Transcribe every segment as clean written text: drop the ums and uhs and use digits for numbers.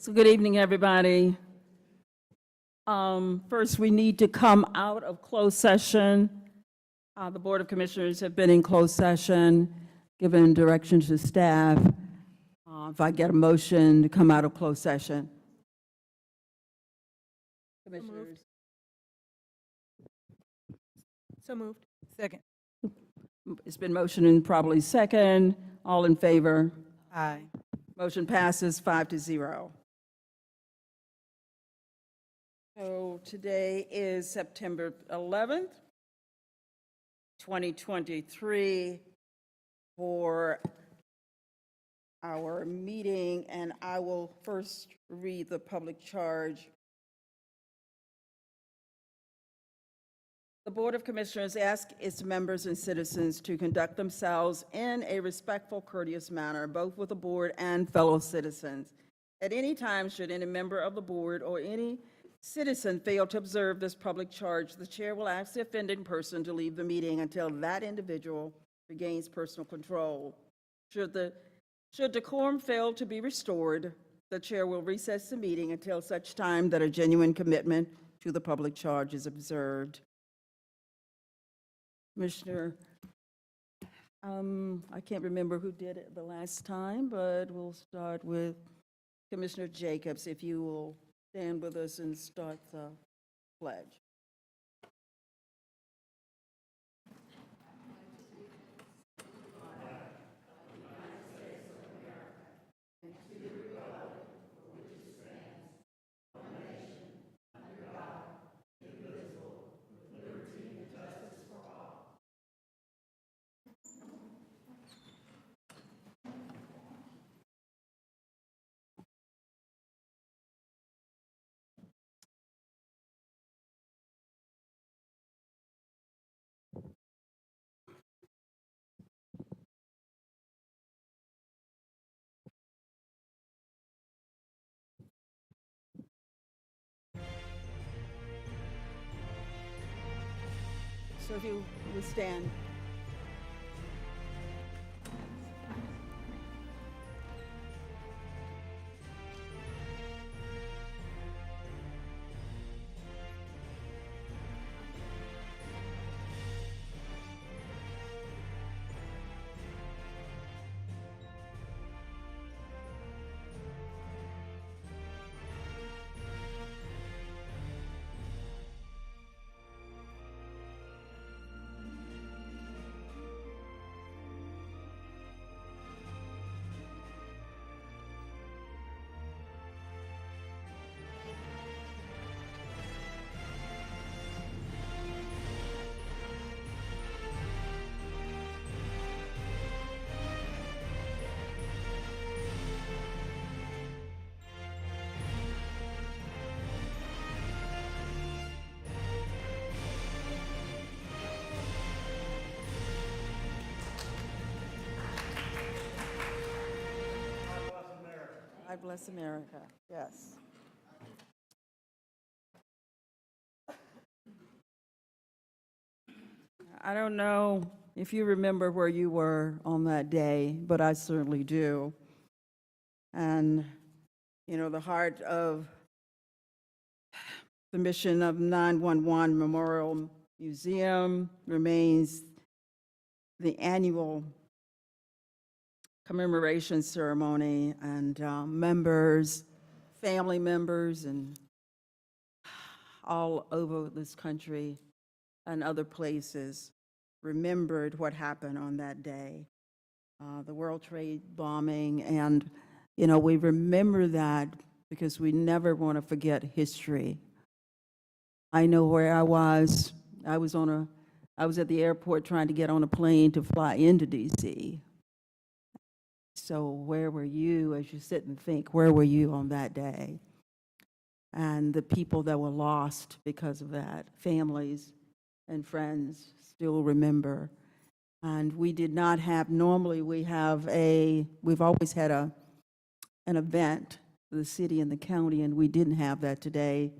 So good evening, everybody. First, we need to come out of closed session. The Board of Commissioners have been in closed session, given directions to staff. If I get a motion to come out of closed session. Commissioners. So moved. Second. It's been motioned and probably second. All in favor? Aye. Motion passes 5-0. So today is September 11th, 2023 for our meeting, and I will first read the public charge. The Board of Commissioners asks its members and citizens to conduct themselves in a respectful, courteous manner, both with the board and fellow citizens. At any time, should any member of the board or any citizen fail to observe this public charge, the chair will ask the offending person to leave the meeting until that individual regains personal control. Should decorum fail to be restored, the chair will recess the meeting until such time that a genuine commitment to the public charge is observed. Commissioner, I can't remember who did it the last time, but we'll start with Commissioner Jacobs, if you will stand with us and start the pledge. So if you would stand. God bless America. Yes. I don't know if you remember where you were on that day, but I certainly do. And, you know, the heart of the mission of 911 Memorial Museum remains the annual commemoration ceremony, and members, family members, and all over this country and other places remembered what happened on that day, the World Trade bombing. And, you know, we remember that because we never want to forget history. I know where I was. I was at the airport trying to get on a plane to fly into DC. So where were you, as you sit and think, where were you on that day? And the people that were lost because of that, families and friends still remember. And we did not have, normally we've always had an event for the city and the county, and we didn't have that today.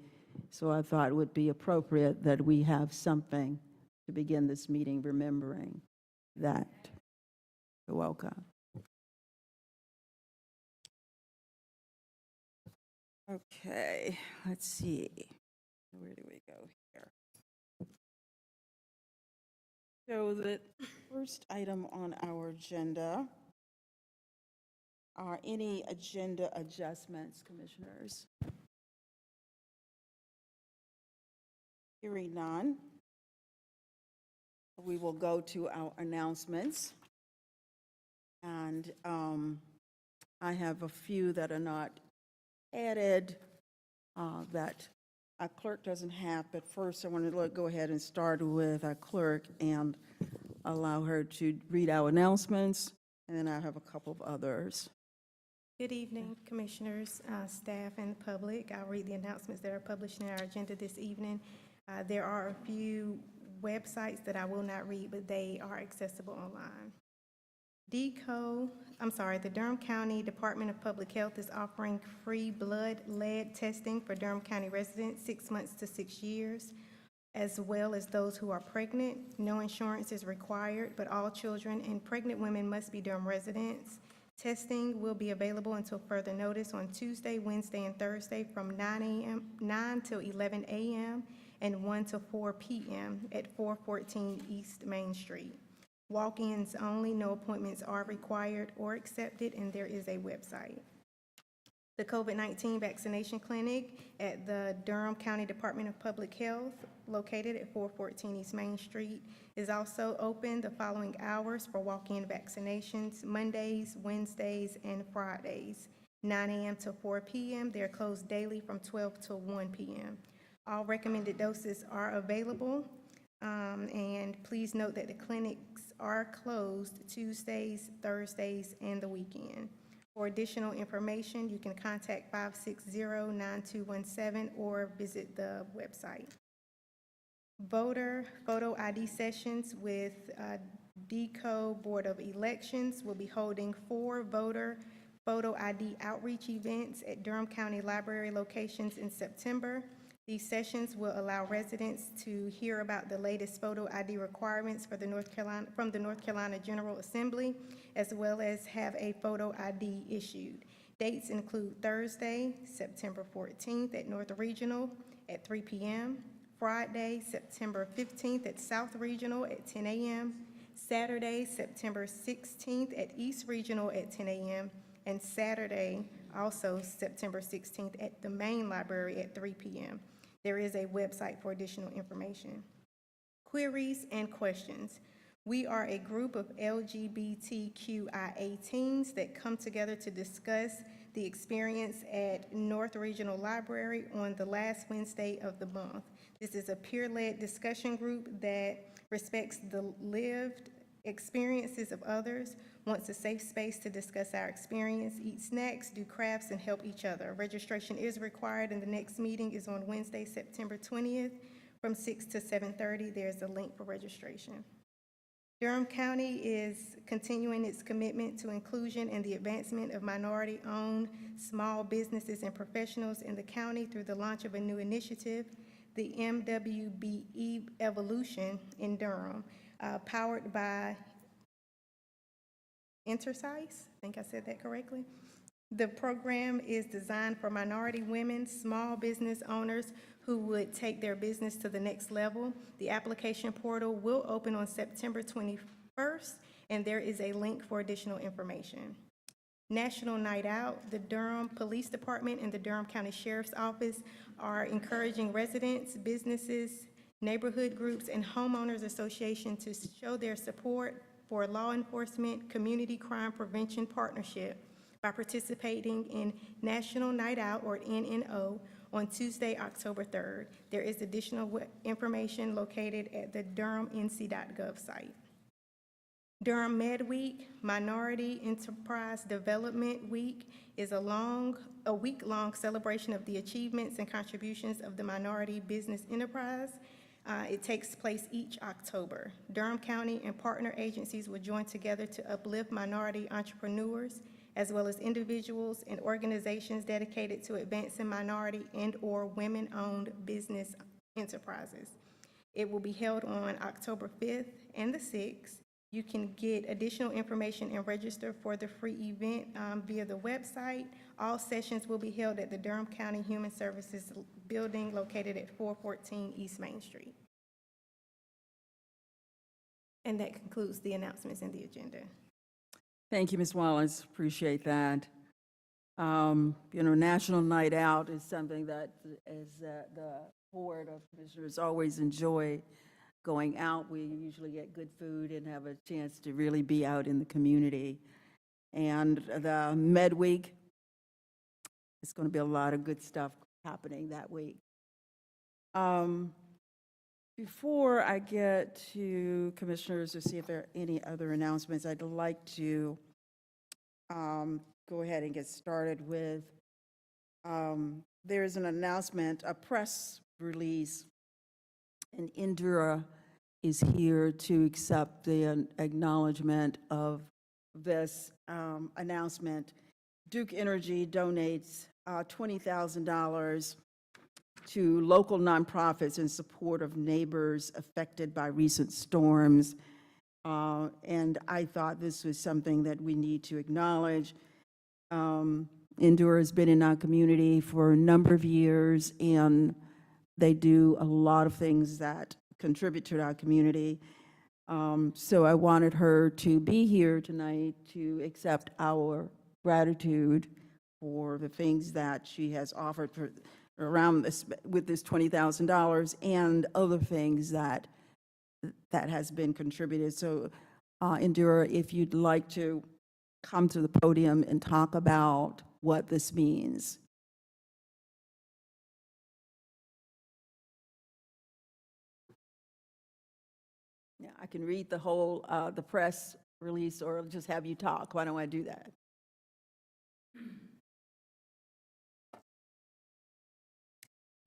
So I thought it would be appropriate that we have something to begin this meeting remembering that. You're welcome. Okay, let's see. Where do we go here? So the first item on our agenda are any agenda adjustments, commissioners? Hearing none, we will go to our announcements. And I have a few that are not added that our clerk doesn't have, but first I want to go ahead and start with our clerk and allow her to read our announcements, and then I have a couple of others. Good evening, commissioners, staff, and the public. I'll read the announcements that are published in our agenda this evening. There are a few websites that I will not read, but they are accessible online. The Durham County Department of Public Health is offering free blood lead testing for Durham County residents 6 months to 6 years, as well as those who are pregnant. No insurance is required, but all children and pregnant women must be Durham residents. Testing will be available until further notice on Tuesday, Wednesday, and Thursday from 9 till 11 a.m. and 1 to 4 p.m. at 414 East Main Street. Walk-ins only, no appointments are required or accepted, and there is a website. The COVID-19 vaccination clinic at the Durham County Department of Public Health, located at 414 East Main Street, is also open the following hours for walk-in vaccinations: Mondays, Wednesdays, and Fridays, 9 a.m. to 4 p.m. They are closed daily from 12 to 1 p.m. All recommended doses are available, and please note that the clinics are closed Tuesdays, Thursdays, and the weekend. For additional information, you can contact 560-9217 or visit the website. Voter photo ID sessions with DECO Board of Elections will be holding 4 voter photo ID outreach events at Durham County Library locations in September. These sessions will allow residents to hear about the latest photo ID requirements from the North Carolina General Assembly, as well as have a photo ID issued. Dates include Thursday, September 14th at North Regional at 3 p.m., Friday, September 15th at South Regional at 10 a.m., Saturday, September 16th at East Regional at 10 a.m., and Saturday, also September 16th at the main library at 3 p.m. There is a website for additional information. Queries and questions. We are a group of LGBTQIA teens that come together to discuss the experience at North Regional Library on the last Wednesday of the month. This is a peer-led discussion group that respects the lived experiences of others, wants a safe space to discuss our experience, eat snacks, do crafts, and help each other. Registration is required, and the next meeting is on Wednesday, September 20th from 6 to 7:30. There's a link for registration. Durham County is continuing its commitment to inclusion and the advancement of minority-owned small businesses and professionals in the county through the launch of a new initiative, the MWBE Evolution in Durham, powered by Intersize. I think I said that correctly. The program is designed for minority women, small business owners who would take their business to the next level. The application portal will open on September 21st, and there is a link for additional information. National Night Out. The Durham Police Department and the Durham County Sheriff's Office are encouraging residents, businesses, neighborhood groups, and homeowners association to show their support for law enforcement community crime prevention partnership by participating in National Night Out, or NNO, on Tuesday, October 3rd. There is additional information located at the durhamnc.gov site. Durham Med Week, Minority Enterprise Development Week, is a week-long celebration of the achievements and contributions of the minority business enterprise. It takes place each October. Durham County and partner agencies will join together to uplift minority entrepreneurs, as well as individuals and organizations dedicated to advancing minority and/or women-owned business enterprises. It will be held on October 5th and the 6th You can get additional information and register for the free event via the website. All sessions will be held at the Durham County Human Services Building located at 414 East Main Street. And that concludes the announcements in the agenda. Thank you, Ms. Wallace. Appreciate that. National Night Out is something that the Board of Commissioners always enjoy going out. We usually get good food and have a chance to really be out in the community. And the Med Week, it's going to be a lot of good stuff happening that week. Before I get to commissioners to see if there are any other announcements, I'd like to go ahead and get started with, there's an announcement, a press release, and Indira is here to accept the acknowledgement of this announcement. Duke Energy donates $20,000 to local nonprofits in support of neighbors affected by recent storms. And I thought this was something that we need to acknowledge. Endure has been in our community for a number of years, and they do a lot of things that contribute to our community. So I wanted her to be here tonight to accept our gratitude for the things that she has offered for around this, with this $20,000 and other things that has been contributed. So Indira, if you'd like to come to the podium and talk about what this means. Yeah, I can read the whole, the press release, or just have you talk. Why don't I do that?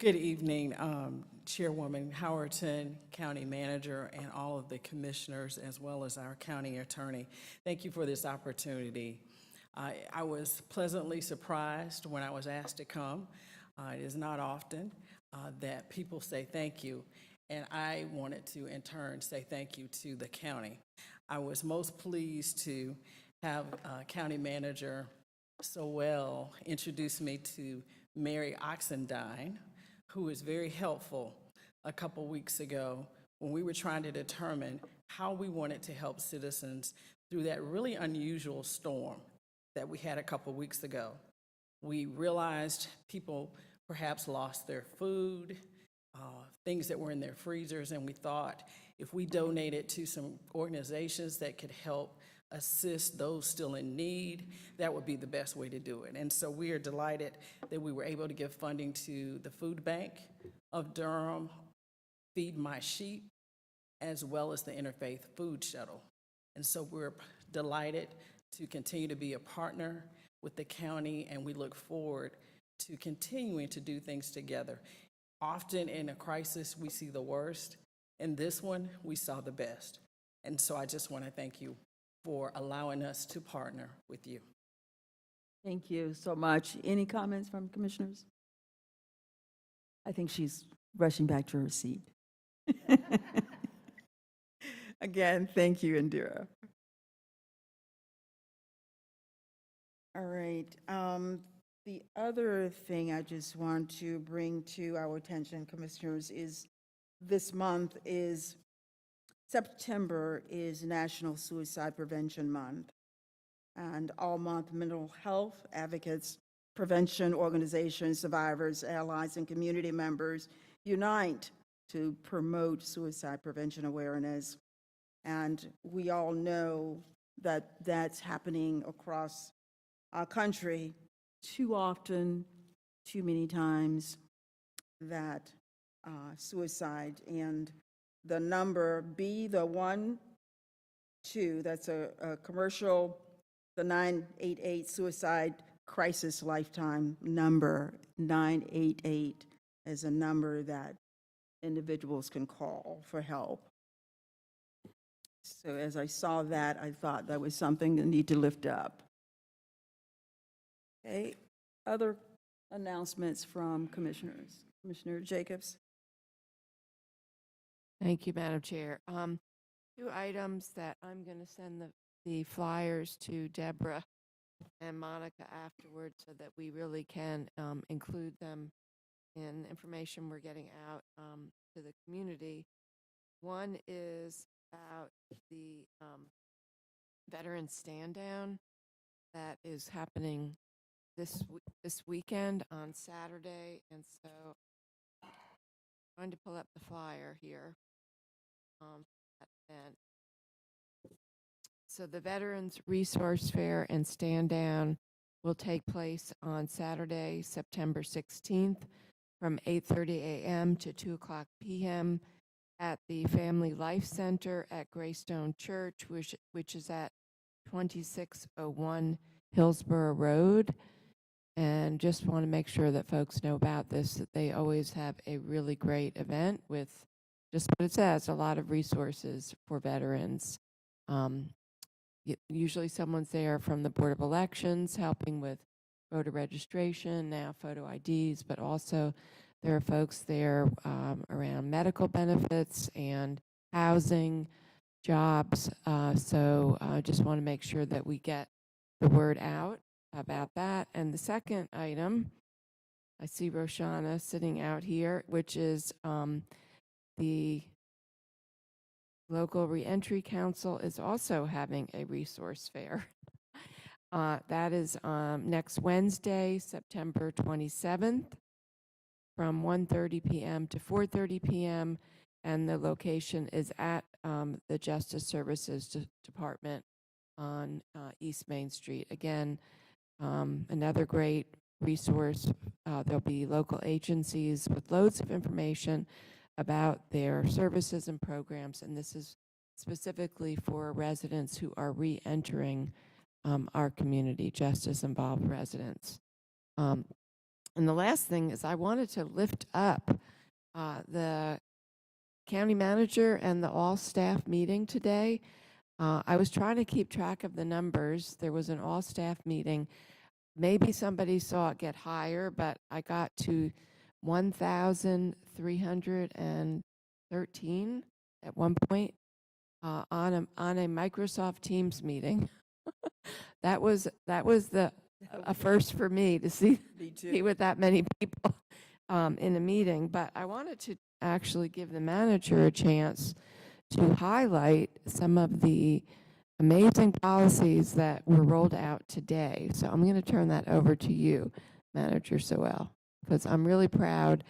Good evening, Chairwoman Howerton, County Manager, and all of the commissioners, as well as our county attorney. Thank you for this opportunity. I was pleasantly surprised when I was asked to come. It is not often that people say thank you, and I wanted to, in turn, say thank you to the county. I was most pleased to have County Manager Sowell introduce me to Mary Oxendine, who was very helpful a couple weeks ago when we were trying to determine how we wanted to help citizens through that really unusual storm that we had a couple weeks ago. We realized people perhaps lost their food, things that were in their freezers, and we thought if we donated to some organizations that could help assist those still in need, that would be the best way to do it. And so we are delighted that we were able to give funding to the Food Bank of Durham, Feed My Sheep, as well as the Interfaith Food Shuttle. And so we're delighted to continue to be a partner with the county, and we look forward to continuing to do things together. Often in a crisis, we see the worst. In this one, we saw the best. And so I just want to thank you for allowing us to partner with you. Thank you so much. Any comments from commissioners? I think she's rushing back to her seat. Again, thank you, Indira. All right. The other thing I just want to bring to our attention, commissioners, is this month is September is National Suicide Prevention Month, and all month mental health advocates, prevention organizations, survivors, allies, and community members unite to promote suicide prevention awareness. And we all know that that's happening across our country too often, too many times, that suicide and the number B, the 1-2, that's a commercial, the 988 suicide crisis lifetime number, 988 is a number that individuals can call for help. So as I saw that, I thought that was something that need to lift up. Okay, other announcements from commissioners. Commissioner Jacobs. Thank you, Madam Chair. Two items that I'm going to send the flyers to Deborah and Monica afterwards so that we really can include them in information we're getting out to the community. One is about the veteran stand down that is happening this weekend on Saturday, and so I'm going to pull up the flyer here. For that event. So the Veterans Resource Fair and Stand Down will take place on Saturday, September 16th from 8:30 a.m. to 2 o'clock p.m. at the Family Life Center at Greystone Church, which is at 2601 Hillsborough Road. And just want to make sure that folks know about this, that they always have a really great event with just what it says, a lot of resources for veterans. Usually someone's there from the Board of Elections helping with voter registration, now photo IDs, but also there are folks there around medical benefits and housing, jobs. So I just want to make sure that we get the word out about that. And the second item, I see Roshana sitting out here, which is the Local Reentry Council is also having a resource fair. That is next Wednesday, September 27th, from 1:30 p.m. to 4:30 p.m., and the location is at the Justice Services Department on East Main Street. Again, another great resource. There'll be local agencies with loads of information about their services and programs, and this is specifically for residents who are re-entering our community, justice-involved residents. And the last thing is I wanted to lift up the county manager and the all-staff meeting today. I was trying to keep track of the numbers. There was an all-staff meeting. Maybe somebody saw it get higher, but I got to 1,313 at one point on a Microsoft Teams meeting. that was a first for me to see with that many people in a meeting. But I wanted to actually give the manager a chance to highlight some of the amazing policies that were rolled out today. So I'm going to turn that over to you, Manager Sewell, because I'm really proud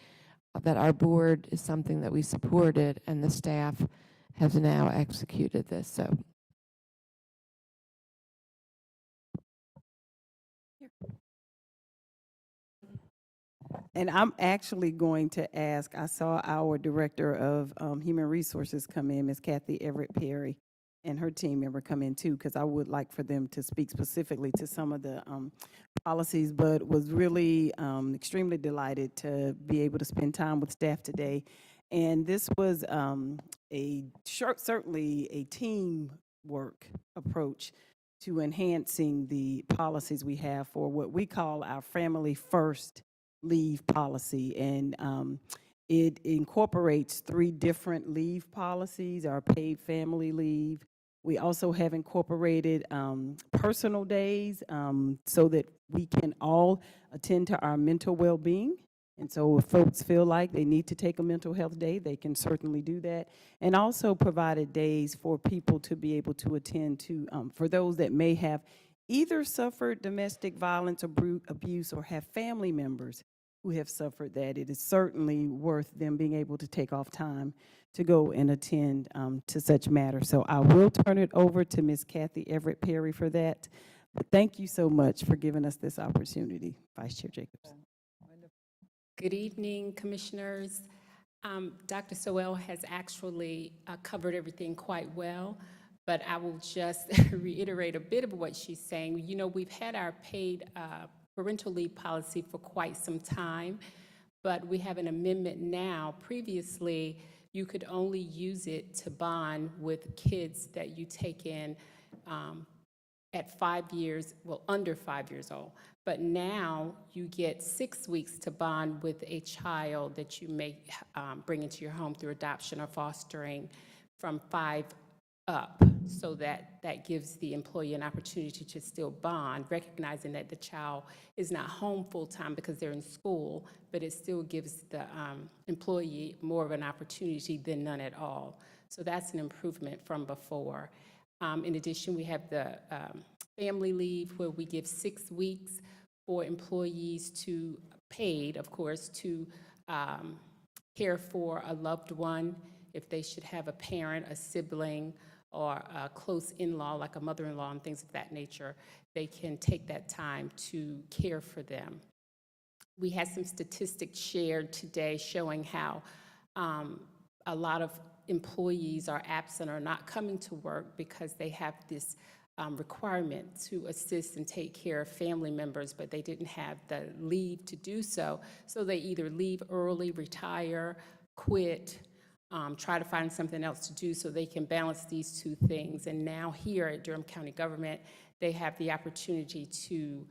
that our board is something that we supported and the staff has now executed this. So. And I'm actually going to ask, I saw our Director of Human Resources come in, Ms. Kathy Everett Perry, and her team member come in too, because I would like for them to speak specifically to some of the policies, but was really extremely delighted to be able to spend time with staff today. And this was certainly a teamwork approach to enhancing the policies we have for what we call our Family First leave policy. And it incorporates 3 different leave policies: our paid family leave. We also have incorporated personal days so that we can all attend to our mental well-being. And so if folks feel like they need to take a mental health day, they can certainly do that. And also provided days for people to be able to attend to, for those that may have either suffered domestic violence or abuse or have family members who have suffered that. It is certainly worth them being able to take off time to go and attend to such matters. So I will turn it over to Ms. Kathy Everett Perry for that. But thank you so much for giving us this opportunity, Vice Chair Jacobs. Good evening, Commissioners. Dr. Sewell has actually covered everything quite well, but I will just reiterate a bit of what she's saying. You know, we've had our paid parental leave policy for quite some time, but we have an amendment now. Previously, you could only use it to bond with kids that you take in at 5 years, well, under 5 years old. But now you get 6 weeks to bond with a child that you may bring into your home through adoption or fostering from 5 up, so that gives the employee an opportunity to still bond, recognizing that the child is not home full-time because they're in school, but it still gives the employee more of an opportunity than none at all. So that's an improvement from before. In addition, we have the family leave, where we give 6 weeks for employees to, paid, of course, to care for a loved one, if they should have a parent, a sibling, or a close in-law, like a mother-in-law and things of that nature, they can take that time to care for them. We had some statistics shared today showing how a lot of employees are absent or not coming to work because they have this requirement to assist and take care of family members, but they didn't have the leave to do so. So they either leave early, retire, quit, try to find something else to do so they can balance these two things. And now here at Durham County Government, they have the opportunity to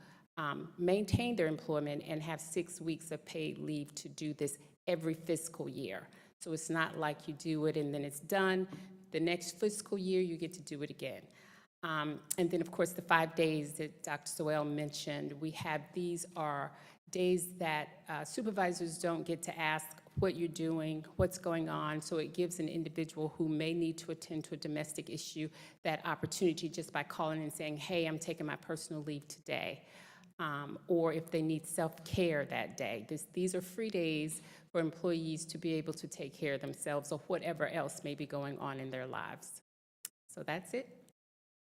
maintain their employment and have 6 weeks of paid leave to do this every fiscal year. So it's not like you do it and then it's done. The next fiscal year, you get to do it again. And then, of course, the 5 days that Dr. Sowell mentioned, these are days that supervisors don't get to ask what you're doing, what's going on, so it gives an individual who may need to attend to a domestic issue that opportunity just by calling and saying, hey, I'm taking my personal leave today, or if they need self-care that day. These are free days for employees to be able to take care of themselves or whatever else may be going on in their lives. So that's it.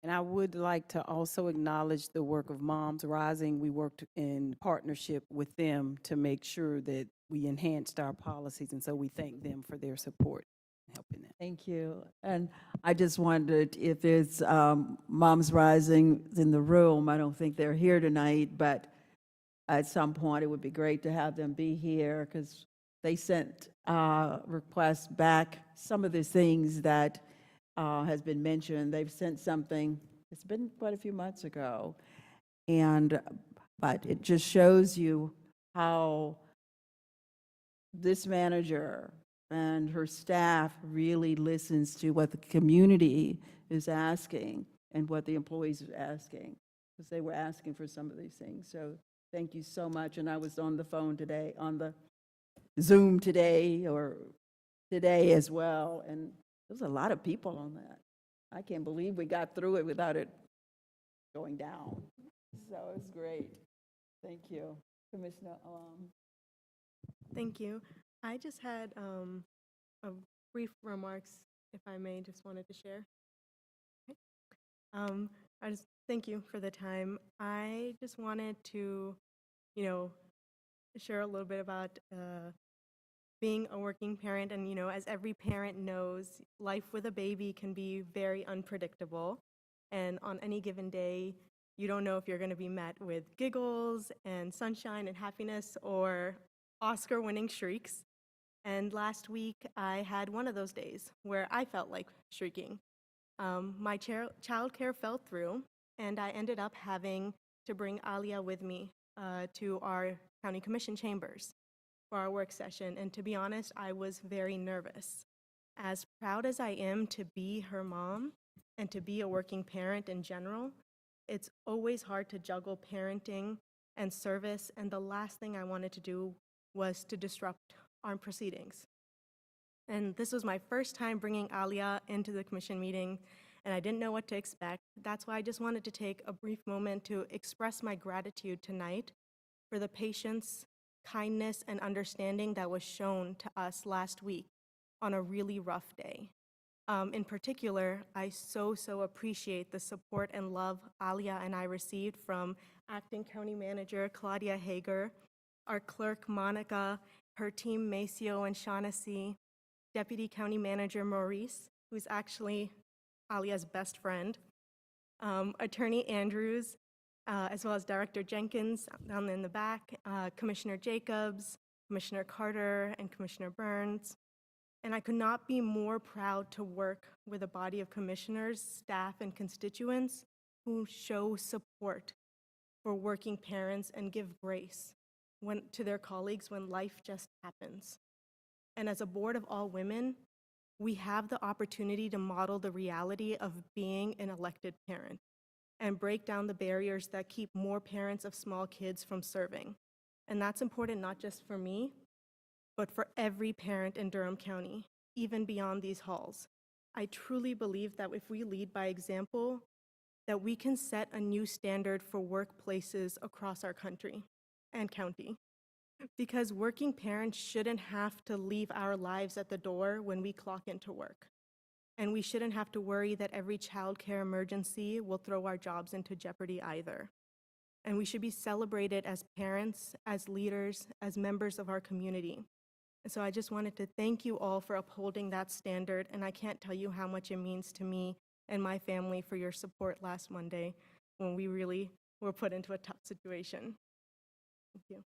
And I would like to also acknowledge the work of Moms Rising. We worked in partnership with them to make sure that we enhanced our policies, and so we thank them for their support in helping that. Thank you. And I just wondered if there's Moms Rising in the room. I don't think they're here tonight, but at some point it would be great to have them be here, because they sent requests back, some of the things that has been mentioned. They've sent something, it's been quite a few months ago, but it just shows you how this manager and her staff really listens to what the community is asking and what the employees are asking, because they were asking for some of these things. So thank you so much. And I was on the phone today, on the Zoom today as well, and there's a lot of people on that. I can't believe we got through it without it going down. So it's great. Thank you, Commissioner. Thank you. I just had a brief remarks, if I may, just wanted to share. Okay. I just thank you for the time. I just wanted to, share a little bit about being a working parent. And, as every parent knows, life with a baby can be very unpredictable. And on any given day, you don't know if you're going to be met with giggles and sunshine and happiness or Oscar-winning shrieks. And last week, I had one of those days where I felt like shrieking. My childcare fell through, and I ended up having to bring Alia with me to our county commission chambers for our work session. And to be honest, I was very nervous. As proud as I am to be her mom and to be a working parent in general, it's always hard to juggle parenting and service, and the last thing I wanted to do was to disrupt our proceedings. And this was my first time bringing Alia into the commission meeting, and I didn't know what to expect. That's why I just wanted to take a brief moment to express my gratitude tonight for the patience, kindness, and understanding that was shown to us last week on a really rough day. In particular, I so appreciate the support and love Alia and I received from Acting County Manager Claudia Hager, our clerk Monica, her team Maceo and Shaughnessy, Deputy County Manager Maurice, who's actually Alia's best friend, Attorney Andrews, as well as Director Jenkins down in the back, Commissioner Jacobs, Commissioner Carter, and Commissioner Burns. And I could not be more proud to work with a body of commissioners, staff, and constituents who show support for working parents and give grace to their colleagues when life just happens. And as a board of all women, we have the opportunity to model the reality of being an elected parent and break down the barriers that keep more parents of small kids from serving. And that's important not just for me, but for every parent in Durham County, even beyond these halls. I truly believe that if we lead by example, that we can set a new standard for workplaces across our country and county. Because working parents shouldn't have to leave our lives at the door when we clock into work. And we shouldn't have to worry that every childcare emergency will throw our jobs into jeopardy either. And we should be celebrated as parents, as leaders, as members of our community. And so I just wanted to thank you all for upholding that standard, and I can't tell you how much it means to me and my family for your support last Monday when we really were put into a tough situation. Thank you.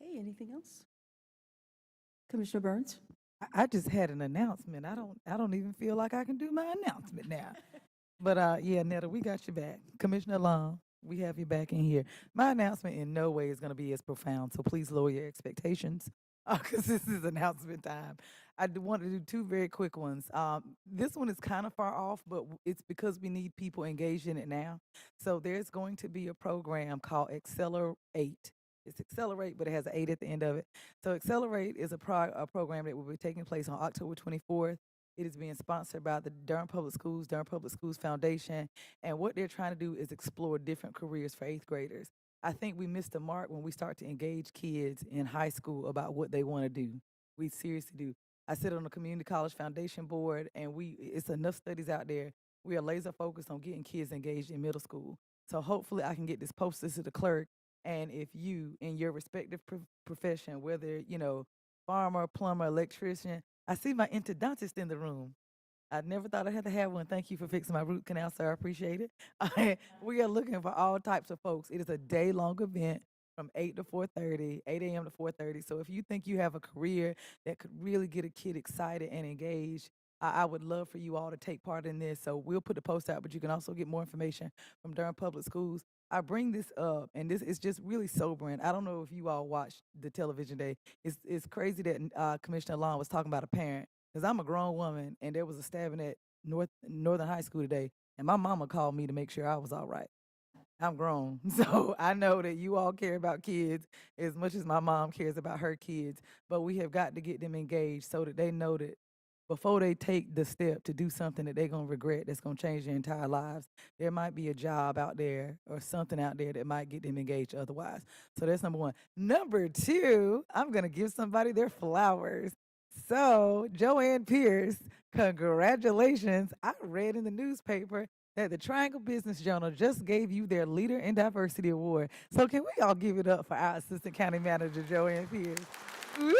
Okay, anything else? Commissioner Burns? I just had an announcement. I don't even feel like I can do my announcement now. But yeah, Netta, we got you back. Commissioner Long, we have you back in here. My announcement in no way is going to be as profound, so please lower your expectations because this is announcement time. I want to do two very quick ones. This one is kind of far off, but it's because we need people engaged in it now. So there's going to be a program called Accelerate. It's Accelerate, but it has an 8 at the end of it. So Accelerate is a program that will be taking place on October 24th. It is being sponsored by the Durham Public Schools Foundation, and what they're trying to do is explore different careers for 8th graders. I think we missed the mark when we start to engage kids in high school about what they want to do. We seriously do. I sit on the Community College Foundation board, and it's enough studies out there. We are laser focused on getting kids engaged in middle school. So hopefully I can get this posted to the clerk, and if you, in your respective profession, whether, farmer, plumber, electrician, I see my endodontist in the room. I never thought I had to have one. Thank you for fixing my root canal, sir. I appreciate it. We are looking for all types of folks. It is a day-long event from 8 to 4:30, 8 a.m. to 4:30. So if you think you have a career that could really get a kid excited and engaged, I would love for you all to take part in this. So we'll put the post out, but you can also get more information from Durham Public Schools. I bring this up, and this is just really sobering. I don't know if you all watched the television day. It's crazy that Commissioner Long was talking about a parent, because I'm a grown woman, and there was a stabbing at Northern High School today, and my mama called me to make sure I was all right. I'm grown, so I know that you all care about kids as much as my mom cares about her kids, but we have got to get them engaged so that they know that before they take the step to do something that they're going to regret that's going to change their entire lives, there might be a job out there or something out there that might get them engaged otherwise. So that's number one. Number two, I'm going to give somebody their flowers. So, Joanne Pierce, congratulations. I read in the newspaper that the Triangle Business Journal just gave you their Leader in Diversity Award. So can we all give it up for our Assistant County Manager, Joanne Pierce? Woo!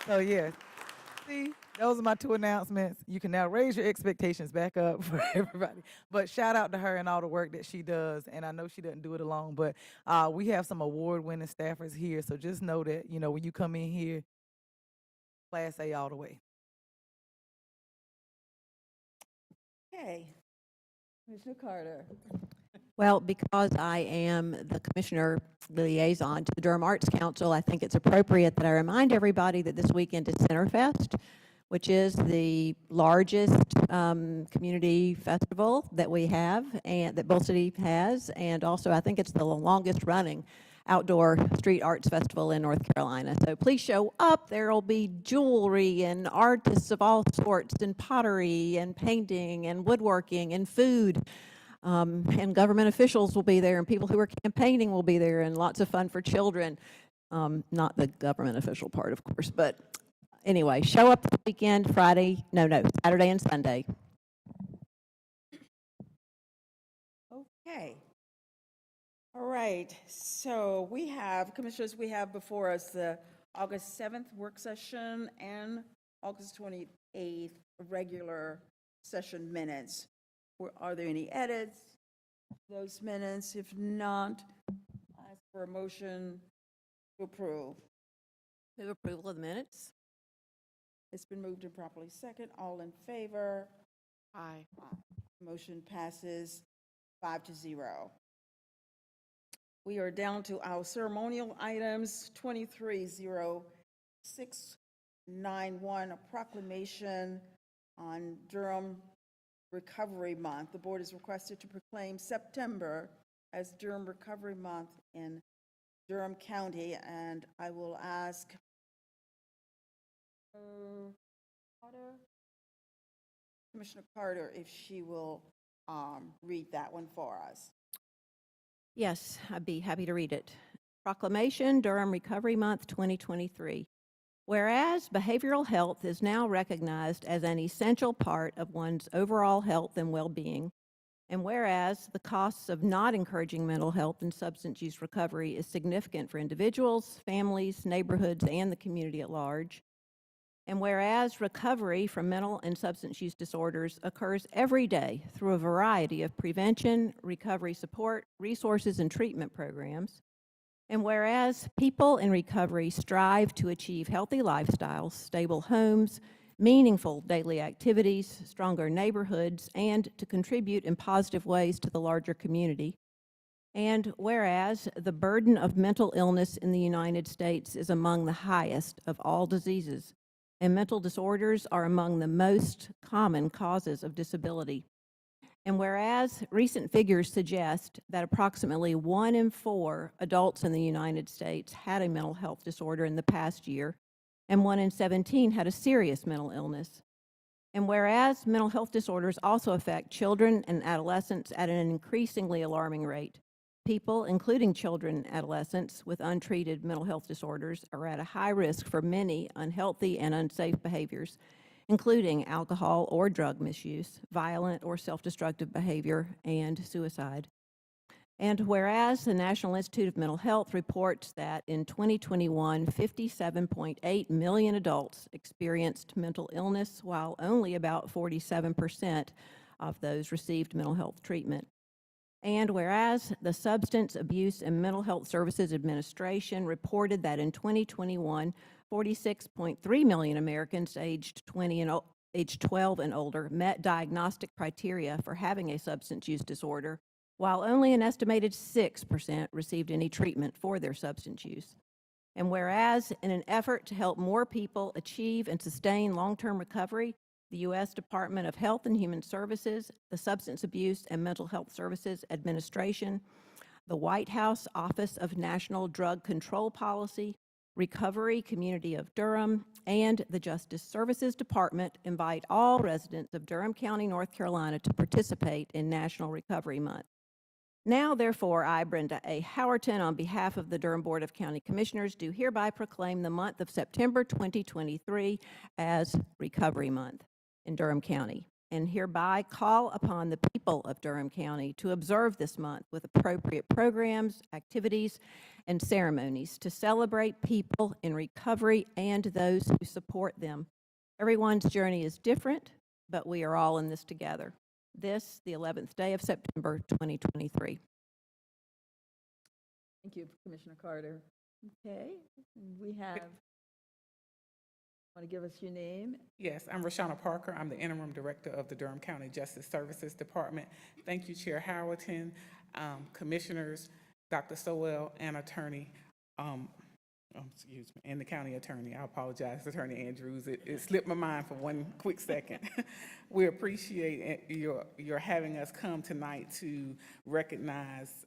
So yes, see, those are my two announcements. You can now raise your expectations back up for everybody. But shout out to her and all the work that she does. And I know she doesn't do it alone, but we have some award-winning staffers here. So just know that, when you come in here, Class A all the way. Okay. Commissioner Carter. Well, because I am the commissioner liaison to the Durham Arts Council, I think it's appropriate that I remind everybody that this weekend is Centerfest, which is the largest community festival that we have and that Bull City has, and also I think it's the longest running outdoor street arts festival in North Carolina. So please show up. There will be jewelry and artists of all sorts and pottery and painting and woodworking and food. And government officials will be there, and people who are campaigning will be there, and lots of fun for children. Not the government official part, of course, but anyway, show up this weekend, Saturday and Sunday. Okay. All right, so Commissioners, we have before us the August 7th work session and August 28th regular session minutes. Are there any edits to those minutes? If not, I ask for a motion to approve. Move approval of the minutes. It's been moved and properly second. All in favor? Aye. Motion passes 5-0. We are down to our ceremonial items, 23-0 691, a proclamation on Durham Recovery Month. The board is requested to proclaim September as Durham Recovery Month in Durham County, and I will ask Commissioner Carter if she will read that one for us. Yes, I'd be happy to read it. Proclamation, Durham Recovery Month 2023. Whereas behavioral health is now recognized as an essential part of one's overall health and well-being, and whereas the costs of not encouraging mental health and substance use recovery is significant for individuals, families, neighborhoods, and the community at large, and whereas recovery from mental and substance use disorders occurs every day through a variety of prevention, recovery support, resources, and treatment programs, and whereas people in recovery strive to achieve healthy lifestyles, stable homes, meaningful daily activities, stronger neighborhoods, and to contribute in positive ways to the larger community, and whereas the burden of mental illness in the United States is among the highest of all diseases, and mental disorders are among the most common causes of disability. And whereas recent figures suggest that approximately 1 in 4 adults in the United States had a mental health disorder in the past year, and 1 in 17 had a serious mental illness. And whereas mental health disorders also affect children and adolescents at an increasingly alarming rate, people, including children and adolescents with untreated mental health disorders, are at a high risk for many unhealthy and unsafe behaviors, including alcohol or drug misuse, violent or self-destructive behavior, and suicide. And whereas the National Institute of Mental Health reports that in 2021, 57.8 million adults experienced mental illness, while only about 47% of those received mental health treatment. And whereas the Substance Abuse and Mental Health Services Administration reported that in 2021, 46.3 million Americans aged 12 and older met diagnostic criteria for having a substance use disorder, while only an estimated 6% received any treatment for their substance use. And whereas in an effort to help more people achieve and sustain long-term recovery, the U.S. Department of Health and Human Services, the Substance Abuse and Mental Health Services Administration, the White House Office of National Drug Control Policy, Recovery Community of Durham, and the Justice Services Department invite all residents of Durham County, North Carolina to participate in National Recovery Month. Now, therefore, I, Brenda A. Howerton, on behalf of the Durham Board of County Commissioners, do hereby proclaim the month of September 2023 as Recovery Month in Durham County, and hereby call upon the people of Durham County to observe this month with appropriate programs, activities, and ceremonies to celebrate people in recovery and those who support them. Everyone's journey is different, but we are all in this together. This, the 11th day of September 2023. Thank you, Commissioner Carter. Okay, we have, want to give us your name? Yes, I'm Rashana Parker. I'm the Interim Director of the Durham County Justice Services Department. Thank you, Chair Howerton, Commissioners, Dr. Sowell, and Attorney, excuse me, and the County Attorney. I apologize, Attorney Andrews. It slipped my mind for one quick second. We appreciate your having us come tonight to recognize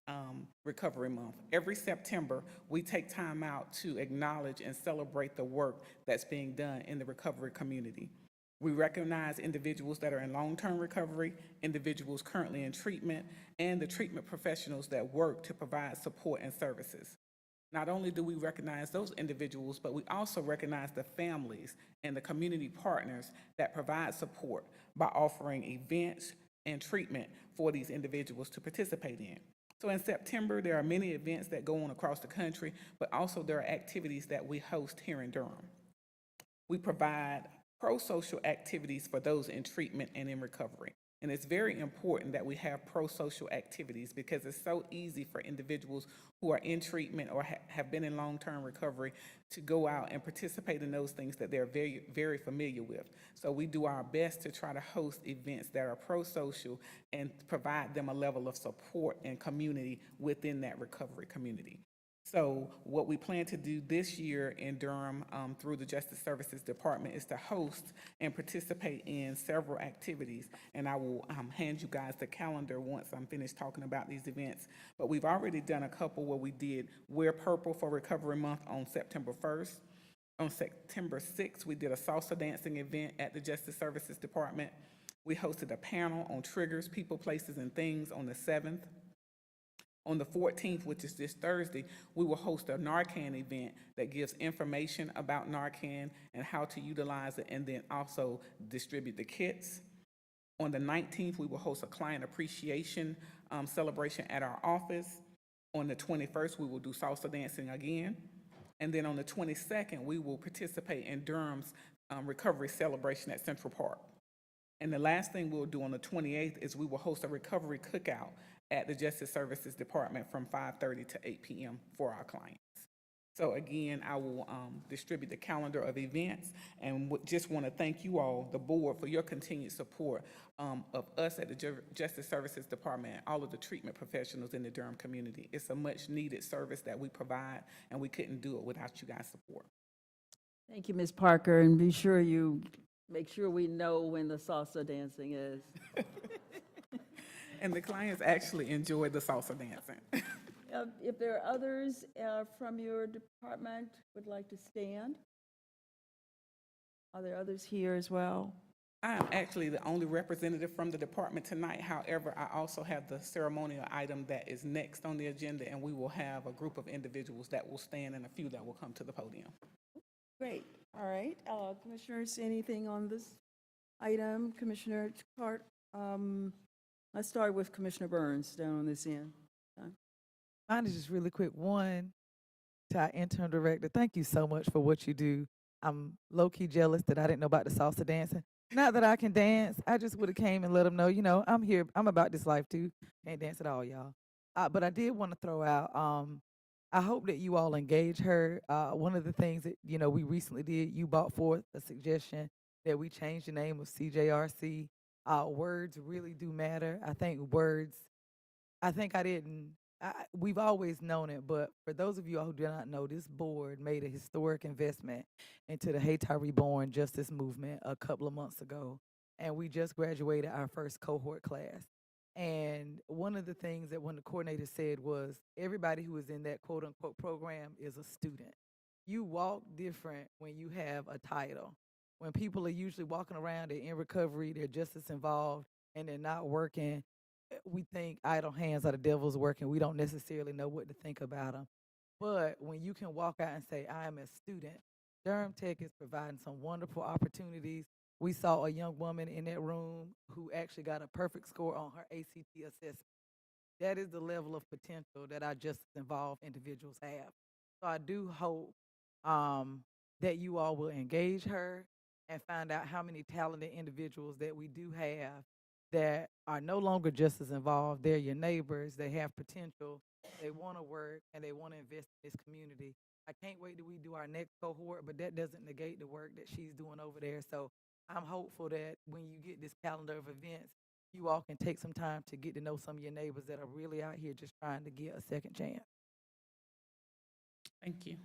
Recovery Month. Every September, we take time out to acknowledge and celebrate the work that's being done in the recovery community. We recognize individuals that are in long-term recovery, individuals currently in treatment, and the treatment professionals that work to provide support and services. Not only do we recognize those individuals, but we also recognize the families and the community partners that provide support by offering events and treatment for these individuals to participate in. So in September, there are many events that go on across the country, but also there are activities that we host here in Durham. We provide pro-social activities for those in treatment and in recovery. And it's very important that we have pro-social activities because it's so easy for individuals who are in treatment or have been in long-term recovery to go out and participate in those things that they're very, very familiar with. So we do our best to try to host events that are pro-social and provide them a level of support and community within that recovery community. So what we plan to do this year in Durham through the Justice Services Department is to host and participate in several activities. And I will hand you guys the calendar once I'm finished talking about these events. But we've already done a couple where we did Wear Purple for Recovery Month on September 1st. On September 6th, we did a salsa dancing event at the Justice Services Department. We hosted a panel on triggers, people, places, and things on the 7th. On the 14th, which is this Thursday, we will host a Narcan event that gives information about Narcan and how to utilize it, and then also distribute the kits. On the 19th, we will host a client appreciation celebration at our office. On the 21st, we will do salsa dancing again. And then on the 22nd, we will participate in Durham's recovery celebration at Central Park. And the last thing we'll do on the 28th is we will host a recovery cookout at the Justice Services Department from 5:30 to 8 p.m. for our clients. So again, I will distribute the calendar of events, and just want to thank you all, the board, for your continued support of us at the Justice Services Department and all of the treatment professionals in the Durham community. It's a much needed service that we provide, and we couldn't do it without you guys' support. Thank you, Ms. Parker, and be sure you make sure we know when the salsa dancing is. And the clients actually enjoy the salsa dancing. If there are others from your department would like to stand? Are there others here as well? I am actually the only representative from the department tonight. However, I also have the ceremonial item that is next on the agenda, and we will have a group of individuals that will stand and a few that will come to the podium. Great, all right. Commissioners, anything on this item? Commissioner Hart, let's start with Commissioner Burns down on this end. Mine is just really quick. One, to our interim director, thank you so much for what you do. I'm low-key jealous that I didn't know about the salsa dancing. Not that I can dance. I just would have came and let them know, you know, I'm here. I'm about this life too. Can't dance at all, y'all. But I did want to throw out, I hope that you all engage her. One of the things that, you know, we recently did, you brought forth a suggestion that we change the name of CJRC. Words really do matter. I think we've always known it, but for those of you all who do not know, this board made a historic investment into the Haiti Reborn Justice Movement a couple of months ago, and we just graduated our first cohort class. And one of the things that one of the coordinators said was, everybody who is in that quote-unquote program is a student. You walk different when you have a title. When people are usually walking around, they're in recovery, they're just as involved, and they're not working. We think idle hands are the devil's work, and we don't necessarily know what to think about them. But when you can walk out and say, I am a student, Durham Tech is providing some wonderful opportunities. We saw a young woman in that room who actually got a perfect score on her ACT assessment. That is the level of potential that our justice involved individuals have. So I do hope that you all will engage her and find out how many talented individuals that we do have that are no longer just as involved. They're your neighbors, they have potential, they want to work, and they want to invest in this community. I can't wait till we do our next cohort, but that doesn't negate the work that she's doing over there. So I'm hopeful that when you get this calendar of events, you all can take some time to get to know some of your neighbors that are really out here just trying to get a second chance. Thank you.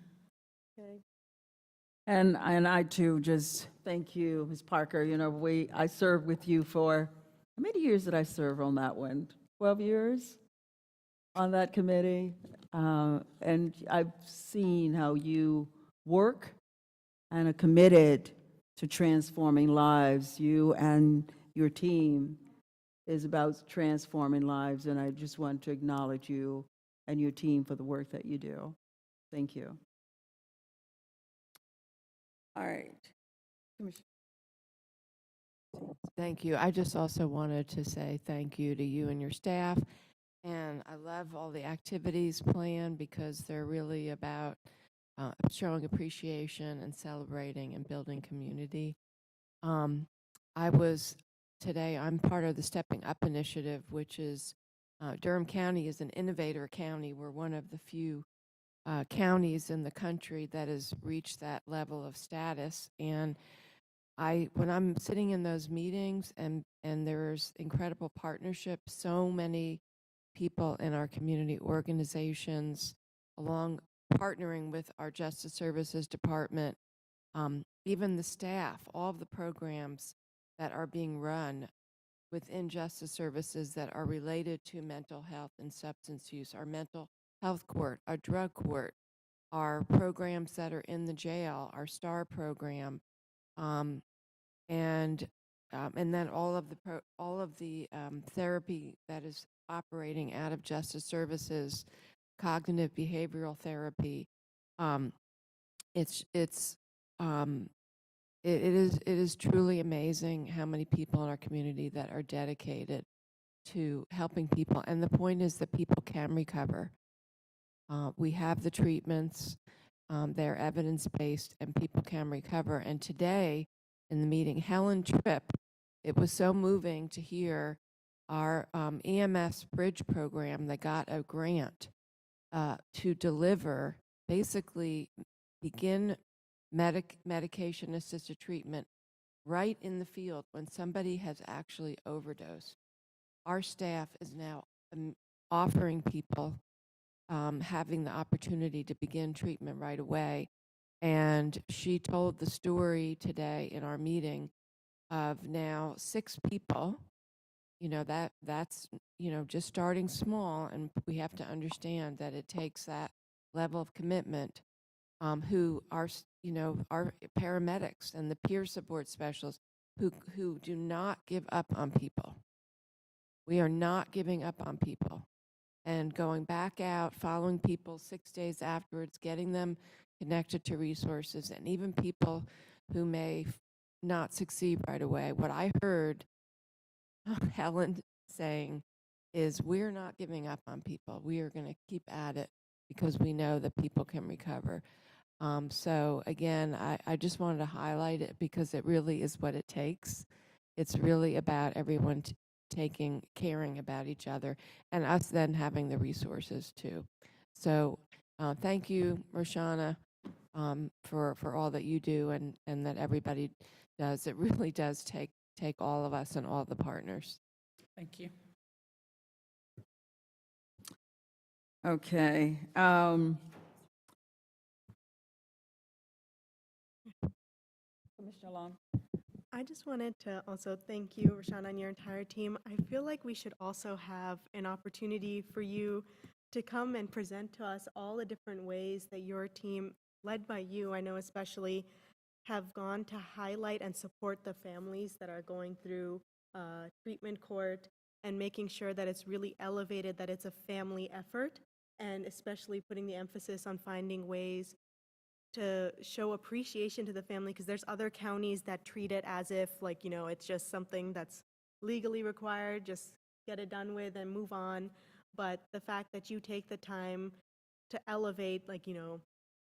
Okay. And I too just thank you, Ms. Parker. You know, I served with you for, how many years did I serve on that one? 12 years on that committee. And I've seen how you work and are committed to transforming lives. You and your team is about transforming lives, and I just want to acknowledge you and your team for the work that you do. Thank you. All right. Commissioner. Thank you. I just also wanted to say thank you to you and your staff. And I love all the activities planned because they're really about showing appreciation and celebrating and building community. I'm part of the Stepping Up initiative, which is Durham County is an innovator county. We're one of the few counties in the country that has reached that level of status. And when I'm sitting in those meetings and there's incredible partnership, so many people in our community organizations, along partnering with our Justice Services Department, even the staff, all of the programs that are being run within Justice Services that are related to mental health and substance use, our mental health court, our drug court, our programs that are in the jail, our STAR program, um, and then all of the therapy that is operating out of Justice Services, cognitive behavioral therapy. Um, it's it is truly amazing how many people in our community that are dedicated to helping people, and the point is that people can recover. We have the treatments, they're evidence-based, and people can recover. And today, in the meeting, Helen Tripp, it was so moving to hear our EMS Bridge program that got a grant to deliver, basically begin medication-assisted treatment right in the field when somebody has actually overdosed. Our staff is now offering people having the opportunity to begin treatment right away. And she told the story today in our meeting of now 6 people, that's, just starting small, and we have to understand that it takes that level of commitment, who are, our paramedics and the peer support specialists who do not give up on people. We are not giving up on people. And going back out, following people 6 days afterwards, getting them connected to resources, and even people who may not succeed right away. What I heard Helen saying is, we're not giving up on people. We are going to keep at it because we know that people can recover. So again, I just wanted to highlight it because it really is what it takes. It's really about everyone caring about each other, and us then having the resources too. So thank you, Roshana, for all that you do and that everybody does. It really does take all of us and all the partners. Thank you. Okay. Commissioner Long. I just wanted to also thank you, Roshana, and your entire team. I feel like we should also have an opportunity for you to come and present to us all the different ways that your team, led by you, I know especially, have gone to highlight and support the families that are going through treatment court, and making sure that it's really elevated, that it's a family effort, and especially putting the emphasis on finding ways to show appreciation to the family, because there's other counties that treat it as if, like, it's just something that's legally required, just get it done with and move on. But the fact that you take the time to elevate, like,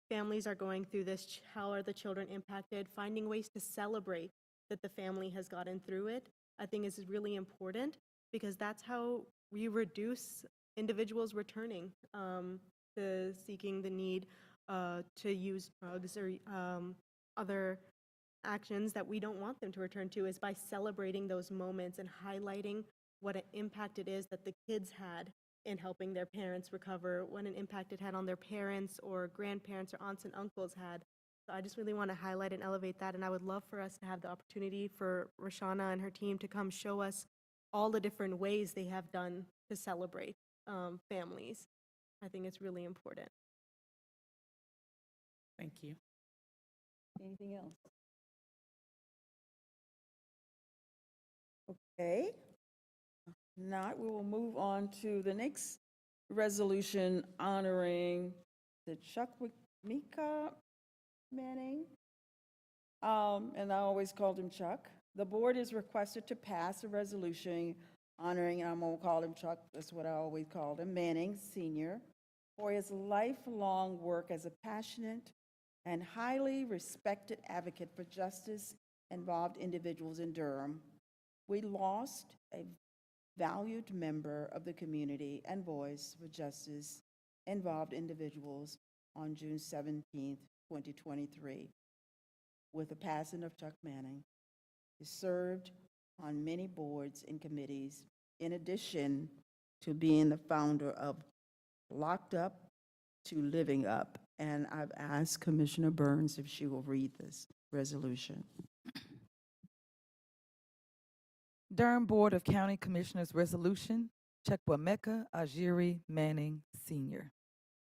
families are going through this, how are the children impacted, finding ways to celebrate that the family has gotten through it, I think is really important, because that's how we reduce individuals returning to seeking the need to use drugs or other actions that we don't want them to return to, is by celebrating those moments and highlighting what an impact it is that the kids had in helping their parents recover, what an impact it had on their parents or grandparents or aunts and uncles had. So I just really want to highlight and elevate that, and I would love for us to have the opportunity for Roshana and her team to come show us all the different ways they have done to celebrate families. I think it's really important. Thank you. Anything else? Okay. Now we will move on to the next resolution honoring the Chuck-Mika Manning. And I always called him Chuck. The board is requested to pass a resolution honoring, and I'm gonna call him Chuck, that's what I always called him, Manning Senior, for his lifelong work as a passionate and highly respected advocate for justice-involved individuals in Durham. We lost a valued member of the community and voice for justice-involved individuals on June 17th, 2023, with the passing of Chuck Manning. He served on many boards and committees, in addition to being the founder of Locked Up to Living Up, And I've asked Commissioner Burns if she will read this resolution. Durham Board of County Commissioners Resolution, Chukwuemeka Ajiri Manning Sr.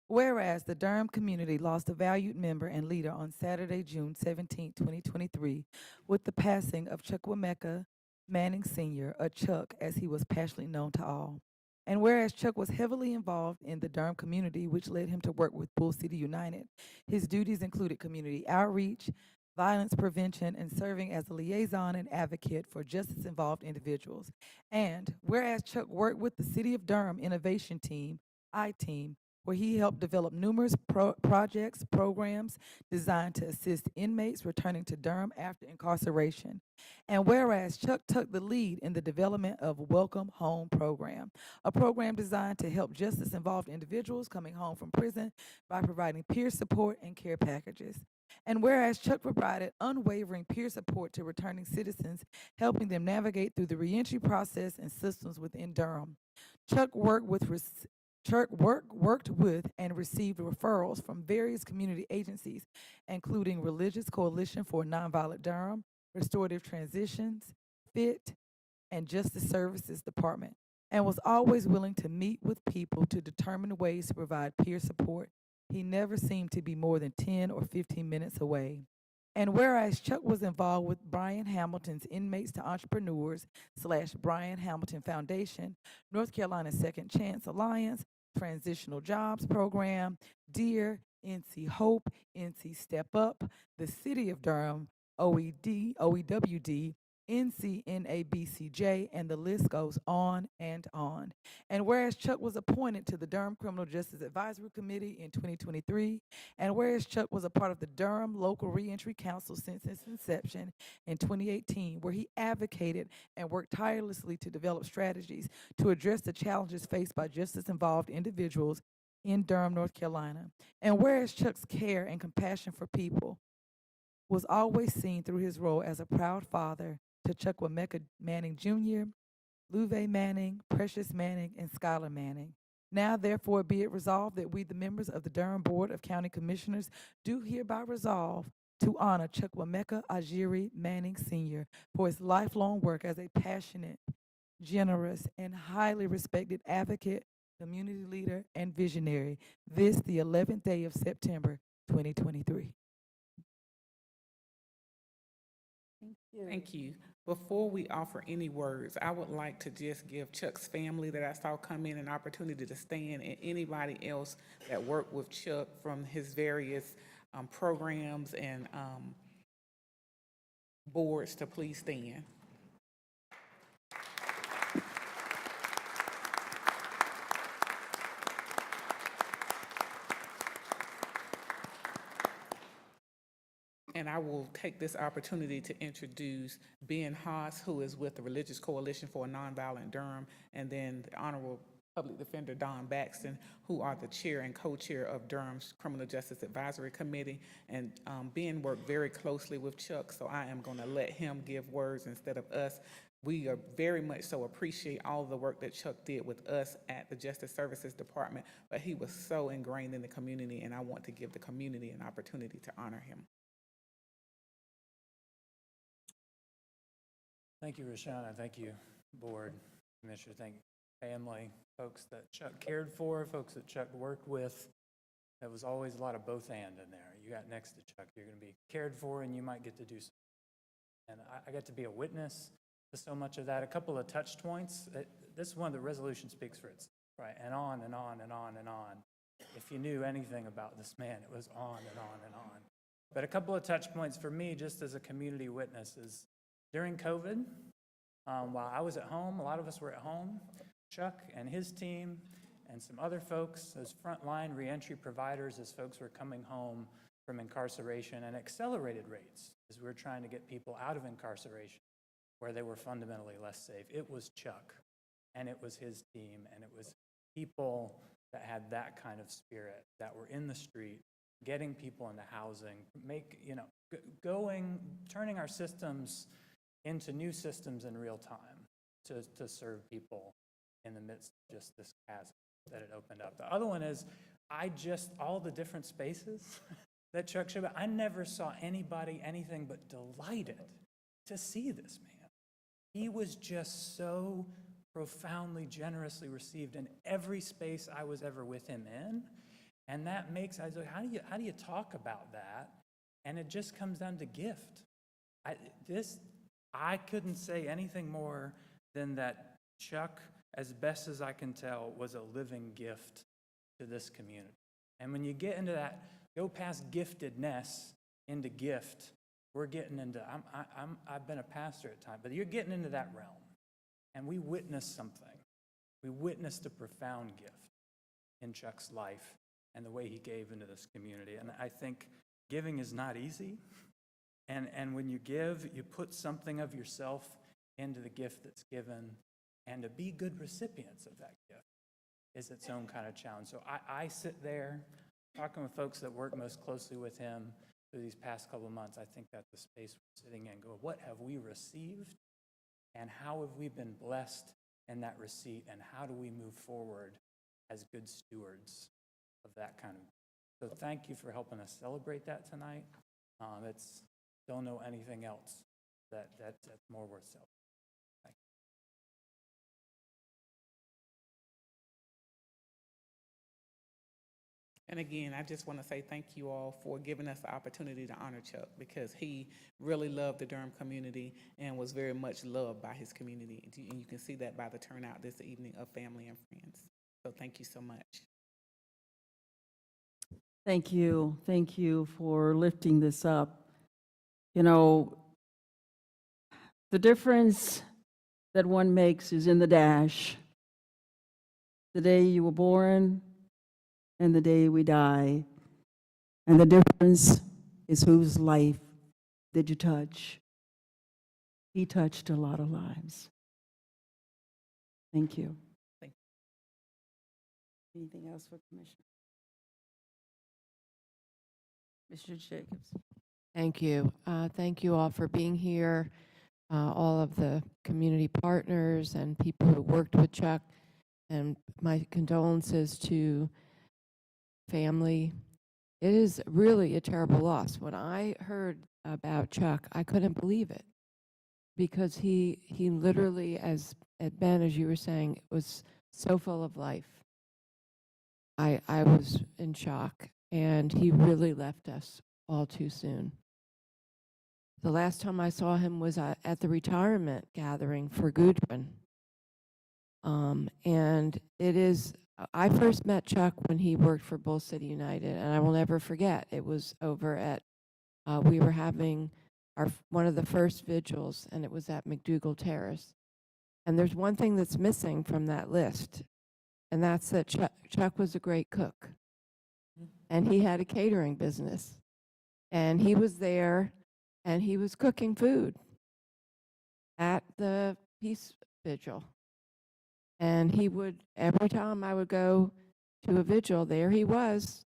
Whereas the Durham community lost a valued member and leader on Saturday, June 17, 2023, with the passing of Chukwuemeka Manning Sr., or Chuck, as he was passionately known to all. And whereas Chuck was heavily involved in the Durham community, which led him to work with Bull City United, his duties included community outreach, violence prevention, and serving as a liaison and advocate for justice-involved individuals. And whereas Chuck worked with the City of Durham Innovation Team, I-Team, where he helped develop numerous projects, programs designed to assist inmates returning to Durham after incarceration. And whereas Chuck took the lead in the development of Welcome Home program, a program designed to help justice-involved individuals coming home from prison by providing peer support and care packages. And whereas Chuck provided unwavering peer support to returning citizens, helping them navigate through the reentry process and systems within Durham, Chuck worked with and received referrals from various community agencies, including Religious Coalition for Nonviolent Durham, Restorative Transitions, FIT, and Justice Services Department, and was always willing to meet with people to determine ways to provide peer support. He never seemed to be more than 10 or 15 minutes away. And whereas Chuck was involved with Brian Hamilton's Inmates to Entrepreneurs / Brian Hamilton Foundation, North Carolina Second Chance Alliance, Transitional Jobs Program, DEAR, NC Hope, NC Step Up, the City of Durham, OEWD, NCNABCJ, and the list goes on and on. And whereas Chuck was appointed to the Durham Criminal Justice Advisory Committee in 2023, and whereas Chuck was a part of the Durham Local Reentry Council since its inception in 2018, where he advocated and worked tirelessly to develop strategies to address the challenges faced by justice-involved individuals in Durham, North Carolina. And whereas Chuck's care and compassion for people was always seen through his role as a proud father to Chukwuemeka Manning Jr., Luve Manning, Precious Manning, and Skylar Manning. Now, therefore, be it resolved that we, the members of the Durham Board of County Commissioners, do hereby resolve to honor Chukwuemeka Ajiri Manning Sr. for his lifelong work as a passionate, generous, and highly respected advocate, community leader, and visionary. This, the 11th day of September, 2023. Thank you. Before we offer any words, I would like to just give Chuck's family that I saw come in an opportunity to stand, and anybody else that worked with Chuck from his various programs and boards to please stand. And I will take this opportunity to introduce Ben Haas, who is with the Religious Coalition for Nonviolent Durham, and then the Honorable Public Defender Don Baxton, who are the chair and co-chair of Durham's Criminal Justice Advisory Committee. And Ben worked very closely with Chuck, so I am going to let him give words instead of us. We are very much so appreciate all the work that Chuck did with us at the Justice Services Department, but he was so ingrained in the community, and I want to give the community an opportunity to honor him. Thank you, Rashana. Thank you, Board, Commissioner. Thank you, family, folks that Chuck cared for, folks that Chuck worked with. There was always a lot of both and in there. You got next to Chuck, you're going to be cared for, and you might get to do something. And I got to be a witness to so much of that. A couple of touch points. This one, the resolution speaks for itself, right? And on and on and on and on. If you knew anything about this man, it was on and on and on. But a couple of touch points for me, just as a community witness, is during COVID, while I was at home, a lot of us were at home, Chuck and his team and some other folks, those frontline reentry providers, as folks were coming home from incarceration and accelerated rates as we were trying to get people out of incarceration where they were fundamentally less safe. It was Chuck, and it was his team, and it was people that had that kind of spirit, that were in the street, getting people into housing, turning our systems into new systems in real time to serve people in the midst of just this chasm that it opened up. The other one is, all the different spaces that Chuck showed, I never saw anybody anything but delighted to see this man. He was just so profoundly, generously received in every space I was ever with him in. And that makes, I was like, how do you talk about that? And it just comes down to gift. I couldn't say anything more than that Chuck, as best as I can tell, was a living gift to this community. And when you get into that, go past giftedness into gift, we're getting into, I've been a pastor at times, but you're getting into that realm. And we witnessed something. We witnessed a profound gift in Chuck's life and the way he gave into this community. And I think giving is not easy. And when you give, you put something of yourself into the gift that's given. And to be good recipients of that gift is its own kind of challenge. So I sit there talking with folks that work most closely with him through these past couple of months. I think that's the space we're sitting in. Go, what have we received? And how have we been blessed in that receipt? And how do we move forward as good stewards of that kind of? So thank you for helping us celebrate that tonight. Don't know anything else that's more worth celebrating. Thank you. And again, I just want to say thank you all for giving us the opportunity to honor Chuck, because he really loved the Durham community and was very much loved by his community. And you can see that by the turnout this evening of family and friends. So thank you so much. Thank you. Thank you for lifting this up. You know, the difference that one makes is in the dash. The day you were born and the day we die. And the difference is whose life did you touch? He touched a lot of lives. Thank you. Thank you. Anything else for Commissioner? Mr. Jacobs. Thank you. Thank you all for being here, all of the community partners and people who worked with Chuck, and my condolences to family. It is really a terrible loss. When I heard about Chuck, I couldn't believe it, because he literally, as Ben, as you were saying, was so full of life. I was in shock, and he really left us all too soon. The last time I saw him was at the retirement gathering for Gudrun. And I first met Chuck when he worked for Bull City United, and I will never forget. It was over at, we were having one of the first vigils, and it was at McDougal Terrace. And there's one thing that's missing from that list, and that's that Chuck was a great cook. And he had a catering business. And he was there, and he was cooking food at the peace vigil. And he would, every time I would go to a vigil, there he was,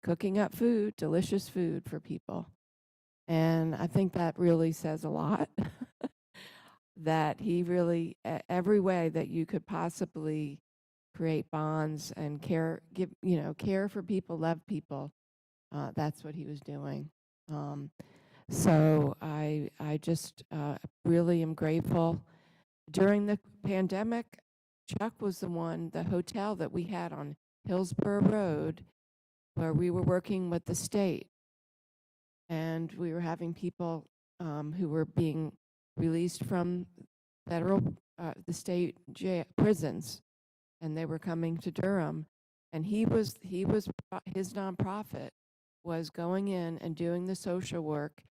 cooking up food, delicious food for people. And I think that really says a lot, that he really, every way that you could possibly create bonds and care for people, love people, that's what he was doing. So I just really am grateful. During the pandemic, Chuck was the hotel that we had on Hillsborough Road, where we were working with the state. And we were having people who were being released from the state prisons, and they were coming to Durham. And his nonprofit was going in and doing the social work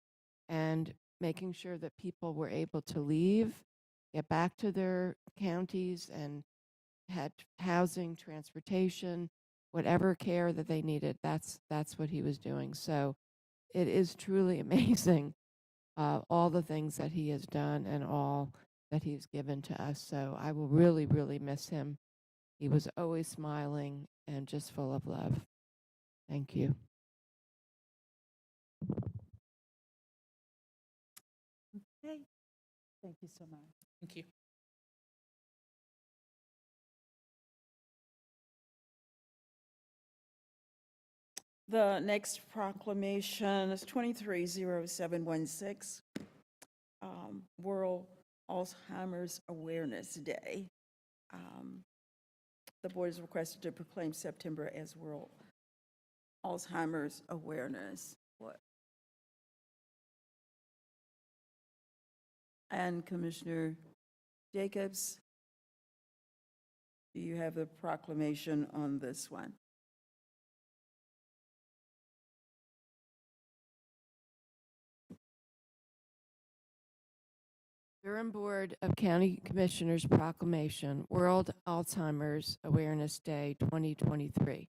and making sure that people were able to leave, get back to their counties, and had housing, transportation, whatever care that they needed. That's what he was doing. So it is truly amazing, all the things that he has done and all that he's given to us. So I will really, really miss him. He was always smiling and just full of love. Thank you. Okay. Thank you so much. Thank you. The next proclamation is 230716, World Alzheimer's Awareness Day. The board is requested to proclaim September as World Alzheimer's Awareness. And Commissioner Jacobs, do you have the proclamation on this one? Durham Board of County Commissioners Proclamation, World Alzheimer's Awareness Day 2023.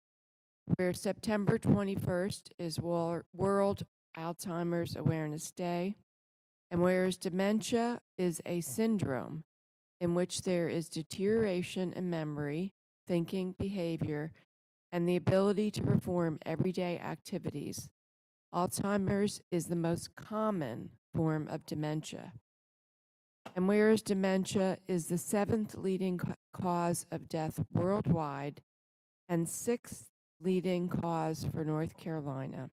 Where September 21st is World Alzheimer's Awareness Day, and whereas dementia is a syndrome in which there is deterioration in memory, thinking, behavior, and the ability to perform everyday activities, Alzheimer's is the most common form of dementia. And whereas dementia is the 7th leading cause of death worldwide and 6th leading cause for North Carolina.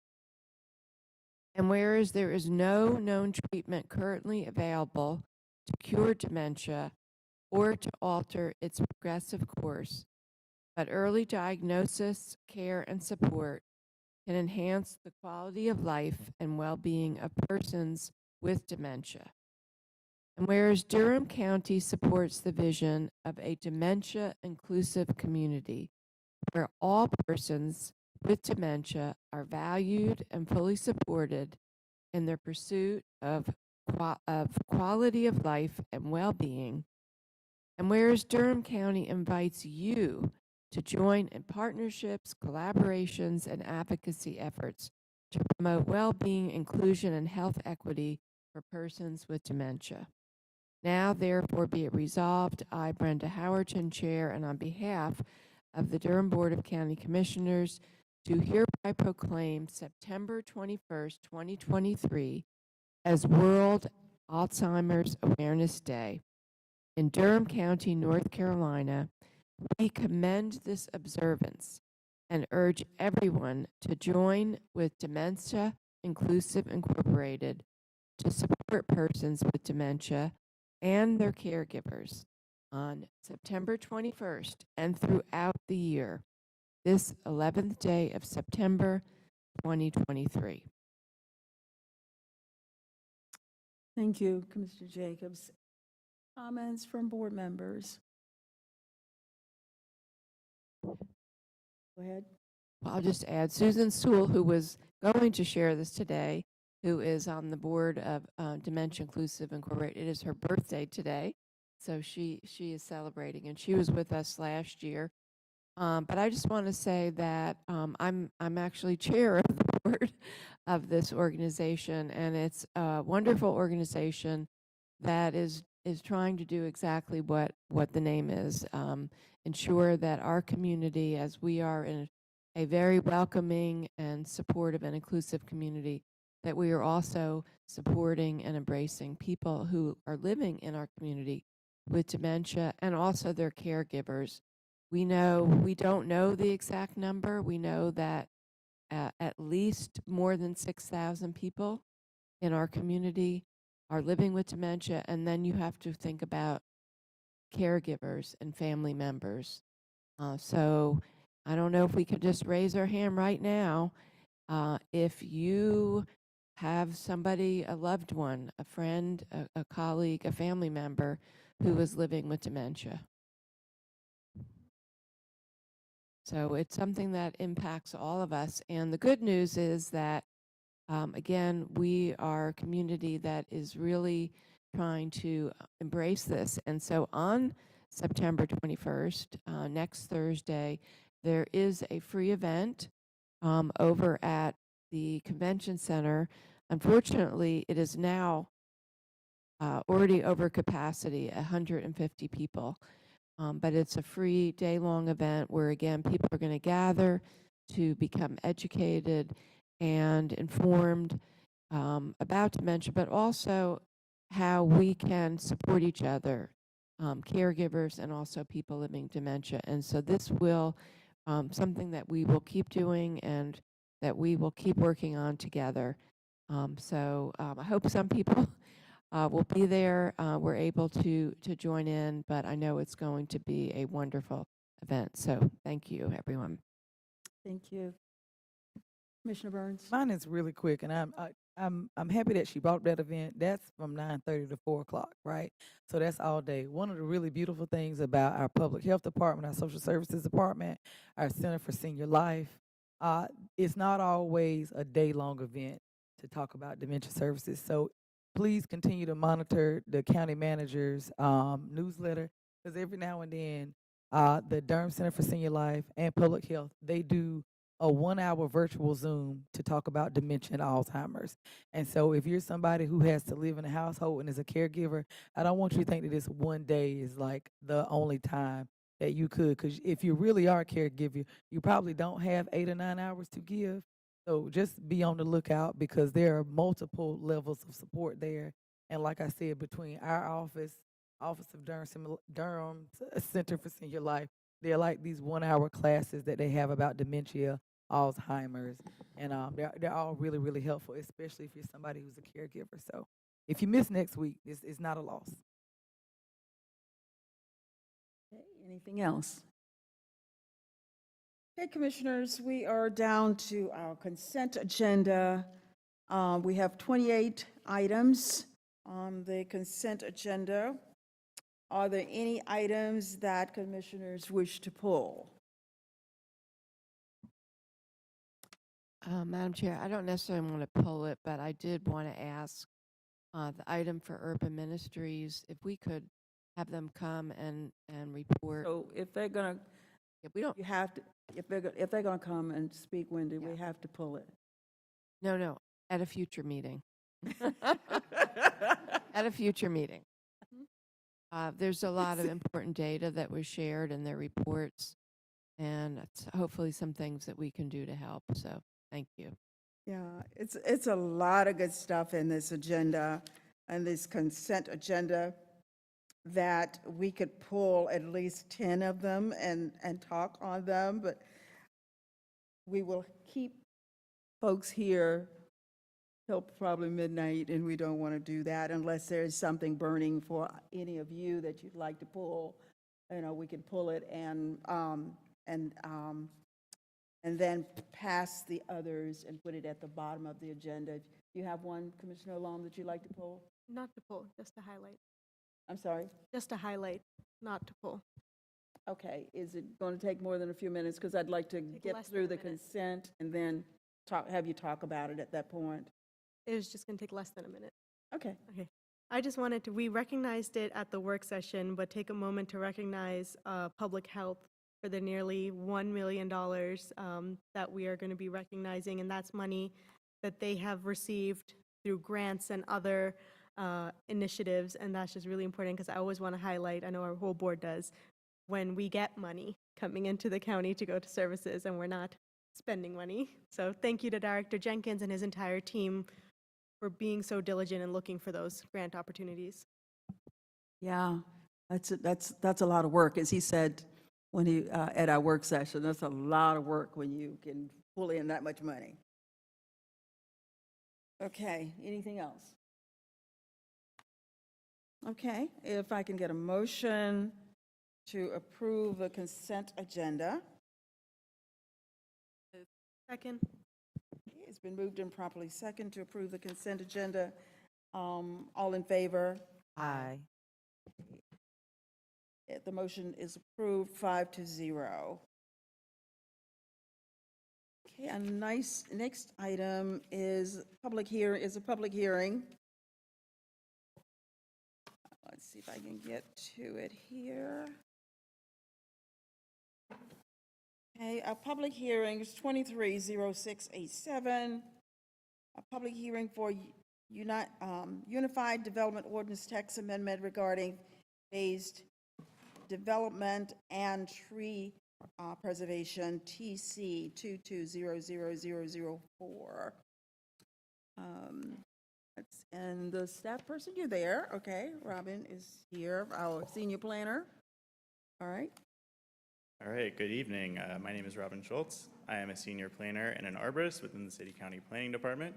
And whereas there is no known treatment currently available to cure dementia or to alter its progressive course, but early diagnosis, care, and support can enhance the quality of life and well-being of persons with dementia. And whereas Durham County supports the vision of a dementia-inclusive community where all persons with dementia are valued and fully supported in their pursuit of quality of life and well-being, and whereas Durham County invites you to join in partnerships, collaborations, and advocacy efforts to promote well-being, inclusion, and health equity for persons with dementia. Now, therefore, be it resolved, I, Brenda Howerton, Chair, and on behalf of the Durham Board of County Commissioners, do hereby proclaim September 21st, 2023 as World Alzheimer's Awareness Day. In Durham County, North Carolina, we commend this observance and urge everyone to join with Dementia Inclusive Incorporated to support persons with dementia and their caregivers on September 21st and throughout the year, this 11th day of September 2023. Thank you, Commissioner Jacobs. Comments from board members? Go ahead. Well, I'll just add Susan Sewell, who was going to share this today, who is on the board of Dementia Inclusive Incorporated. It is her birthday today, so she is celebrating, and she was with us last year. But I just want to say that I'm actually chair of the board of this organization, and it's a wonderful organization that is trying to do exactly what the name is, ensure that our community, as we are in a very welcoming and supportive and inclusive community, that we are also supporting and embracing people who are living in our community with dementia and also their caregivers. We don't know the exact number. We know that at least more than 6,000 people in our community are living with dementia, and then you have to think about caregivers and family members. So I don't know if we could just raise our hand right now if you have somebody, a loved one, a friend, a colleague, a family member who is living with dementia. So it's something that impacts all of us. And the good news is that, again, we are a community that is really trying to embrace this. And so on September 21st, next Thursday, there is a free event over at the convention center. Unfortunately, it is now already over capacity, 150 people. But it's a free day-long event where, again, people are going to gather to become educated and informed about dementia, but also how we can support each other, caregivers and also people living dementia. And so this will something that we will keep doing, and that we will keep working on together. I hope some people will be there, we're able to join in, but I know it's going to be a wonderful event. So thank you, everyone. Thank you. Commissioner Burns? Mine is really quick, and I'm happy that she brought that event. That's from 9:30 to 4 o'clock, right? So that's all day. One of the really beautiful things about our public health department, our social services department, our Center for Senior Life, it's not always a day-long event to talk about dementia services. So please continue to monitor the county manager's newsletter, because every now and then, the Durham Center for Senior Life and Public Health, they do a 1 hour virtual Zoom to talk about dementia and Alzheimer's. And so if you're somebody who has to live in a household and is a caregiver, I don't want you to think that this one day is like the only time that you could, because if you really are a caregiver, you probably don't have 8 or 9 hours to give. So just be on the lookout, because there are multiple levels of support there. And like I said, between our Office of Durham Center for Senior Life, they're like these 1 hour classes that they have about dementia, Alzheimer's, and they're all really, really helpful, especially if you're somebody who's a caregiver. So if you miss next week, it's not a loss. Okay, anything else? Okay, Commissioners, we are down to our consent agenda. We have 28 items on the consent agenda. Are there any items that Commissioners wish to pull? Madam Chair, I don't necessarily want to pull it, but I did want to ask the item for Urban Ministries, if we could have them come and report. So if they're gonna, Yeah, we don't, you have to, if they're gonna come and speak, Wendy, we have to pull it. no, at a future meeting. At a future meeting. There's a lot of important data that was shared in their reports, and hopefully some things that we can do to help. So thank you. Yeah, it's a lot of good stuff in this agenda, and this consent agenda, that we could pull at least 10 of them and talk on them, but we will keep folks here till probably midnight, and we don't want to do that unless there's something burning for any of you that you'd like to pull. You know, we can pull it and then pass the others and put it at the bottom of the agenda. Do you have one, Commissioner Alum, that you'd like to pull? Not to pull, just to highlight. I'm sorry? Just to highlight, not to pull. Okay, is it going to take more than a few minutes? Because I'd like to Take get less than through a the minute. consent and then have you talk about it at that point. It was just going to take less than a minute. Okay. Okay. I just wanted to, we recognized it at the work session, but take a moment to recognize public health for the nearly $1 million that we are going to be recognizing, and that's money that they have received through grants and other initiatives, and that's just really important, because I always want to highlight, I know our whole board does, when we get money coming into the county to go to services and we're not spending money. So thank you to Director Jenkins and his entire team for being so diligent and looking for those grant opportunities. Yeah, that's a lot of work, as he said when he at our work session. That's a lot of work when you can pull in that much money. Okay, anything else? Okay, if I can get a motion to approve the consent agenda. Second. It's been moved and properly second to approve the consent agenda. All in favor? Aye. The motion is approved 5-0. Okay, a next item is a public hearing. Let's see if I can get to it here. Okay, a public hearing is 230687. A public hearing for Unified Development Ordinance Text Amendment regarding phased development and tree preservation, TC 22000004. And the staff person, you're there, okay. Robin is here, our senior planner. All right. All right, good evening. My name is Robin Schultz. I am a senior planner and an arborist within the City County Planning Department.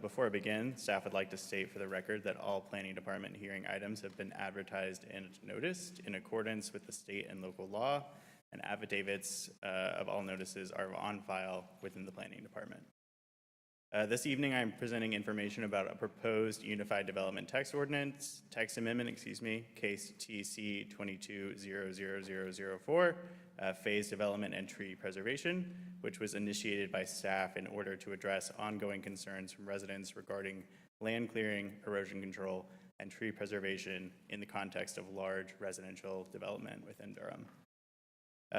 Before I begin, staff would like to state for the record that all Planning Department hearing items have been advertised and noticed in accordance with the state and local law, and affidavits of all notices are on file within the Planning Department. This evening, I'm presenting information about a proposed Unified Development Text Amendment, case TC 22-00004, phase development and tree preservation, which was initiated by staff in order to address ongoing concerns from residents regarding land clearing, erosion control, and tree preservation in the context of large residential development within Durham.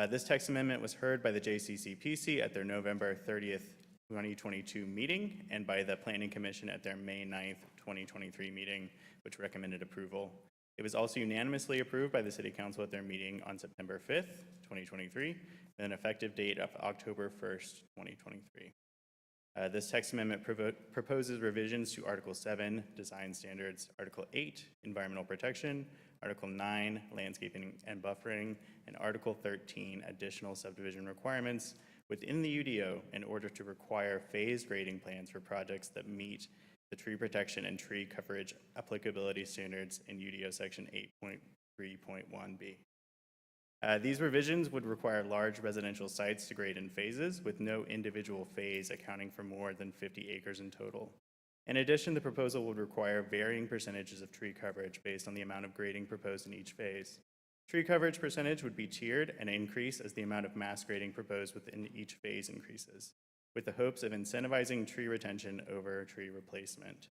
This text amendment was heard by the JCCPC at their November 30th, 2022 meeting and by the Planning Commission at their May 9th, 2023 meeting, which recommended approval. It was also unanimously approved by the City Council at their meeting on September 5th, 2023, with an effective date of October 1st, 2023. This text amendment proposes revisions to Article 7, Design Standards, Article 8, Environmental Protection, Article 9, Landscaping and Buffering, and Article 13, Additional Subdivision Requirements within the UDO in order to require phased grading plans for projects that meet the tree protection and tree coverage applicability standards in UDO Section 8.3.1b. These revisions would require large residential sites to grade in phases, with no individual phase accounting for more than 50 acres in total. In addition, the proposal would require varying percentages of tree coverage based on the amount of grading proposed in each phase. Tree coverage percentage would be tiered and increase as the amount of mass grading proposed within each phase increases, with the hopes of incentivizing tree retention over tree replacement.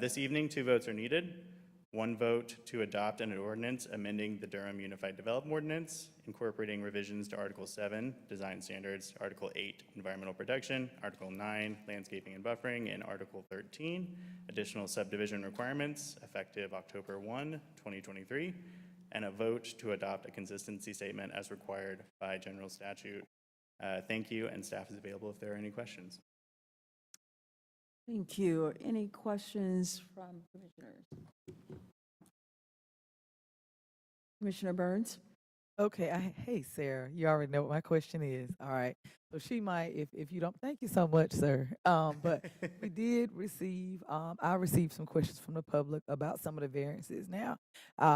This evening, 2 votes are needed. 1 vote to adopt an ordinance amending the Durham Unified Development Ordinance, incorporating revisions to Article 7, Design Standards, Article 8, Environmental Protection, Article 9, Landscaping and Buffering, and Article 13, Additional Subdivision Requirements, effective October 1, 2023, and a vote to adopt a consistency statement as required by general statute. Thank you, and staff is available if there are any questions. Thank you. Any questions from commissioners? Commissioner Burns? Okay, hey, Sarah, you already know what my question is. All right. So she might, if you don't, thank you so much, sir. But we did receive, I received some questions from the public about some of the variances. Now,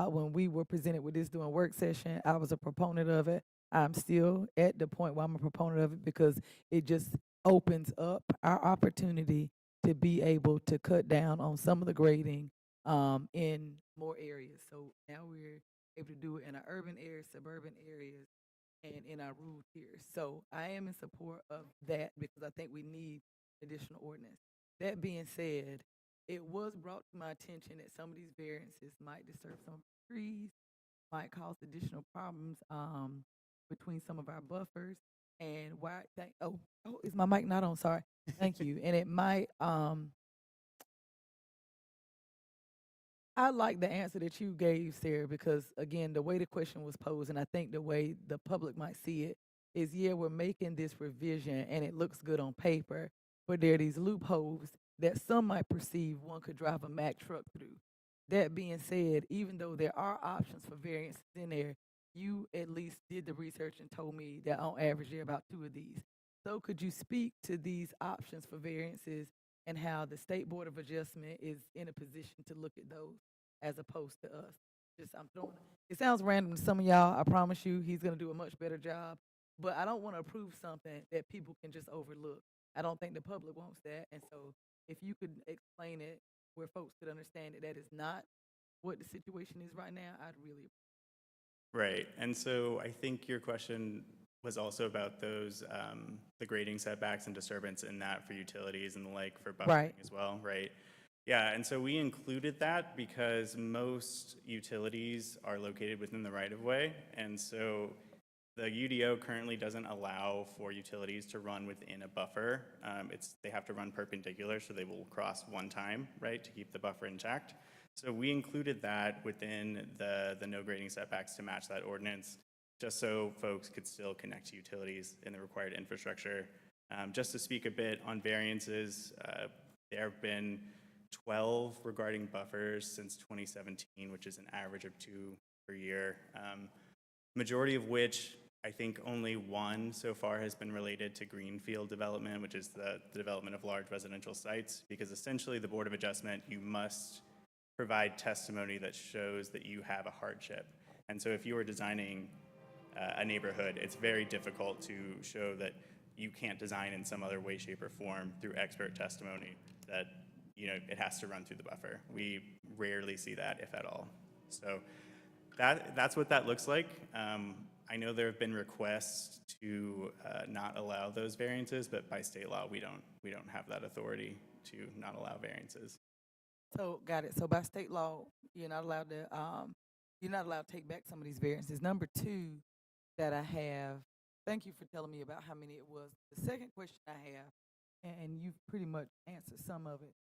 when we were presented with this during work session, I was a proponent of it. I'm still at the point where I'm a proponent of it because it just opens up our opportunity to be able to cut down on some of the grading in more areas. So now we're able to do it in our urban areas, suburban areas, and in our rural tiers. So I am in support of that because I think we need additional ordinance. That being said, it was brought to my attention that some of these variances might disturb some trees, might cause additional problems between some of our buffers. And why? Is my mic not on? Sorry. Thank you. And it might I like the answer that you gave, Sarah, because again, the way the question was posed, and I think the way the public might see it is, yeah, we're making this revision and it looks good on paper, but there are these loopholes that some might perceive one could drive a Mack truck through. That being said, even though there are options for variances in there, you at least did the research and told me that on average there are about 2 of these. So could you speak to these options for variances and how the State Board of Adjustment is in a position to look at those as opposed to us? I'm throwing, it sounds random to some of y'all. I promise you he's going to do a much better job, but I don't want to approve something that people can just overlook. I don't think the public wants that. And so if you could explain it where folks could understand that is not what the situation is right now, I'd really appreciate it. Right, and so I think your question was also about those, the grading setbacks and disturbance in that for utilities and the like for buffering as well, right? Yeah, and so we included that because most utilities are located within the right-of-way, and so the UDO currently doesn't allow for utilities to run within a buffer. They have to run perpendicular, so they will cross one time, right, to keep the buffer intact. So we included that within the no grading setbacks to match that ordinance, just so folks could still connect to utilities in the required infrastructure. Just to speak a bit on variances, there have been 12 regarding buffers since 2017, which is an average of 2 per year. Majority of which I think only one so far has been related to greenfield development, which is the development of large residential sites, because essentially the Board of Adjustment, you must provide testimony that shows that you have a hardship. And so if you are designing a neighborhood, it's very difficult to show that you can't design in some other way, shape, or form through expert testimony that, you know, it has to run through the buffer. We rarely see that, if at all. So that's what that looks like. I know there have been requests to not allow those variances, but by state law, we don't have that authority to not allow variances. So, got it. So by state law, you're not allowed to take back some of these variances. Number two that I have, thank you for telling me about how many it was. The second question I have, and you've pretty much answered some of it.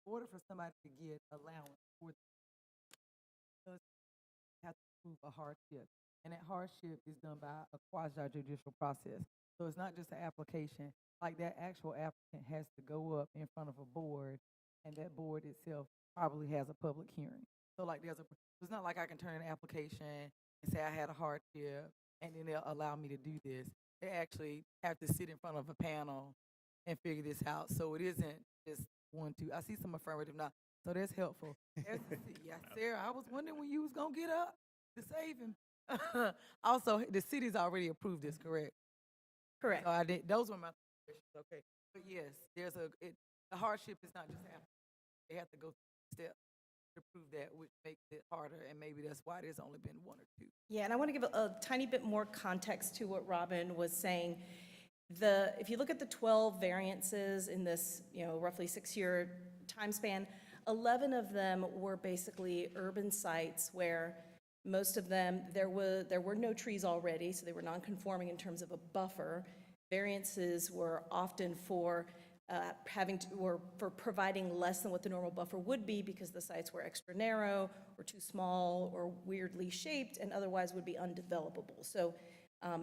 In order for somebody to get allowance for does have to prove a hardship, and that hardship is done by a quasi-judicial process. So it's not just an application, like that actual applicant has to go up in front of a board, and that board itself probably has a public hearing. So like it's not like I can turn in an application and say I had a hardship, and then they'll allow me to do this. They actually have to sit in front of a panel and figure this out. So it isn't just 1, 2. I see some affirmative now, so that's helpful. Yeah, Sarah, I was wondering when you was gonna get up to save him. Also, the city's already approved this, correct? Correct. So I did. Those were my questions. Okay, but yes, the hardship is not just happening. They have to go through steps to prove that, which makes it harder, and maybe that's why there's only been 1 or 2. Yeah, and I want to give a tiny bit more context to what Robin was saying. If you look at the 12 variances in this, roughly 6-year time span, 11 of them were basically urban sites where most of them, there were no trees already, so they were non-conforming in terms of a buffer. Variances were often for for providing less than what the normal buffer would be because the sites were extra narrow or too small or weirdly shaped and otherwise would be undevelopable. So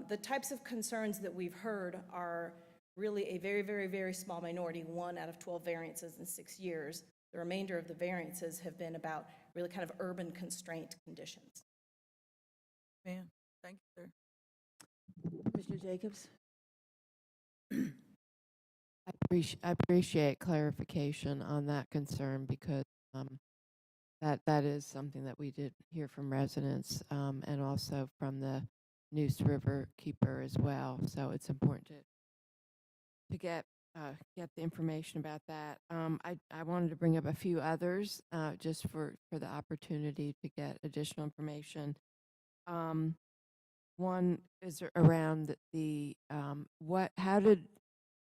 the types of concerns that we've heard are really a very, very, very small minority, 1 out of 12 variances in 6 years. The remainder of the variances have been about really kind of urban constraint conditions. Man, thank you, sir. Commissioner Jacobs? I appreciate clarification on that concern because that is something that we did hear from residents and also from the Neuse River Keeper as well. So it's important to get the information about that. I wanted to bring up a few others just for the opportunity to get additional information. One is around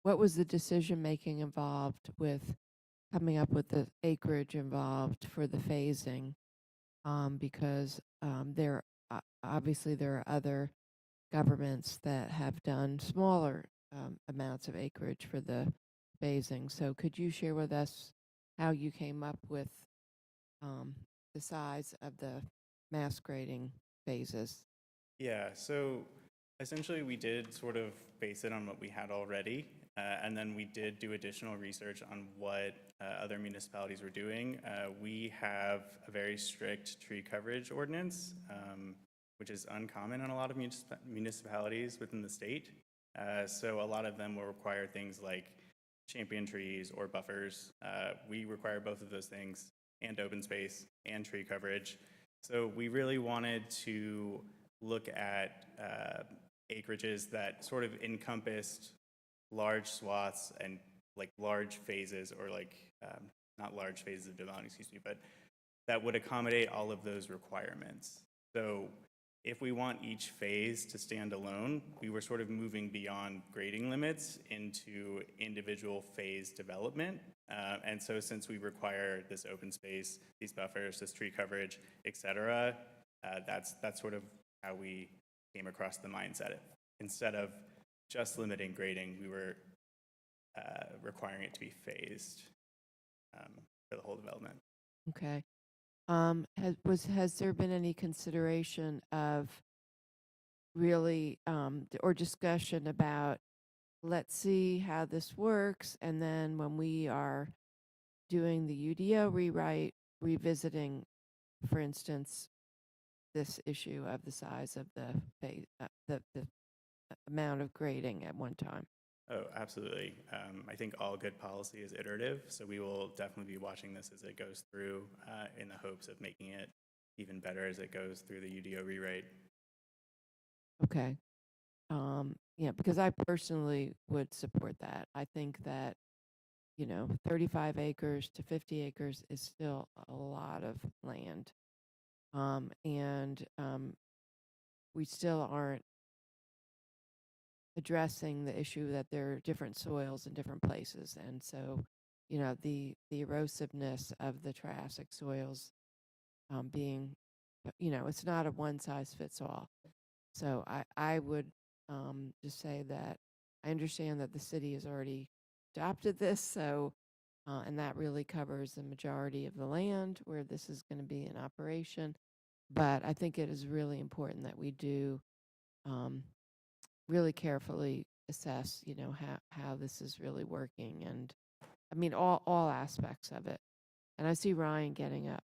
what was the decision making involved with coming up with the acreage involved for the phasing? Because obviously there are other governments that have done smaller amounts of acreage for the phasing. So could you share with us how you came up with the size of the mass grading phases? Yeah, so essentially we did sort of base it on what we had already, and then we did do additional research on what other municipalities were doing. We have a very strict tree coverage ordinance, which is uncommon in a lot of municipalities within the state. So a lot of them will require things like champion trees or buffers. We require both of those things, and open space and tree coverage. So we really wanted to look at acreages that sort of encompassed large swaths and like large phases, or like not large phases of development, excuse me, but that would accommodate all of those requirements. So if we want each phase to stand alone, we were sort of moving beyond grading limits into individual phase development. And so since we require this open space, these buffers, this tree coverage, et cetera, that's sort of how we came across the mindset. Instead of just limiting grading, we were requiring it to be phased for the whole development. Okay. Has there been any consideration of really or discussion about, let's see how this works, and then when we are doing the UDO rewrite, revisiting, for instance, this issue of the size of the amount of grading at one time. Oh, absolutely. I think all good policy is iterative, so we will definitely be watching this as it goes through in the hopes of making it even better as it goes through the UDO rewrite. Okay. Yeah, because I personally would support that. I think that, 35 acres to 50 acres is still a lot of land. And we still aren't addressing the issue that there are different soils in different places. And so, the erosiveness of the Triassic soils being, it's not a one size fits all. So I would just say that I understand that the city has already adopted this, so, and that really covers the majority of the land where this is going to be in operation. But I think it is really important that we do really carefully assess, how this is really working, and I mean all aspects of it. And I see Ryan getting up.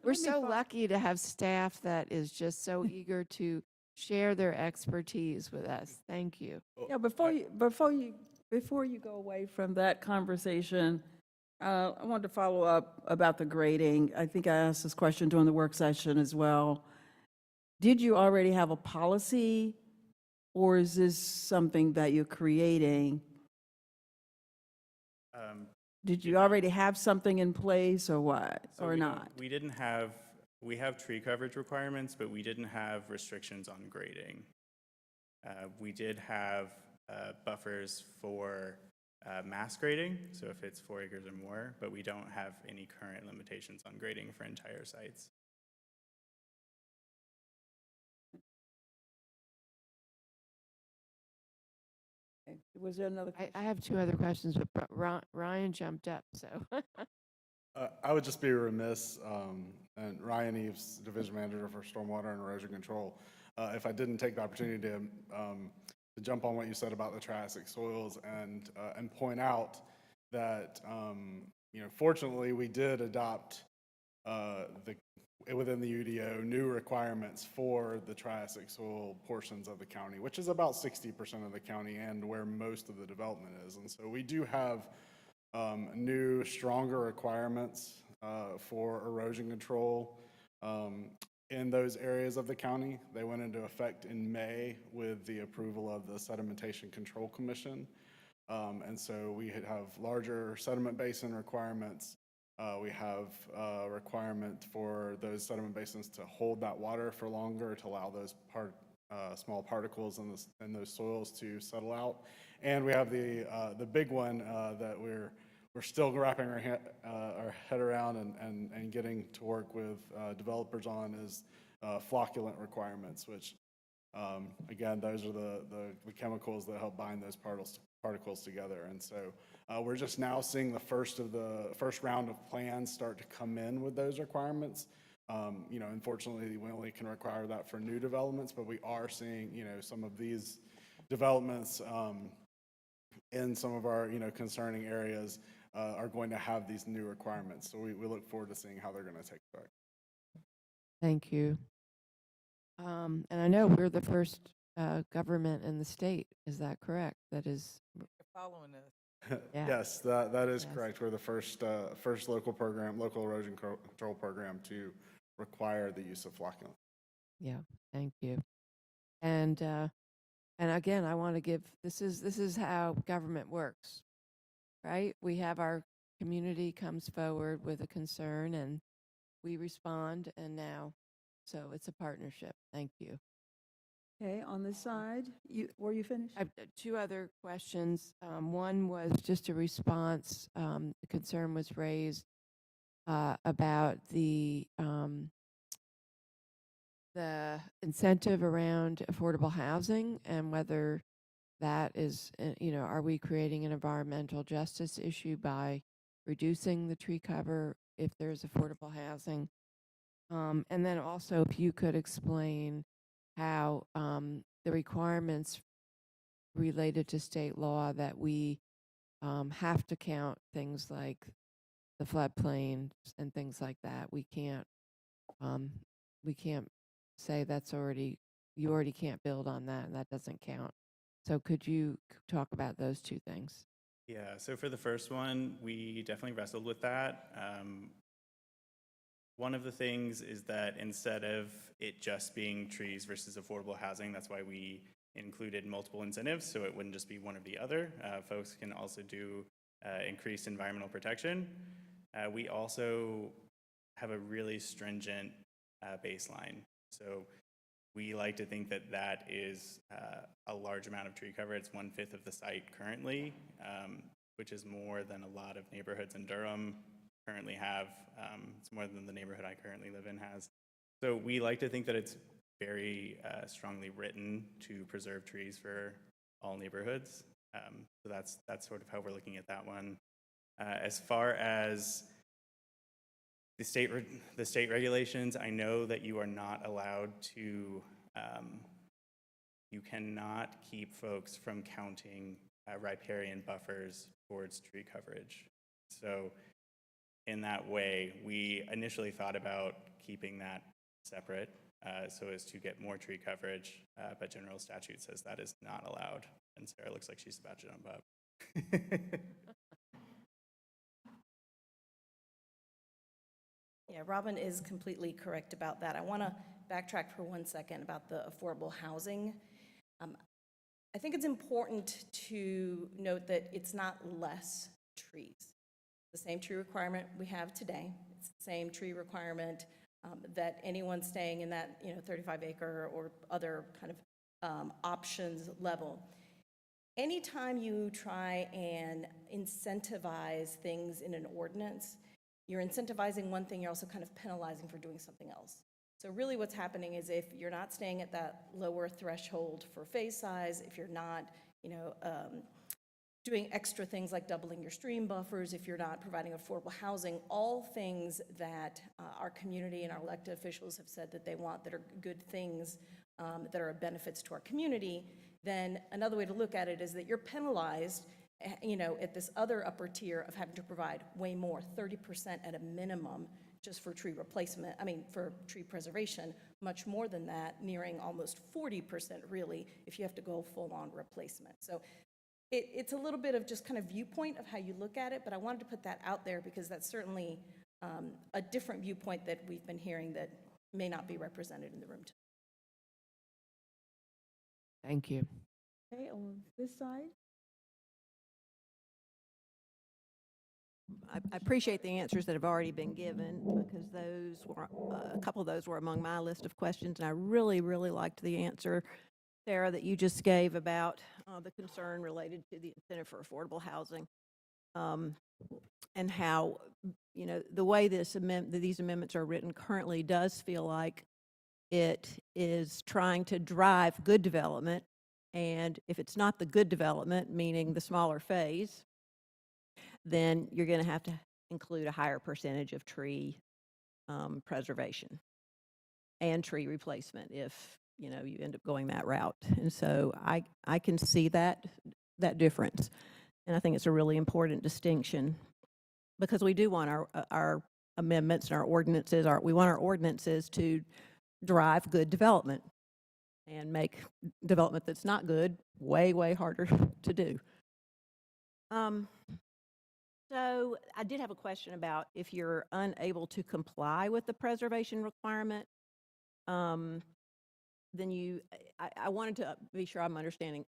We're so lucky to have staff that is just so eager to share their expertise with us. Thank you. Yeah, before you go away from that conversation, I wanted to follow up about the grading. I think I asked this question during the work session as well. Did you already have a policy, or is this something that you're creating? Did you already have something in place, or what, or not? We didn't have, we have tree coverage requirements, but we didn't have restrictions on grading. We did have buffers for mass grading, so if it's 4 acres or more, but we don't have any current limitations on grading for entire sites. Okay. Was there another question? I have two other questions, but Ryan jumped up, so. I would just be remiss, and Ryan Eves, Division Manager for Stormwater and Erosion Control, if I didn't take the opportunity to jump on what you said about the Triassic soils and point out that, fortunately, we did adopt within the UDO new requirements for the Triassic soil portions of the county, which is about 60% of the county and where most of the development is. And so we do have new, stronger requirements for erosion control in those areas of the county. They went into effect in May with the approval of the Sedimentation Control Commission. And so we have larger sediment basin requirements. We have a requirement for those sediment basins to hold that water for longer to allow those small particles in those soils to settle out. And we have the big one that we're still wrapping our head around and getting to work with developers on is flocculant requirements, which again, those are the chemicals that help bind those particles together. And so we're just now seeing the first round of plans start to come in with those requirements. Unfortunately, we only can require that for new developments, but we are seeing, some of these developments in some of our, concerning areas are going to have these new requirements. So we look forward to seeing how they're going to take effect. Thank you. And I know we're the first government in the state. Is that correct? That is Following us. Yeah. Yes, that is Yes. correct. We're the first local erosion control program to require the use of flocculant. Yeah. Thank you. And again, I want to give this is how government works, right? We have our community comes forward with a concern, and we respond, and now, so it's a partnership. Thank you. Okay, on this side, were you finished? I have two other questions. One was just a response. The concern was raised about the incentive around affordable housing and whether that is, are we creating an environmental justice issue by reducing the tree cover if there's affordable housing? And then also, if you could explain how the requirements related to state law that we have to count things like the floodplain and things like that. We can't we can't say that's already, you already can't build on that, and that doesn't count. So could you talk about those two things? Yeah, so for the first one, we definitely wrestled with that. One of the things is that instead of it just being trees versus affordable housing, that's why we included multiple incentives, so it wouldn't just be one or the other. Folks can also do increased environmental protection. We also have a really stringent baseline. So we like to think that that is a large amount of tree cover. It's 1/5 of the site currently, which is more than a lot of neighborhoods in Durham currently have. It's more than the neighborhood I currently live in has. So we like to think that it's very strongly written to preserve trees for all neighborhoods. So that's sort of how we're looking at that one. As far as the state regulations, I know that you are not allowed to, you cannot keep folks from counting riparian buffers towards tree coverage. So in that way, we initially thought about keeping that separate so as to get more tree coverage, but general statute says that is not allowed. And Sarah looks like she's about to jump up. Yeah, Robin is completely correct about that. I want to backtrack for 1 second about the affordable housing. I think it's important to note that it's not less trees. The same tree requirement we have today. It's the same tree requirement that anyone staying in that 35-acre or other kind of options level. Anytime you try and incentivize things in an ordinance, you're incentivizing one thing, you're also kind of penalizing for doing something else. So really what's happening is if you're not staying at that lower threshold for phase size, if you're not, doing extra things like doubling your stream buffers, if you're not providing affordable housing, all things that our community and our elected officials have said that they want that are good things that are benefits to our community, then another way to look at it is that you're penalized at this other upper tier of having to provide way more, 30% at a minimum, just for tree replacement, for tree preservation, much more than that, nearing almost 40% really, if you have to go full-on replacement. So it's a little bit of just kind of viewpoint of how you look at it, but I wanted to put that out there because that's certainly a different viewpoint that we've been hearing that may not be represented in the room today. Thank you. Okay, on this side? I appreciate the answers that have already been given because those were, a couple of those were among my list of questions, and I really, really liked the answer, Sarah, that you just gave about the concern related to the incentive for affordable housing, and how, the way these amendments are written currently does feel like it is trying to drive good development, and if it's not the good development, meaning the smaller phase, then you're going to have to include a higher percentage of tree preservation and tree replacement if you end up going that route. And so I can see that difference, and I think it's a really important distinction because we do want our amendments and our ordinances. We want our ordinances to drive good development and make development that's not good way, way harder to do. So I did have a question about if you're unable to comply with the preservation requirement, then I wanted to be sure I'm understanding.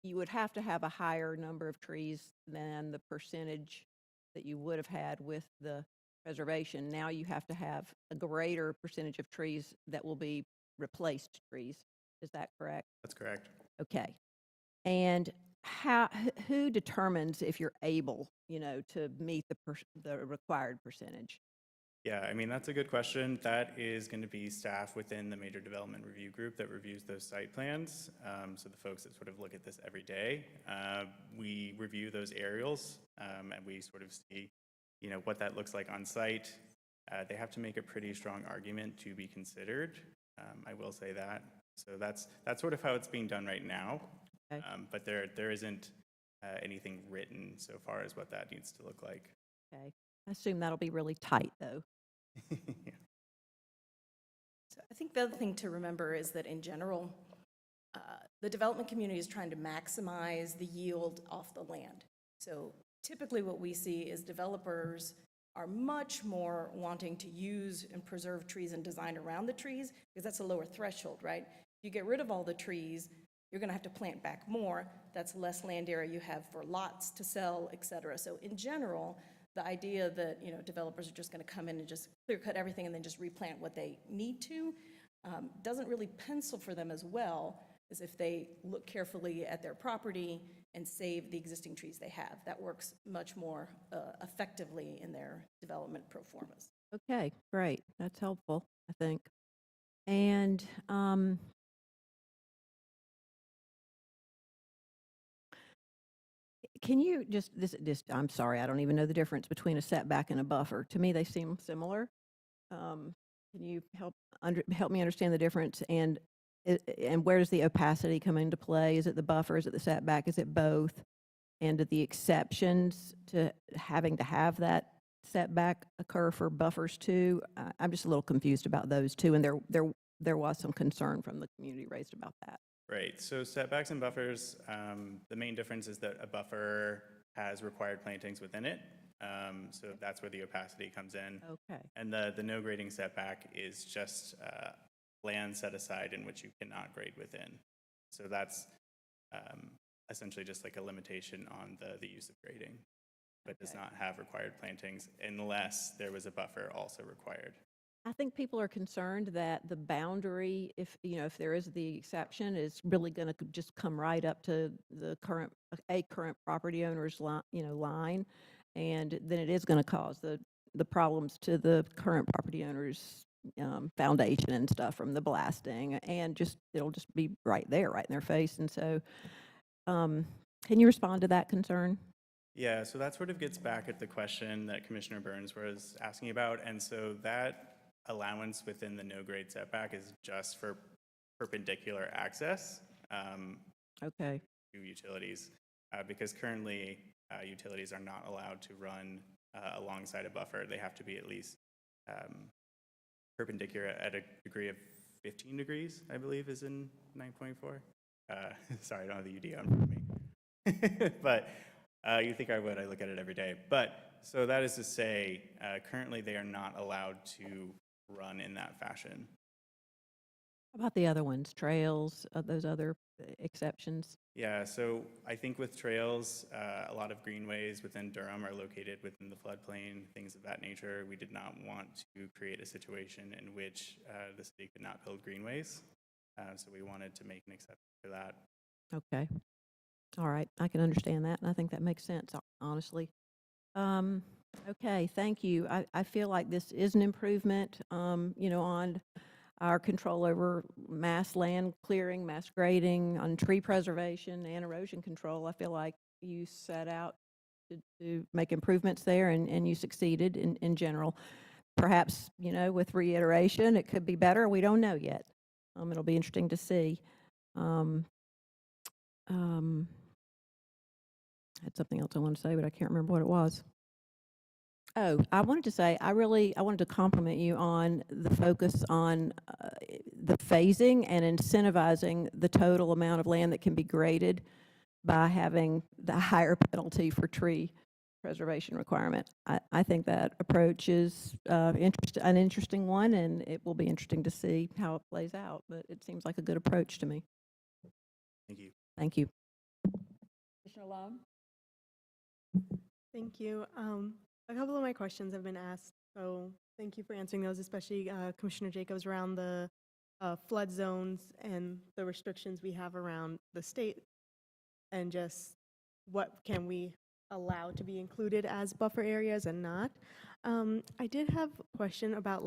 You would have to have a higher number of trees than the percentage that you would have had with the preservation. Now you have to have a greater percentage of trees that will be replaced trees. Is that correct? That's correct. Okay. And who determines if you're able, to meet the required percentage? Yeah, that's a good question. That is going to be staff within the Major Development Review Group that reviews those site plans. So the folks that sort of look at this every day, we review those aerials and we sort of see, what that looks like on site. They have to make a pretty strong argument to be considered. I will say that. So that's sort of how it's being done right now. Okay. But there isn't anything written so far as what that needs to look like. Okay. I assume that'll be really tight, though. Yeah. I think the other thing to remember is that in general, the development community is trying to maximize the yield off the land. So typically what we see is developers are much more wanting to use and preserve trees and design around the trees because that's a lower threshold, right? If you get rid of all the trees, you're gonna have to plant back more. That's less land area you have for lots to sell, et cetera. So in general, the idea that, you know, developers are just gonna come in and just clear cut everything and then just replant what they need to doesn't really pencil for them as well as if they look carefully at their property and save the existing trees they have. That works much more effectively in their development pro formas. Okay, great. That's helpful, I think. And can you just, I'm sorry, I don't even know the difference between a setback and a buffer. To me, they seem similar. Can you help me understand the difference? And where does the opacity come into play? Is it the buffer? Is it the setback? Is it both? And do the exceptions to having to have that setback occur for buffers too? I'm just a little confused about those two, and there was some concern from the community raised about that. Right, so setbacks and buffers, the main difference is that a buffer has required plantings within it. So that's where the opacity comes in. Okay. And the no grading setback is just land set aside in which you cannot grade within. So that's essentially just like a limitation on the use of grading, but does not have required plantings unless there was a buffer also required. I think people are concerned that the boundary, if there is the exception, is really going to just come right up to the current property owner's line, and then it is going to cause the problems to the current property owner's foundation and stuff from the blasting, and it'll just be right there, right in their face. And so, can you respond to that concern? Yeah, so that sort of gets back at the question that Commissioner Burns was asking about, and so that allowance within the no grade setback is just for perpendicular access Okay. to utilities, because currently utilities are not allowed to run alongside a buffer. They have to be at least perpendicular at a degree of 15 degrees, I believe, is in 9.4. Sorry, I don't have the UD on front of me. But you think I would, I look at it every day. But so that is to say, currently they are not allowed to run in that fashion. How about the other ones, trails, those other exceptions? Yeah, so I think with trails, a lot of greenways within Durham are located within the floodplain, things of that nature. We did not want to create a situation in which the city could not build greenways. So we wanted to make an exception for that. Okay. All right. I can understand that, and I think that makes sense, honestly. Okay, thank you. I feel like this is an improvement, on our control over mass land clearing, mass grading, on tree preservation and erosion control. I feel like you set out to make improvements there, and you succeeded in general. Perhaps, with reiteration, it could be better. We don't know yet. It'll be interesting to see. I had something else I wanted to say, but I can't remember what it was. Oh, I wanted to say, I wanted to compliment you on the focus on the phasing and incentivizing the total amount of land that can be graded by having the higher penalty for tree preservation requirement. I think that approach is an interesting one, and it will be interesting to see how it plays out, but it seems like a good approach to me. Thank you. Thank you. Commissioner Lum? Thank you. A couple of my questions have been asked, so thank you for answering those, especially Commissioner Jacobs around the flood zones and the restrictions we have around the state, and just what can we allow to be included as buffer areas and not. I did have a question about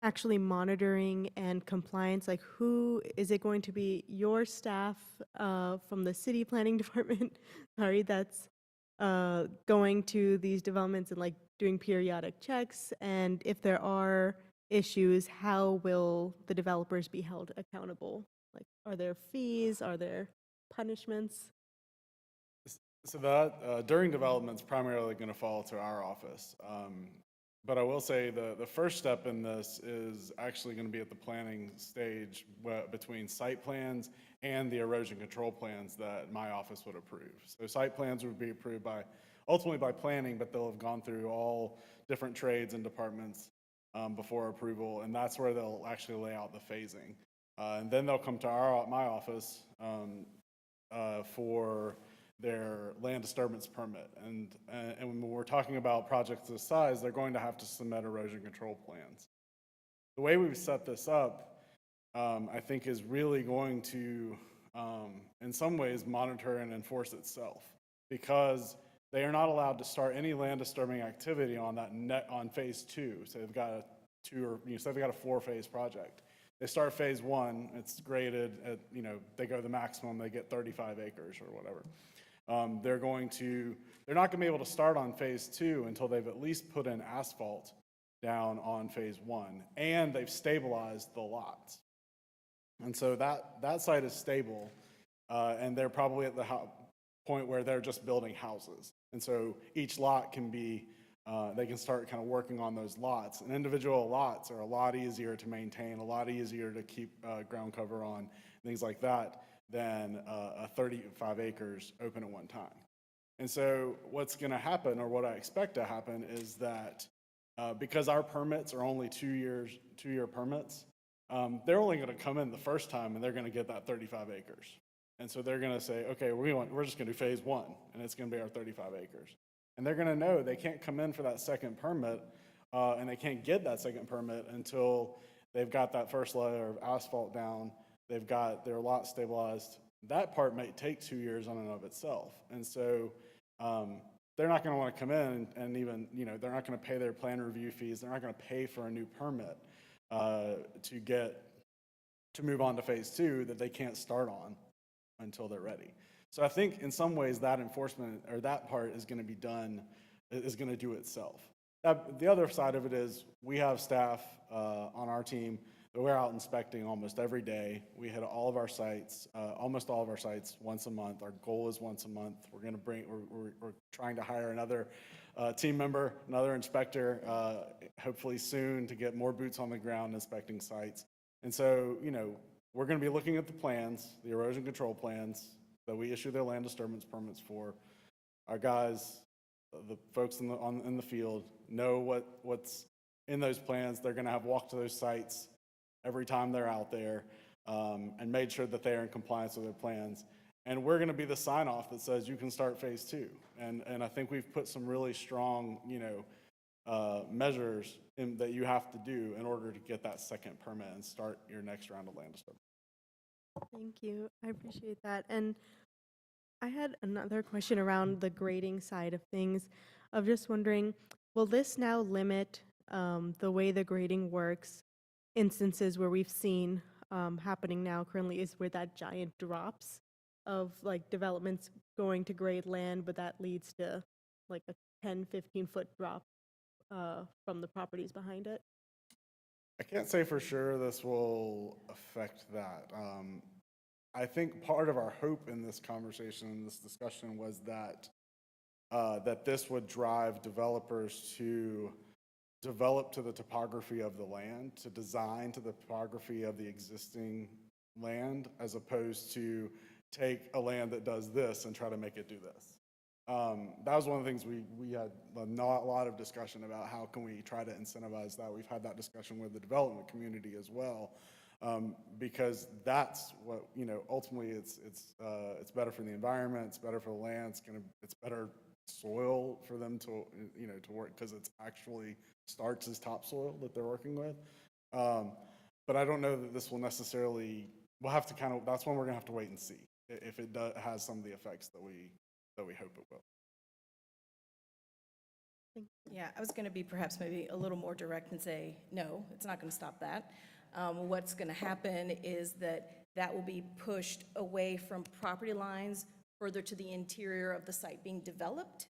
actually monitoring and compliance. Who is it going to be? Your staff from the city planning department? Sorry, that's going to these developments and doing periodic checks, and if there are issues, how will the developers be held accountable? Are there fees? Are there punishments? So that during development is primarily going to fall to our office. But I will say the first step in this is actually going to be at the planning stage between site plans and the erosion control plans that my office would approve. So site plans would be approved ultimately by planning, but they'll have gone through all different trades and departments before approval, and that's where they'll actually lay out the phasing. And then they'll come to my office for their land disturbance permit. And when we're talking about projects this size, they're going to have to submit erosion control plans. The way we've set this up, I think, is really going to, in some ways, monitor and enforce itself, because they are not allowed to start any land disturbing activity on on phase 2. So they've got a they've got a 4-phase project. They start phase 1, it's graded at, they go the maximum, they get 35 acres or whatever. They're not going to be able to start on phase 2 until they've at least put in asphalt down on phase 1, and they've stabilized the lots. And so that site is stable, and they're probably at the point where they're just building houses. And so each lot can be, they can start kind of working on those lots. And individual lots are a lot easier to maintain, a lot easier to keep ground cover on, things like that, than a 35 acres open at one time. And so what's going to happen, or what I expect to happen, is that because our permits are only 2-year permits, they're only going to come in the first time and they're going to get that 35 acres. And so they're going to say, okay, we're just going to do phase 1, and it's going to be our 35 acres. And they're going to know they can't come in for that second permit, and they can't get that second permit until they've got that first layer of asphalt down, they've got their lot stabilized. That part might take 2 years on and of itself. And so they're not going to want to come in and even, they're not going to pay their plan review fees. They're not going to pay for a new permit to move on to phase 2 that they can't start on until they're ready. So I think in some ways that enforcement, or that part, is going to do itself. The other side of it is we have staff on our team that we're out inspecting almost every day. We hit all of our sites, almost all of our sites, once a month. Our goal is once a month. We're trying to hire another team member, another inspector, hopefully soon, to get more boots on the ground inspecting sites. And so, we're going to be looking at the plans, the erosion control plans that we issue their land disturbance permits for. Our guys, the folks in the field, know what's in those plans. They're going to have walked to those sites every time they're out there, and made sure that they are in compliance with their plans. And we're going to be the sign-off that says you can start phase 2. And I think we've put some really strong, measures that you have to do in order to get that second permit and start your next round of land disturbance. Thank you. I appreciate that. And I had another question around the grading side of things, of just wondering, will this now limit the way the grading works? Instances where we've seen happening now currently is where that giant drops of like developments going to grade land, but that leads to like a 10-15 foot drop from the properties behind it. I can't say for sure this will affect that. I think part of our hope in this conversation, this discussion, was that this would drive developers to develop to the topography of the land, to design to the topography of the existing land, as opposed to take a land that does this and try to make it do this. That was one of the things we had a lot of discussion about. How can we try to incentivize that? We've had that discussion with the development community as well, because that's what, ultimately it's better for the environment, it's better for the land, it's better soil for them to work, because it's actually starts as topsoil that they're working with. But I don't know that this will necessarily, we'll have to that's when we're gonna have to wait and see if it has some of the effects that we hope it will. Yeah, I was going to be perhaps maybe a little more direct and say, no, it's not going to stop that. What's going to happen is that will be pushed away from property lines further to the interior of the site being developed.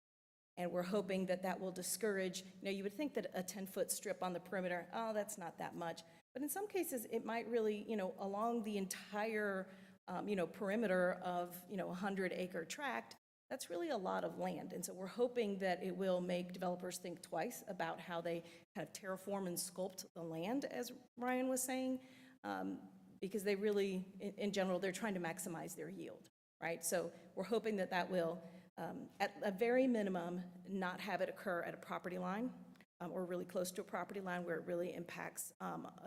And we're hoping that will discourage, you would think that a 10-foot strip on the perimeter, oh, that's not that much. But in some cases, it might really, along the entire, perimeter of, a 100-acre tract, That's really a lot of land. And so we're hoping that it will make developers think twice about how they kind of terraform and sculpt the land, as Ryan was saying, because they really, in general, they're trying to maximize their yield, right? So we're hoping that that will, at a very minimum, not have it occur at a property line or really close to a property line where it really impacts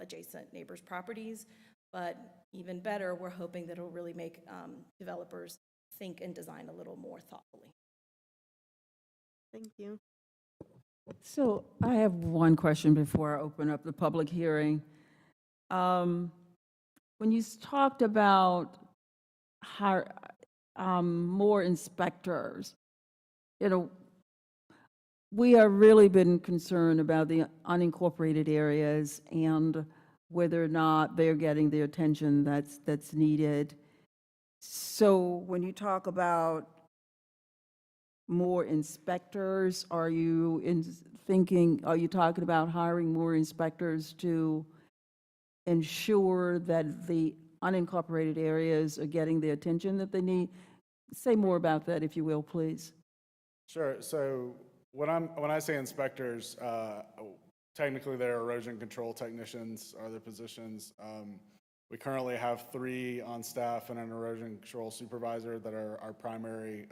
adjacent neighbors' properties. But even better, we're hoping that it'll really make developers think and design a little more thoughtfully. Thank you. So I have one question before I open up the public hearing. When you talked about more inspectors, we have really been concerned about the unincorporated areas and whether or not they're getting the attention that's needed. So when you talk about more inspectors, are you talking about hiring more inspectors to ensure that the unincorporated areas are getting the attention that they need? Say more about that, if you will, please. Sure. So when I say inspectors, technically they're erosion control technicians are their positions. We currently have 3 on staff and an erosion control supervisor that are our primary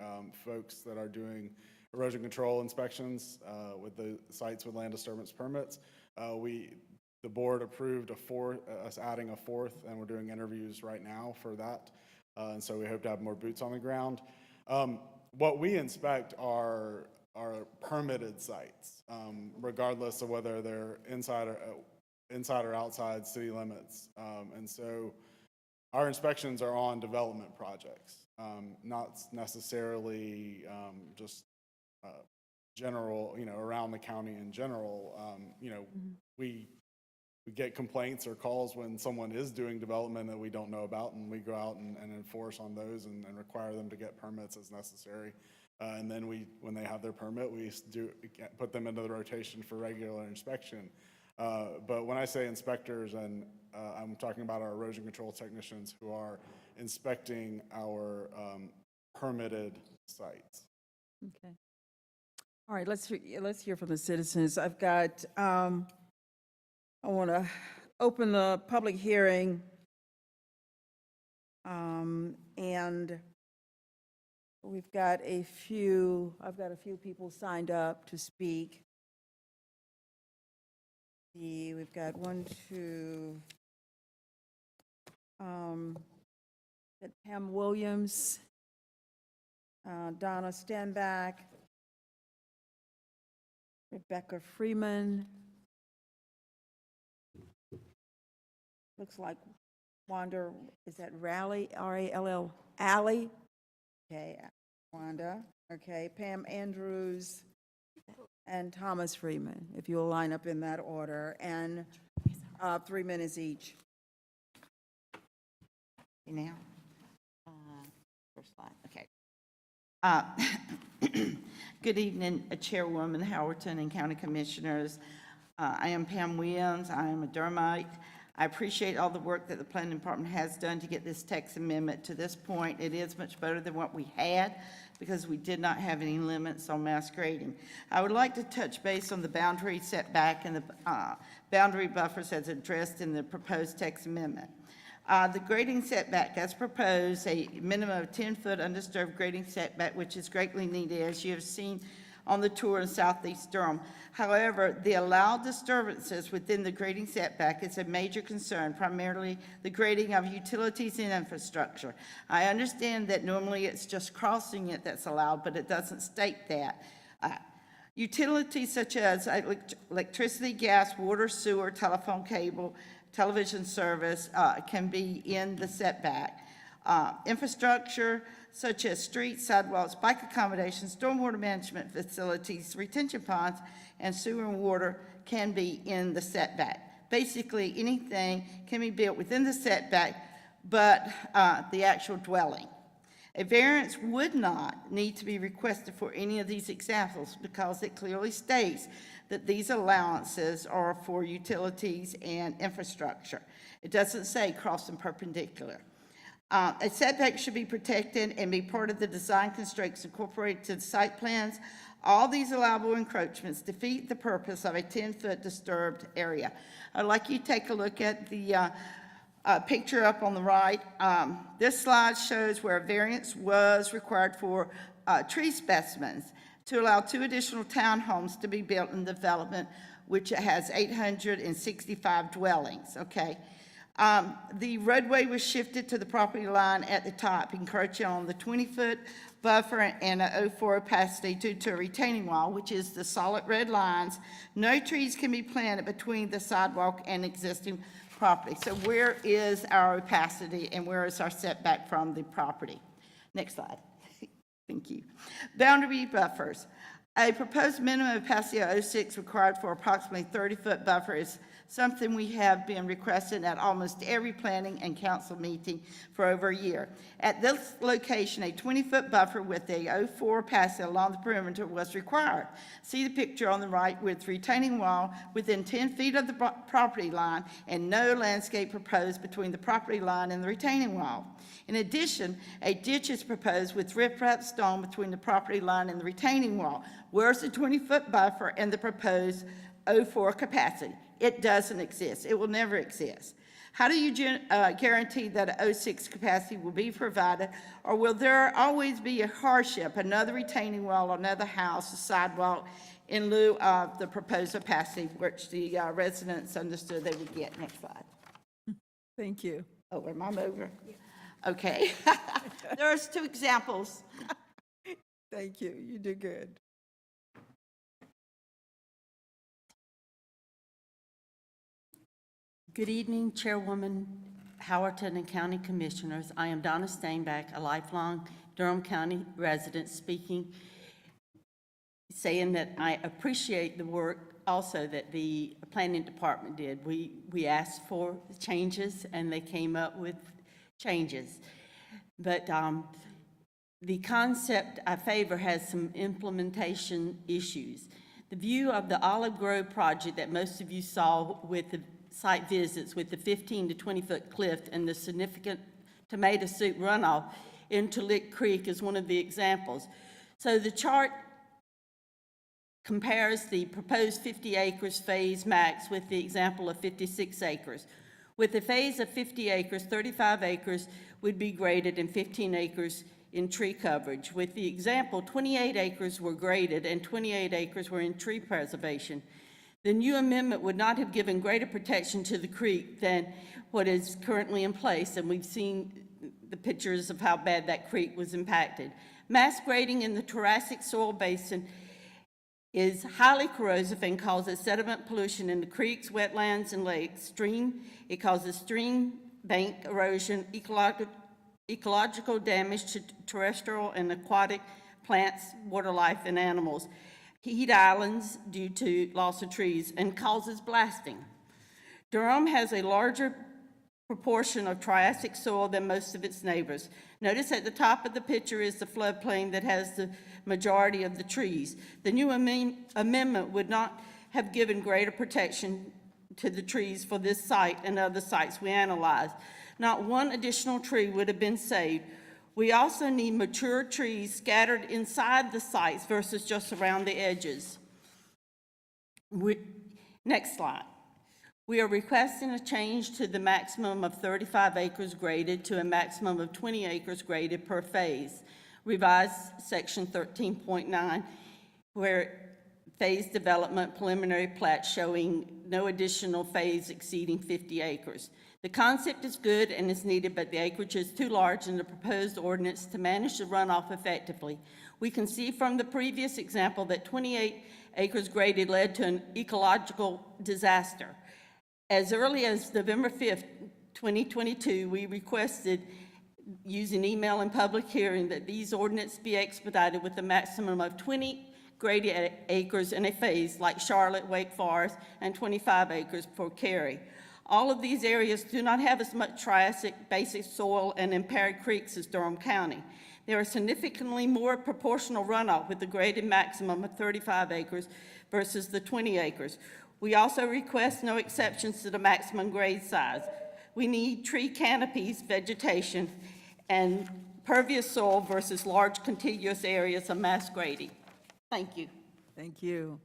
folks that are doing erosion control inspections with the sites with land disturbance permits. The board approved us adding a 4th, and we're doing interviews right now for that. And so we hope to have more boots on the ground. What we inspect are permitted sites, regardless of whether they're inside or outside city limits. And so our inspections are on development projects, not necessarily just general, around the county in general. We get complaints or calls when someone is doing development that we don't know about, and we go out and enforce on those and require them to get permits as necessary. And then when they have their permit, we put them into the rotation for regular inspection. But when I say inspectors, and I'm talking about our erosion control technicians who are inspecting our permitted sites. Okay. All right, let's hear from the citizens. I've got, I want to open the public hearing. And I've got a few people signed up to speak. We've got 1, 2, Pam Williams, Donna Stanback, Rebecca Freeman. Looks like Wanda, is that Rally, R-A-L-L, Alley? Okay, Wanda, okay, Pam Andrews, and Thomas Freeman, if you'll line up in that order, and 3 minutes each. Now, first slide, okay. Good evening, Chairwoman Howerton and County Commissioners. I am Pam Williams. I am a Durhamite. I appreciate all the work that the Planning Department has done to get this text amendment to this point. It is much better than what we had because we did not have any limits on mass grading. I would like to touch base on the boundary setback and the boundary buffers as addressed in the proposed text amendment. The grading setback as proposed, a minimum of 10-foot undisturbed grading setback, which is greatly needed, as you have seen on the tour in Southeast Durham. However, the allowed disturbances within the grading setback is a major concern, primarily the grading of utilities and infrastructure. I understand that normally it's just crossing it that's allowed, but it doesn't state that. Utilities such as electricity, gas, water, sewer, telephone cable, television service can be in the setback. Infrastructure such as streets, sidewalks, bike accommodations, stormwater management facilities, retention ponds, and sewer and water can be in the setback. Basically, anything can be built within the setback, but the actual dwelling. A variance would not need to be requested for any of these examples because it clearly states that these allowances are for utilities and infrastructure. It doesn't say cross and perpendicular. A setback should be protected and be part of the design constraints incorporated to the site plans. All these allowable encroachments defeat the purpose of a 10-foot disturbed area. I'd like you to take a look at the picture up on the right. This slide shows where a variance was required for tree specimens to allow 2 additional townhomes to be built in the development, which has 865 dwellings, okay? The roadway was shifted to the property line at the top, encroaching on the 20-foot buffer and a 04 opacity due to a retaining wall, which is the solid red lines. No trees can be planted between the sidewalk and existing property. So where is our opacity and where is our setback from the property? Next slide. Thank you. Boundary buffers. A proposed minimum opacity of 06 required for approximately 30-foot buffer is something we have been requesting at almost every planning and council meeting for over a year. At this location, a 20-foot buffer with a 04 opacity along the perimeter was required. See the picture on the right with retaining wall within 10 feet of the property line and no landscape proposed between the property line and the retaining wall. In addition, a ditch is proposed with riprap stone between the property line and the retaining wall. Where's the 20-foot buffer and the proposed 04 capacity? It doesn't exist. It will never exist. How do you guarantee that a 06 capacity will be provided, or will there always be a hardship, another retaining wall, another house, a sidewalk, in lieu of the proposed opacity, which the residents understood they would get? Next slide. Thank you. Oh, am I over? Okay. There's 2 examples. Thank you. You did good. Good evening, Chairwoman Howerton and County Commissioners. I am Donna Stainback, a lifelong Durham County resident, saying that I appreciate the work also that the Planning Department did. We asked for changes and they came up with changes. But the concept I favor has some implementation issues. The view of the Olive Grove project that most of you saw with the site visits with the 15 to 20-foot cliff and the significant tomato soup runoff into Lick Creek is one of the examples. So the chart compares the proposed 50 acres phase max with the example of 56 acres. With a phase of 50 acres, 35 acres would be graded and 15 acres in tree coverage. With the example, 28 acres were graded and 28 acres were in tree preservation. The new amendment would not have given greater protection to the creek than what is currently in place, and we've seen the pictures of how bad that creek was impacted. Mass grading in the Triassic soil basin is highly corrosive and causes sediment pollution in the creeks, wetlands, and lakes. It causes stream bank erosion, ecological damage to terrestrial and aquatic plants, water life, and animals. Heat islands due to loss of trees, and causes blasting. Durham has a larger proportion of Triassic soil than most of its neighbors. Notice at the top of the picture is the floodplain that has the majority of the trees. The new amendment would not have given greater protection to the trees for this site and other sites we analyzed. Not one additional tree would have been saved. We also need mature trees scattered inside the sites versus just around the edges. Next slide. We are requesting a change to the maximum of 35 acres graded to a maximum of 20 acres graded per phase. Revised section 13.9, where phase development preliminary plat showing no additional phase exceeding 50 acres. The concept is good and is needed, but the acreage is too large in the proposed ordinance to manage the runoff effectively. We can see from the previous example that 28 acres graded led to an ecological disaster. As early as November 5th, 2022, we requested, using email and public hearing, that these ordinances be expedited with a maximum of 20 graded acres in a phase, like Charlotte, Wake Forest, and 25 acres for Cary. All of these areas do not have as much Triassic basic soil and impaired creeks as Durham County. There are significantly more proportional runoff with the graded maximum of 35 acres versus the 20 acres. We also request no exceptions to the maximum grade size. We need tree canopies, vegetation, and pervious soil versus large contiguous areas of mass grading. Thank you. Thank you.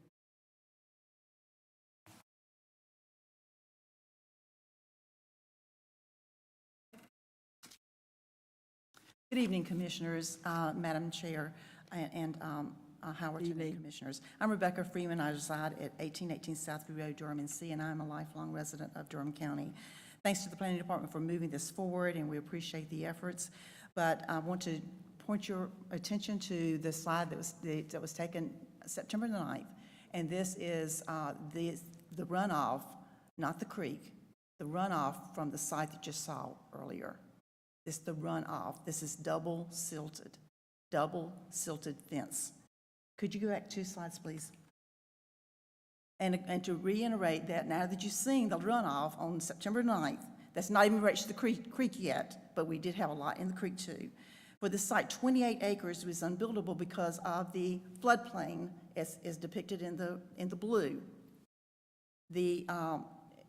Good evening, Commissioners, Madam Chair, and Howard to the Commissioners. I'm Rebecca Freeman. I reside at 1818 Southview Road, Durham, NC, and I'm a lifelong resident of Durham County. Thanks to the Planning Department for moving this forward, and we appreciate the efforts. But I want to point your attention to the slide that was taken September 9th, and this is the runoff, not the creek, the runoff from the site that you saw earlier. This is the runoff. This is double silted fence. Could you go back 2 slides, please? And to reiterate that now that you've seen the runoff on September 9th, that's not even reached the creek yet, but we did have a lot in the creek too. For this site, 28 acres was unbuildable because of the floodplain as depicted in the blue.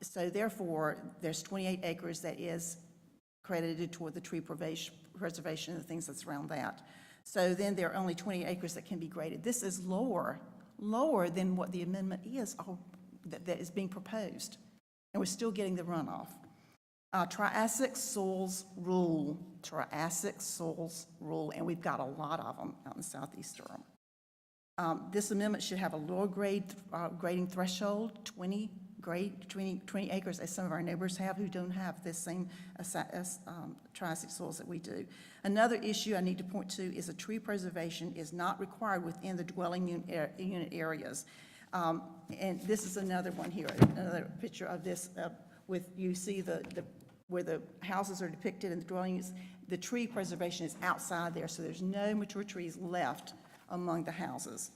So therefore, there's 28 acres that is credited toward the tree preservation and the things that's around that. So then there are only 20 acres that can be graded. This is lower than what the amendment is, that is being proposed. And we're still getting the runoff. Triassic soils rule, and we've got a lot of them out in southeast Durham. This amendment should have a lower grading threshold, 20 acres, as some of our neighbors have who don't have this same Triassic soils that we do. Another issue I need to point to is a tree preservation is not required within the dwelling unit areas. And this is another one here, another picture of this you see where the houses are depicted in the dwelling units. The tree preservation is outside there, so there's no mature trees left among the houses.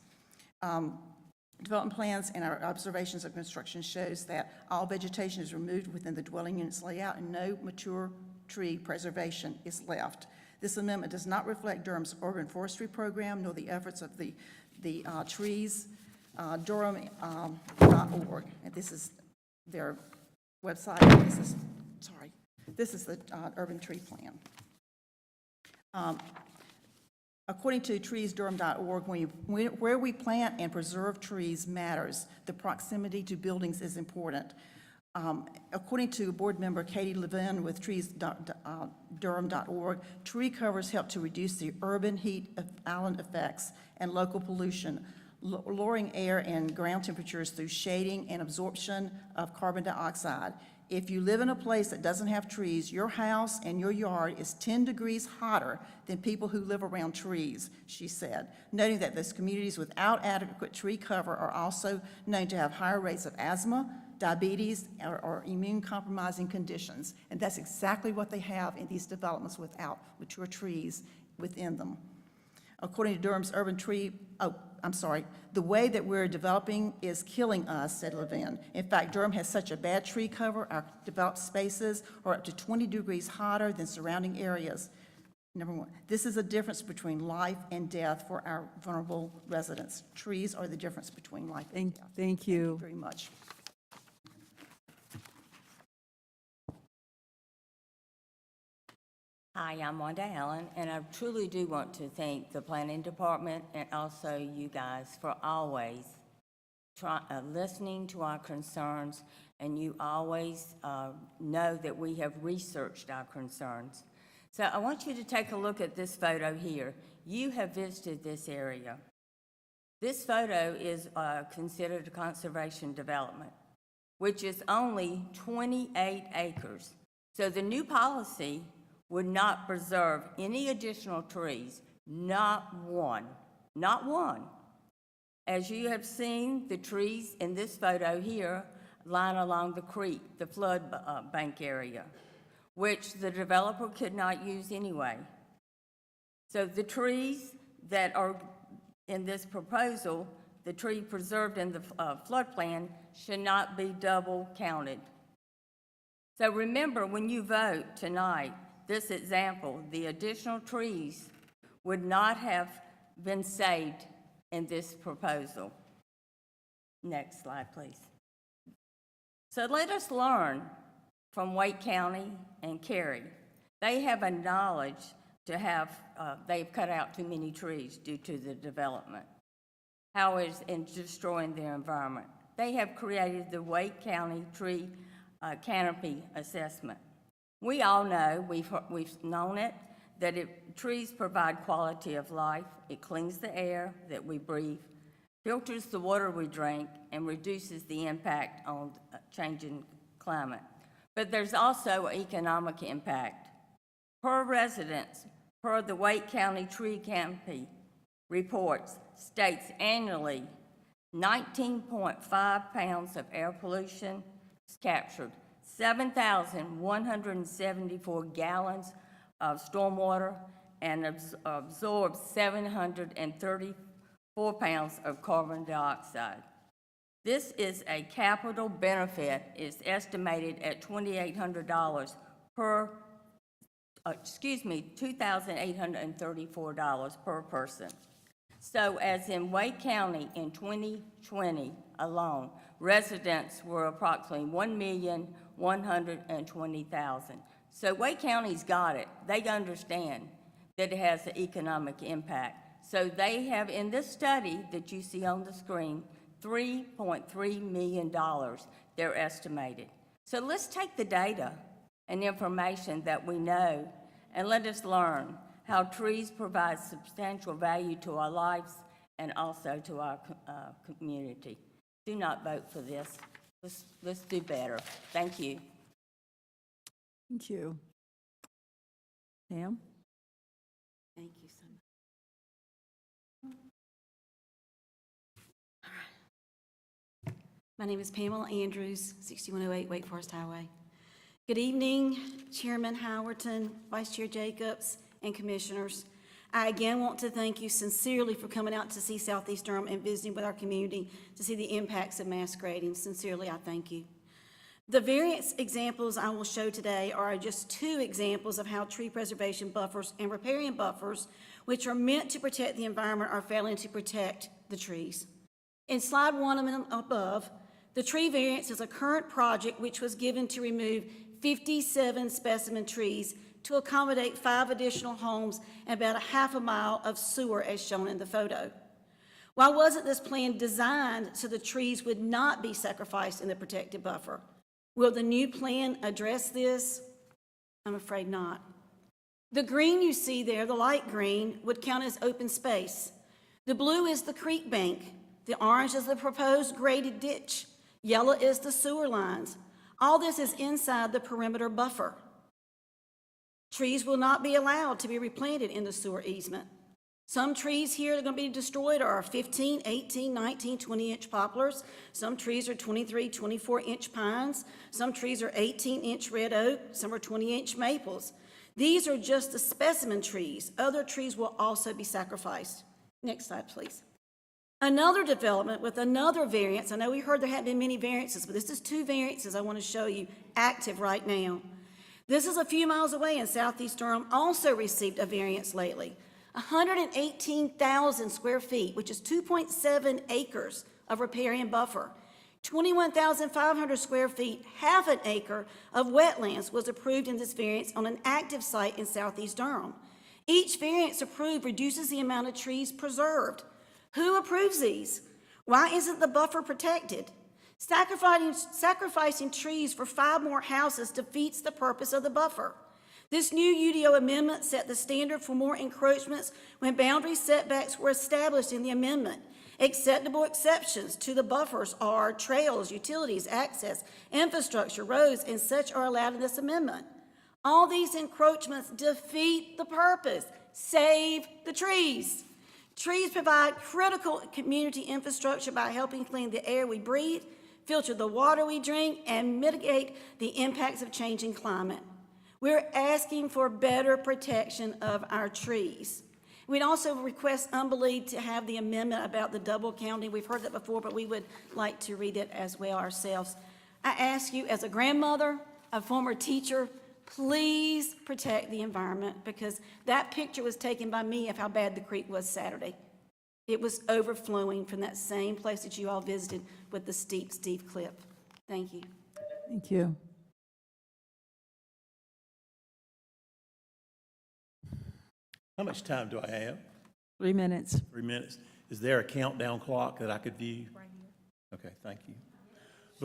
Development plans and our observations of construction shows that all vegetation is removed within the dwelling unit's layout and no mature tree preservation is left. This amendment does not reflect Durham's urban forestry program nor the efforts of the trees, Durham.org. And this is their website. This is the urban tree plan. According to treesdurham.org, where we plant and preserve trees matters. The proximity to buildings is important. According to board member Katie Levin with treesdurham.org, tree covers help to reduce the urban heat island effects and local pollution, lowering air and ground temperatures through shading and absorption of carbon dioxide. If you live in a place that doesn't have trees, your house and your yard is 10 degrees hotter than people who live around trees, she said, noting that those communities without adequate tree cover are also known to have higher rates of asthma, diabetes, or immune-compromising conditions. And that's exactly what they have in these developments without mature trees within them. According to Durham's urban tree, the way that we're developing is killing us, said Levin. In fact, Durham has such a bad tree cover, our developed spaces are up to 20 degrees hotter than surrounding areas. Number one, this is a difference between life and death for our vulnerable residents. Trees are the difference between life and death. Thank you. Very much. Hi, I'm Wanda Allen, and I truly do want to thank the Planning Department and also you guys for always listening to our concerns, and you always know that we have researched our concerns. So I want you to take a look at this photo here. You have visited this area. This photo is considered a conservation development, which is only 28 acres. So the new policy would not preserve any additional trees, not one, not one. As you have seen, the trees in this photo here line along the creek, the flood bank area, which the developer could not use anyway. So the trees that are in this proposal, the tree preserved in the flood plan, should not be double counted. So remember, when you vote tonight, this example, the additional trees would not have been saved in this proposal. Next slide, please. So let us learn from Wake County and Cary. They have acknowledged to have, they've cut out too many trees due to the development. How it's destroying their environment. They have created the Wake County Tree Canopy Assessment. We all know, we've known it, that trees provide quality of life. It cleans the air that we breathe, filters the water we drink, and reduces the impact on changing climate. But there's also economic impact. Per residence, per the Wake County Tree Canopy reports, states annually 19.5 pounds of air pollution is captured, 7,174 gallons of stormwater, and absorbs 734 pounds of carbon dioxide. This is a capital benefit. It's estimated at $2,800 per, $2,834 per person. So as in Wake County in 2020 alone, residents were approximately 1,120,000. So Wake County's got it. They understand that it has an economic impact. So they have, in this study that you see on the screen, $3.3 million they're estimated. So let's take the data and information that we know and let us learn how trees provide substantial value to our lives and also to our community. Do not vote for this. Let's do better. Thank you. Thank you. Pam? Thank you so much. All right. My name is Pamela Andrews, 6108 Wake Forest Highway. Good evening, Chairman Howerton, Vice Chair Jacobs, and Commissioners. I again want to thank you sincerely for coming out to see Southeast Durham and visiting with our community to see the impacts of mass grading. Sincerely, I thank you. The various examples I will show today are just two examples of how tree preservation buffers and riparian buffers, which are meant to protect the environment, are failing to protect the trees. In slide 1 and above, the tree variance is a current project which was given to remove 57 specimen trees to accommodate 5 additional homes and about a half a mile of sewer as shown in the photo. Why wasn't this plan designed so the trees would not be sacrificed in the protected buffer? Will the new plan address this? I'm afraid not. The green you see there, the light green, would count as open space. The blue is the creek bank. The orange is the proposed graded ditch. Yellow is the sewer lines. All this is inside the perimeter buffer. Trees will not be allowed to be replanted in the sewer easement. Some trees here that are going to be destroyed are 15, 18, 19, 20-inch poplars. Some trees are 23, 24-inch pines. Some trees are 18-inch red oak. Some are 20-inch maples. These are just the specimen trees. Other trees will also be sacrificed. Next slide, please. Another development with another variance. I know we heard there hadn't been many variances, but this is 2 variances I want to show you active right now. This is a few miles away in Southeast Durham, also received a variance lately. 118,000 square feet, which is 2.7 acres of riparian buffer. 21,500 square feet, half an acre of wetlands was approved in this variance on an active site in Southeast Durham. Each variance approved reduces the amount of trees preserved. Who approves these? Why isn't the buffer protected? Sacrificing trees for 5 more houses defeats the purpose of the buffer. This new UDO amendment set the standard for more encroachments when boundary setbacks were established in the amendment. Acceptable exceptions to the buffers are trails, utilities, access, infrastructure, roads, and such are allowed in this amendment. All these encroachments defeat the purpose. Save the trees. Trees provide critical community infrastructure by helping clean the air we breathe, filter the water we drink, and mitigate the impacts of changing climate. We're asking for better protection of our trees. We'd also request Unbelieved to have the amendment about the double counting. We've heard that before, but we would like to read it as well ourselves. I ask you, as a grandmother, a former teacher, please protect the environment, because that picture was taken by me of how bad the creek was Saturday. It was overflowing from that same place that you all visited with the steep cliff. Thank you. Thank you. How much time do I have? 3 minutes. 3 minutes. Is there a countdown clock that I could view? Right here. Okay, thank you.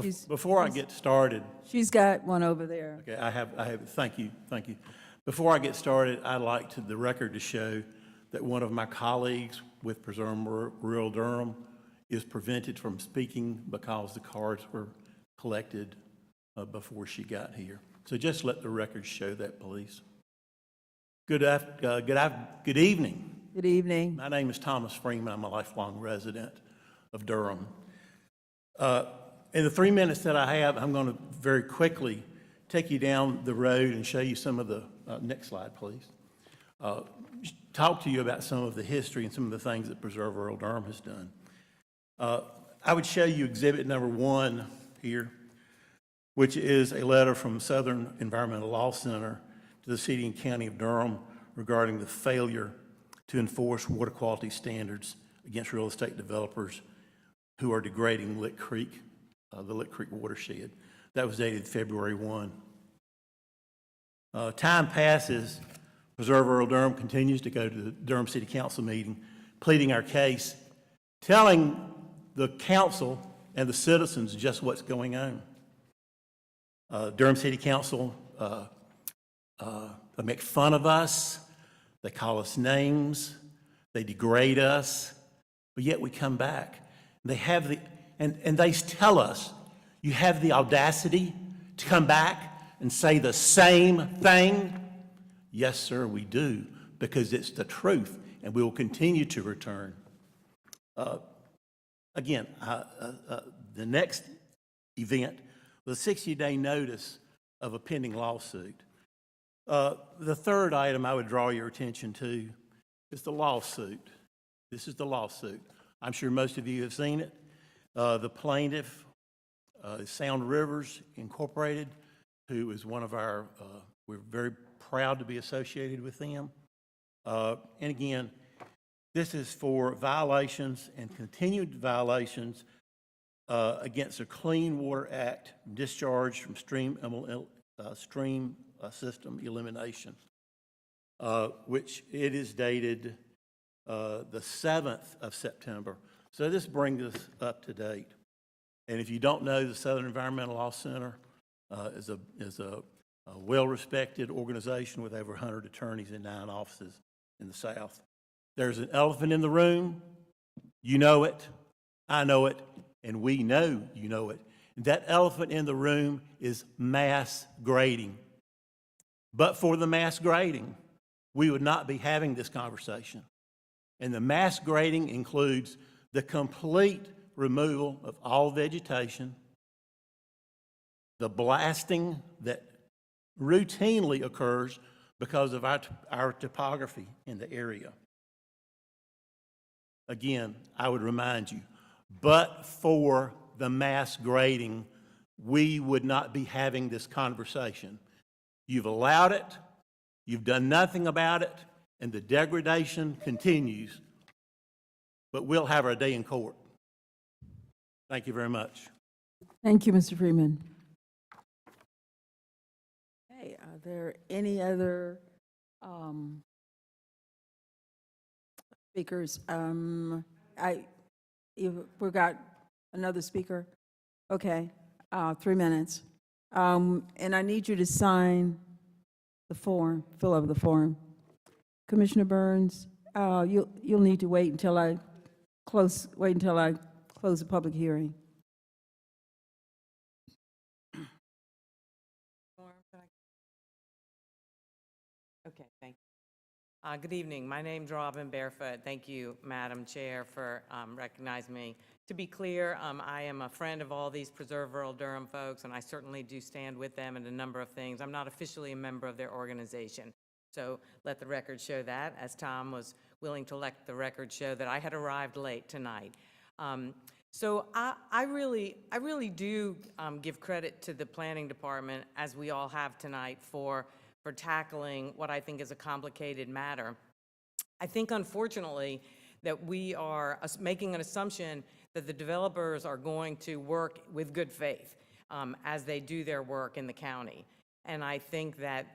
She's- Before I get started, She's got one over there. okay, thank you. Before I get started, I'd like the record to show that one of my colleagues with Preserve Rural Durham is prevented from speaking because the cards were collected before she got here. So just let the record show that, please. Good evening. Good evening. My name is Thomas Freeman. I'm a lifelong resident of Durham. In the 3 minutes that I have, I'm going to very quickly take you down the road and show you some of the, next slide, please. Talk to you about some of the history and some of the things that Preserve Rural Durham has done. I would show you exhibit number 1 here, which is a letter from Southern Environmental Law Center to the City and County of Durham regarding the failure to enforce water quality standards against real estate developers who are degrading Lick Creek, the Lick Creek watershed. That was dated February 1. Time passes. Preserve Rural Durham continues to go to the Durham City Council meeting, pleading our case, telling the council and the citizens just what's going on. Durham City Council they make fun of us, they call us names, they degrade us, but yet we come back. They have and they tell us, you have the audacity to come back and say the same thing? Yes, sir, we do, because it's the truth, and we will continue to return. Again, the next event was a 60-day notice of a pending lawsuit. The third item I would draw your attention to is the lawsuit. This is the lawsuit. I'm sure most of you have seen it. The plaintiff is Sound Rivers Incorporated, who is one of our, we're very proud to be associated with them. And again, this is for violations and continued violations against the Clean Water Act, discharge from stream system elimination, which it is dated the 7th of September. So this brings us up to date. And if you don't know, the Southern Environmental Law Center is a well-respected organization with over 100 attorneys in 9 offices in the South. There's an elephant in the room. You know it, I know it, and we know you know it. And that elephant in the room is mass grading. But for the mass grading, we would not be having this conversation. And the mass grading includes the complete removal of all vegetation, the blasting that routinely occurs because of our topography in the area. Again, I would remind you, but for the mass grading, we would not be having this conversation. You've allowed it, you've done nothing about it, and the degradation continues. But we'll have our day in court. Thank you very much. Thank you, Mr. Freeman. Hey, are there any other speakers? We've got another speaker. Okay, 3 minutes. And I need you to sign the form, fill out the form. Commissioner Burns, you'll need to wait until I close the public hearing. Okay, thank you. Good evening. My name's Robin Barefoot. Thank you, Madam Chair, for recognizing me. To be clear, I am a friend of all these Preserve Rural Durham folks, and I certainly do stand with them in a number of things. I'm not officially a member of their organization, so let the record show that, as Tom was willing to let the record show that I had arrived late tonight. So I really do give credit to the planning department, as we all have tonight, for tackling what I think is a complicated matter. I think, unfortunately, that we are making an assumption that the developers are going to work with good faith as they do their work in the county. And I think that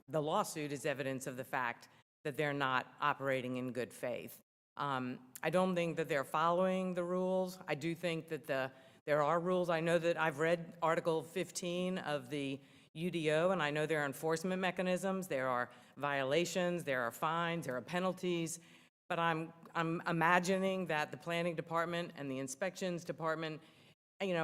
the lawsuit is evidence of the fact that they're not operating in good faith. I don't think that they're following the rules. I do think that there are rules. I know that I've read Article 15 of the UDO, and I know there are enforcement mechanisms. There are violations, there are fines, there are penalties. But I'm imagining that the planning department and the inspections department,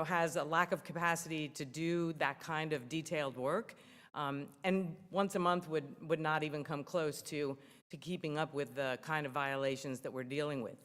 has a lack of capacity to do that kind of detailed work. And once a month would not even come close to keeping up with the kind of violations that we're dealing with.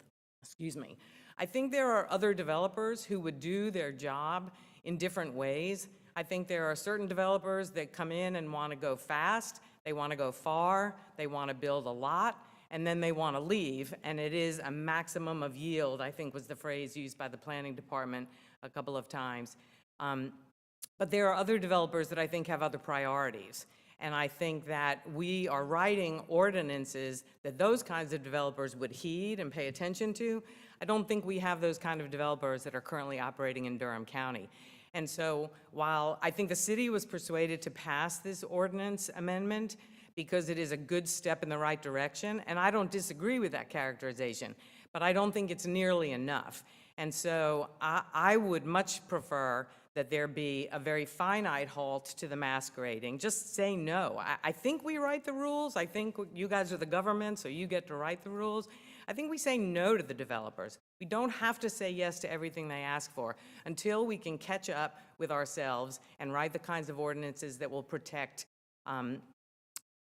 Excuse me. I think there are other developers who would do their job in different ways. I think there are certain developers that come in and want to go fast, they want to go far, they want to build a lot, and then they want to leave, and it is a maximum of yield, I think was the phrase used by the planning department a couple of times. But there are other developers that I think have other priorities. And I think that we are writing ordinances that those kinds of developers would heed and pay attention to. I don't think we have those kind of developers that are currently operating in Durham County. And so while I think the city was persuaded to pass this ordinance amendment because it is a good step in the right direction, and I don't disagree with that characterization, but I don't think it's nearly enough. And so I would much prefer that there be a very finite halt to the masquerading. Just say no. I think we write the rules. I think you guys are the government, so you get to write the rules. I think we say no to the developers. We don't have to say yes to everything they ask for until we can catch up with ourselves and write the kinds of ordinances that will protect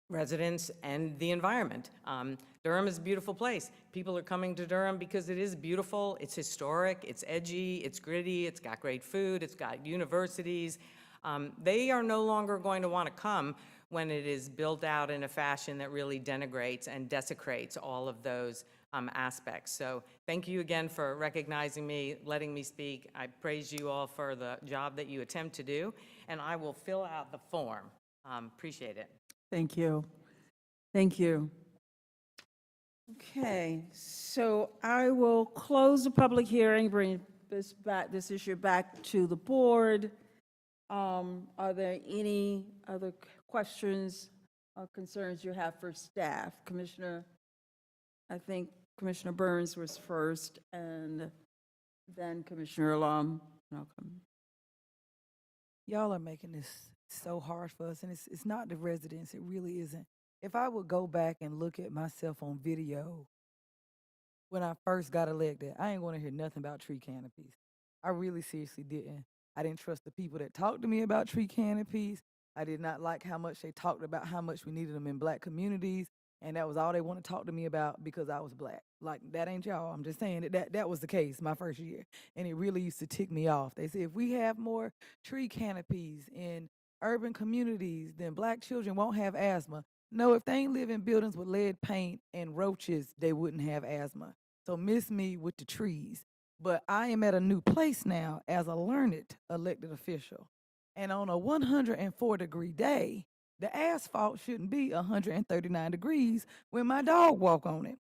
residents and the environment. Durham is a beautiful place. People are coming to Durham because it is beautiful, it's historic, it's edgy, it's gritty, it's got great food, it's got universities. They are no longer going to want to come when it is built out in a fashion that really denigrates and desecrates all of those aspects. So thank you again for recognizing me, letting me speak. I praise you all for the job that you attempt to do, and I will fill out the form. Appreciate it. Thank you. Thank you. Okay, so I will close the public hearing, bring this issue back to the board. Are there any other questions or concerns you have for staff? Commissioner, I think Commissioner Burns was first, and then Commissioner Malcolm. Y'all are making this so hard for us, and it's not the residents. It really isn't. If I would go back and look at myself on video when I first got elected, I ain't going to hear nothing about tree canopies. I really seriously didn't. I didn't trust the people that talked to me about tree canopies. I did not like how much they talked about how much we needed them in black communities, and that was all they wanted to talk to me about because I was black. Like, that ain't y'all. I'm just saying that was the case my first year, and it really used to tick me off. They said if we have more tree canopies in urban communities, then black children won't have asthma. No, if they ain't live in buildings with lead paint and roaches, they wouldn't have asthma. So miss me with the trees. But I am at a new place now as a learned elected official. And on a 104-degree day, the asphalt shouldn't be 139 degrees when my dog walk on it.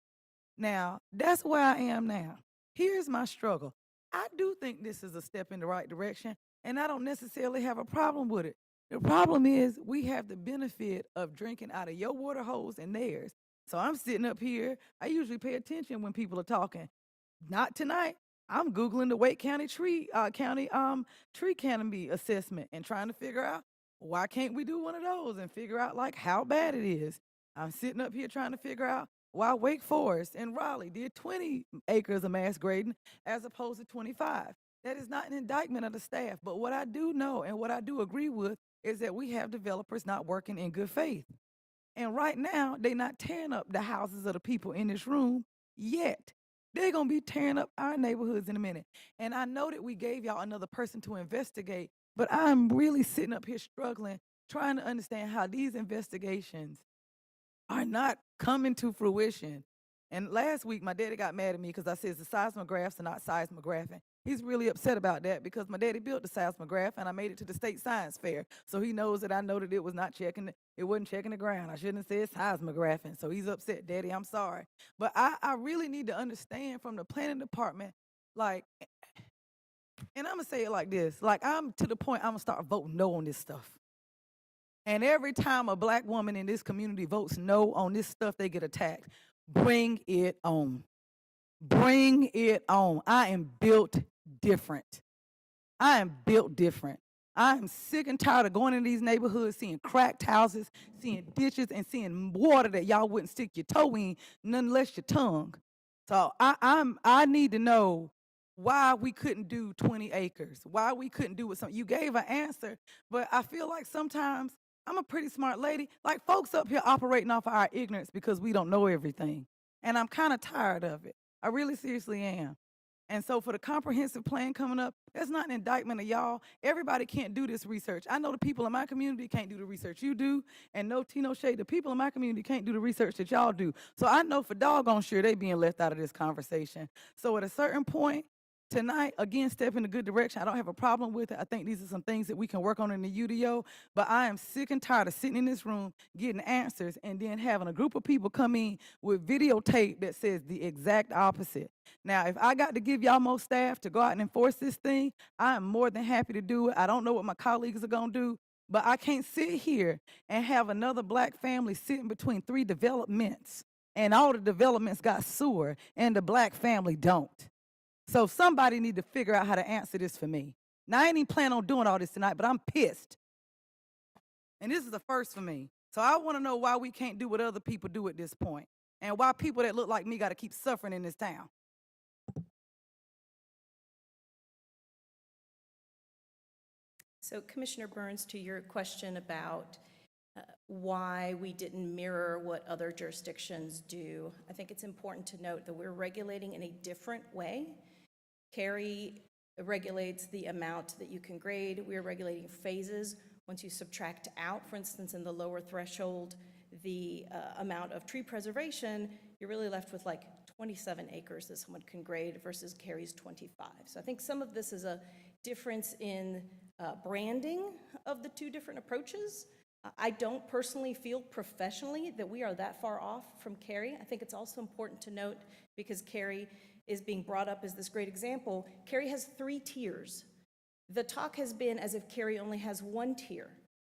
Now, that's where I am now. Here's my struggle. I do think this is a step in the right direction, and I don't necessarily have a problem with it. The problem is we have the benefit of drinking out of your water hose and theirs. So I'm sitting up here. I usually pay attention when people are talking. Not tonight. I'm Googling the Wake County tree canopy assessment and trying to figure out why can't we do one of those and figure out like how bad it is. I'm sitting up here trying to figure out why Wake Forest and Raleigh did 20 acres of mass grading as opposed to 25. That is not an indictment of the staff. But what I do know and what I do agree with is that we have developers not working in good faith. And right now, they're not tearing up the houses of the people in this room yet. They're going to be tearing up our neighborhoods in a minute. And I know that we gave y'all another person to investigate, but I'm really sitting up here struggling, trying to understand how these investigations are not coming to fruition. And last week, my daddy got mad at me because I said the seismographs are not seismographing. He's really upset about that because my daddy built the seismograph and I made it to the state science fair. So he knows that I know that it wasn't checking the ground. I shouldn't have said seismographing. So he's upset. Daddy, I'm sorry. But I really need to understand from the planning department, like, and I'm going to say it like this, like I'm to the point I'm going to start voting no on this stuff. And every time a black woman in this community votes no on this stuff, they get attacked. Bring it on. Bring it on. I am built different. I am built different. I am sick and tired of going in these neighborhoods, seeing cracked houses, seeing ditches, and seeing water that y'all wouldn't stick your toe in, none less your tongue. So I need to know why we couldn't do 20 acres, why we couldn't do it. You gave an answer, but I feel like sometimes I'm a pretty smart lady. Like folks up here operating off of our ignorance because we don't know everything. And I'm kind of tired of it. I really seriously am. And so for the comprehensive plan coming up, that's not an indictment of y'all. Everybody can't do this research. I know the people in my community can't do the research you do, and no Tino Shade, the people in my community can't do the research that y'all do. So I know for doggone sure they being left out of this conversation. So at a certain point, tonight, again, step in a good direction. I don't have a problem with it. I think these are some things that we can work on in the UDO, but I am sick and tired of sitting in this room getting answers and then having a group of people come in with videotape that says the exact opposite. Now, if I got to give y'all more staff to go out and enforce this thing, I am more than happy to do it. I don't know what my colleagues are going to do, but I can't sit here and have another black family sitting between 3 developments, and all the developments got sewer, and the black family don't. So somebody need to figure out how to answer this for me. Now, I ain't even planning on doing all this tonight, but I'm pissed. And this is the first for me. So I want to know why we can't do what other people do at this point, and why people that look like me got to keep suffering in this town. So Commissioner Burns, to your question about why we didn't mirror what other jurisdictions do, I think it's important to note that we're regulating in a different way. Cary regulates the amount that you can grade. We're regulating phases. Once you subtract out, for instance, in the lower threshold, the amount of tree preservation, you're really left with like 27 acres that someone can grade versus Cary's 25. So I think some of this is a difference in branding of the two different approaches. I don't personally feel professionally that we are that far off from Cary. I think it's also important to note, because Cary is being brought up as this great example, Cary has 3 tiers. The talk has been as if Cary only has 1 tier.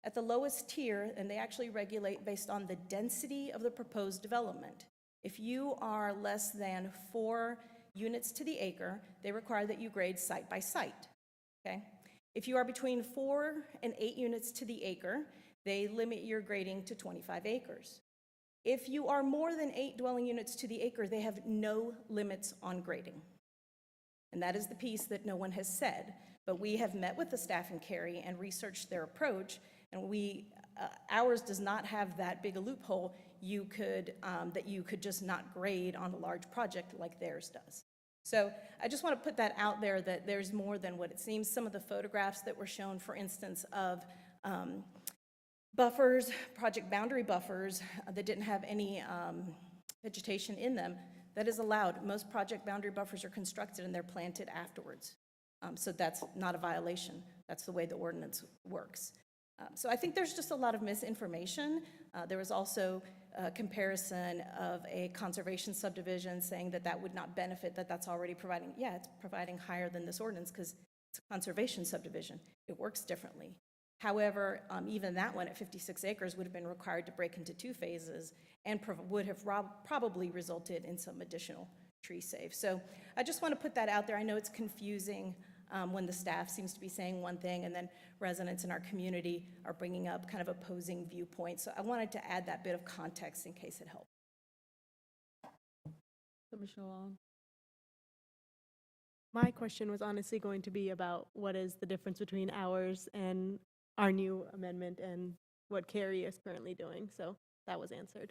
At the lowest tier, and they actually regulate based on the density of the proposed development. If you are less than 4 units to the acre, they require that you grade site by site, okay? If you are between 4 and 8 units to the acre, they limit your grading to 25 acres. If you are more than 8 dwelling units to the acre, they have no limits on grading. And that is the piece that no one has said. But we have met with the staff in Cary and researched their approach, and ours does not have that big a loophole that you could just not grade on a large project like theirs does. So I just want to put that out there, that there's more than what it seems. Some of the photographs that were shown, for instance, of buffers, project boundary buffers that didn't have any vegetation in them, that is allowed. Most project boundary buffers are constructed and they're planted afterwards. So that's not a violation. That's the way the ordinance works. So I think there's just a lot of misinformation. There was also a comparison of a conservation subdivision saying that that would not benefit, that's already providing, yeah, it's providing higher than this ordinance because it's a conservation subdivision. It works differently. However, even that one at 56 acres would have been required to break into 2 phases and would have probably resulted in some additional tree save. So I just want to put that out there. I know it's confusing when the staff seems to be saying one thing and then residents in our community are bringing up kind of opposing viewpoints. So I wanted to add that bit of context in case it helped. Commissioner Long? My question was honestly going to be about what is the difference between ours and our new amendment and what Cary is currently doing. So that was answered.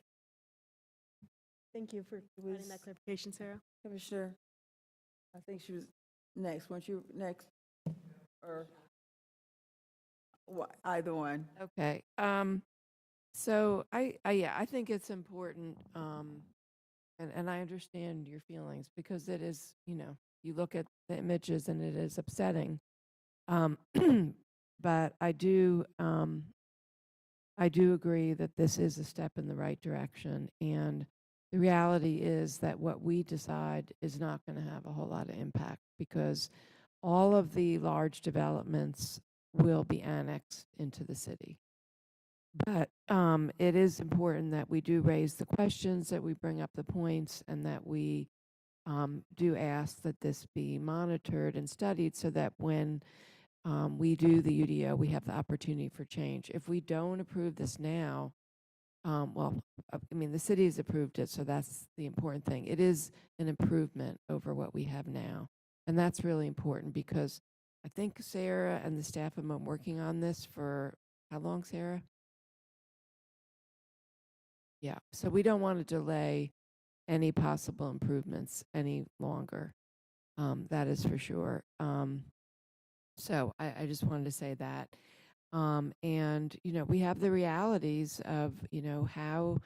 Thank you for providing that clarification, Sarah. Commissioner, I think she was next. Weren't you next? Or what? Either one. Okay. So I think it's important, and I understand your feelings because it is, you look at the images and it is upsetting. But I do agree that this is a step in the right direction, and the reality is that what we decide is not going to have a whole lot of impact because all of the large developments will be annexed into the city. But it is important that we do raise the questions, that we bring up the points, and that we do ask that this be monitored and studied so that when we do the UDO, we have the opportunity for change. If we don't approve this now, I mean, the city has approved it, so that's the important thing. It is an improvement over what we have now. And that's really important because I think Sarah and the staff have been working on this for how long, Sarah? Yeah, so we don't want to delay any possible improvements any longer. That is for sure. So I just wanted to say that. And, you know, we have the realities of, you know, how